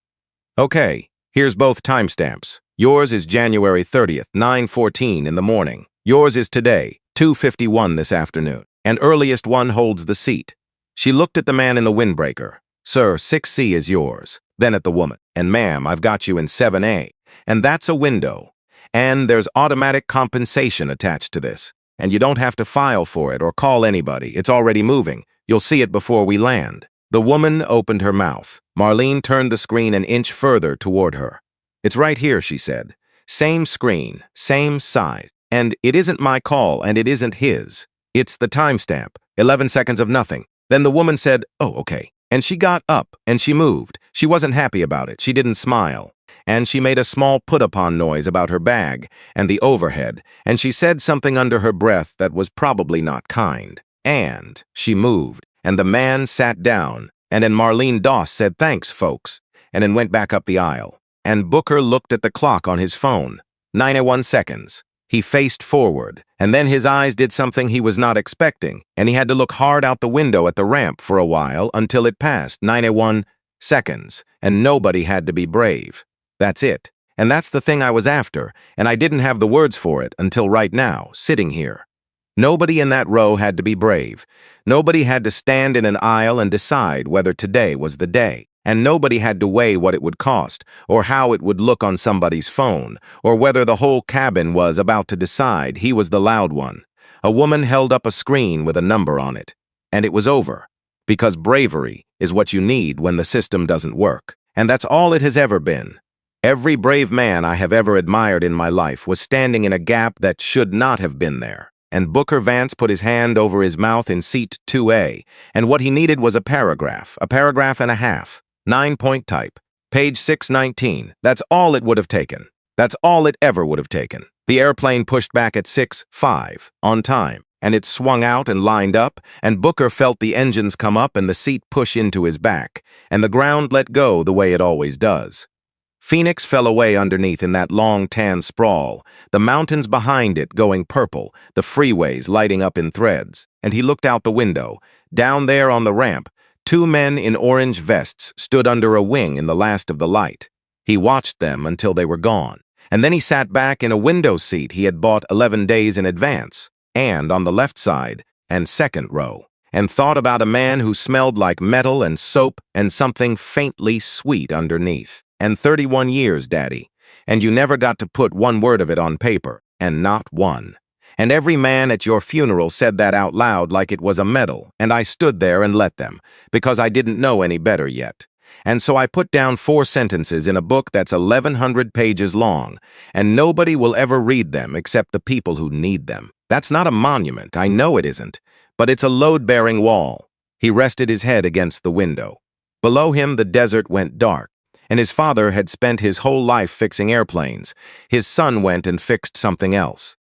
"Okay, here's both timestamps. Yours is January 30th, 9:14 in the morning. Yours is today, 2:51 this afternoon. And earliest one holds the seat." She looked at the man in the windbreaker. "Sir, 6C is yours." Then at the woman. "And ma'am, I've got you in 7A. And that's a window. And there's automatic compensation attached to this. And you don't have to file for it or call anybody. It's already moving. You'll see it before we land." The woman opened her mouth. Marlene turned the screen an inch further toward her. "It's right here," she said. "Same screen, same size. And it isn't my call, and it isn't his. It's the timestamp, 11 seconds of nothing." Then the woman said, "Oh, okay." And she got up, and she moved. She wasn't happy about it. She didn't smile. And she made a small put-upon noise about her bag and the overhead, and she said something under her breath that was probably not kind. And she moved, and the man sat down, and then Marlene Doss said, "Thanks, folks," and then went back up the aisle. And Booker looked at the clock on his phone. 9:01 seconds. He faced forward, and then his eyes did something he was not expecting, and he had to look hard out the window at the ramp for a while until it passed 9:01 seconds, and nobody had to be brave. That's it. And that's the thing I was after, and I didn't have the words for it until right now, sitting here. Nobody in that row had to be brave. Nobody had to stand in an aisle and decide whether today was the day. And nobody had to weigh what it would cost, or how it would look on somebody's phone, or whether the whole cabin was about to decide he was the loud one. A woman held up a screen with a number on it. And it was over. Because bravery is what you need when the system doesn't work. And that's all it has ever been. Every brave man I have ever admired in my life was standing in a gap that should not have been there. And Booker Vance put his hand over his mouth in seat 2A, and what he needed was a paragraph and a half. 9-point type. Page 619. That's all it would have taken. That's all it ever would have taken. The airplane pushed back at 6:05, on time, and it swung out and lined up, and Booker felt the engines come up and the seat push into his back, and the ground let go the way it always does. Phoenix fell away underneath in that long tan sprawl, the mountains behind it going purple, the freeways lighting up in threads, and he looked out the window. Down there on the ramp, 2 men in orange vests stood under a wing in the last of the light. He watched them until they were gone, and then he sat back in a window seat he had bought 11 days in advance, and on the left side and second row, and thought about a man who smelled like metal and soap and something faintly sweet underneath. And 31 years, Daddy, and you never got to put one word of it on paper, and not one. And every man at your funeral said that out loud like it was a medal, and I stood there and let them, because I didn't know any better yet. And so I put down 4 sentences in a book that's 1,100 pages long, and nobody will ever read them except the people who need them. That's not a monument, I know it isn't, but it's a load-bearing wall. He rested his head against the window. Below him the desert went dark, and his father had spent his whole life fixing airplanes. His son went and fixed something else.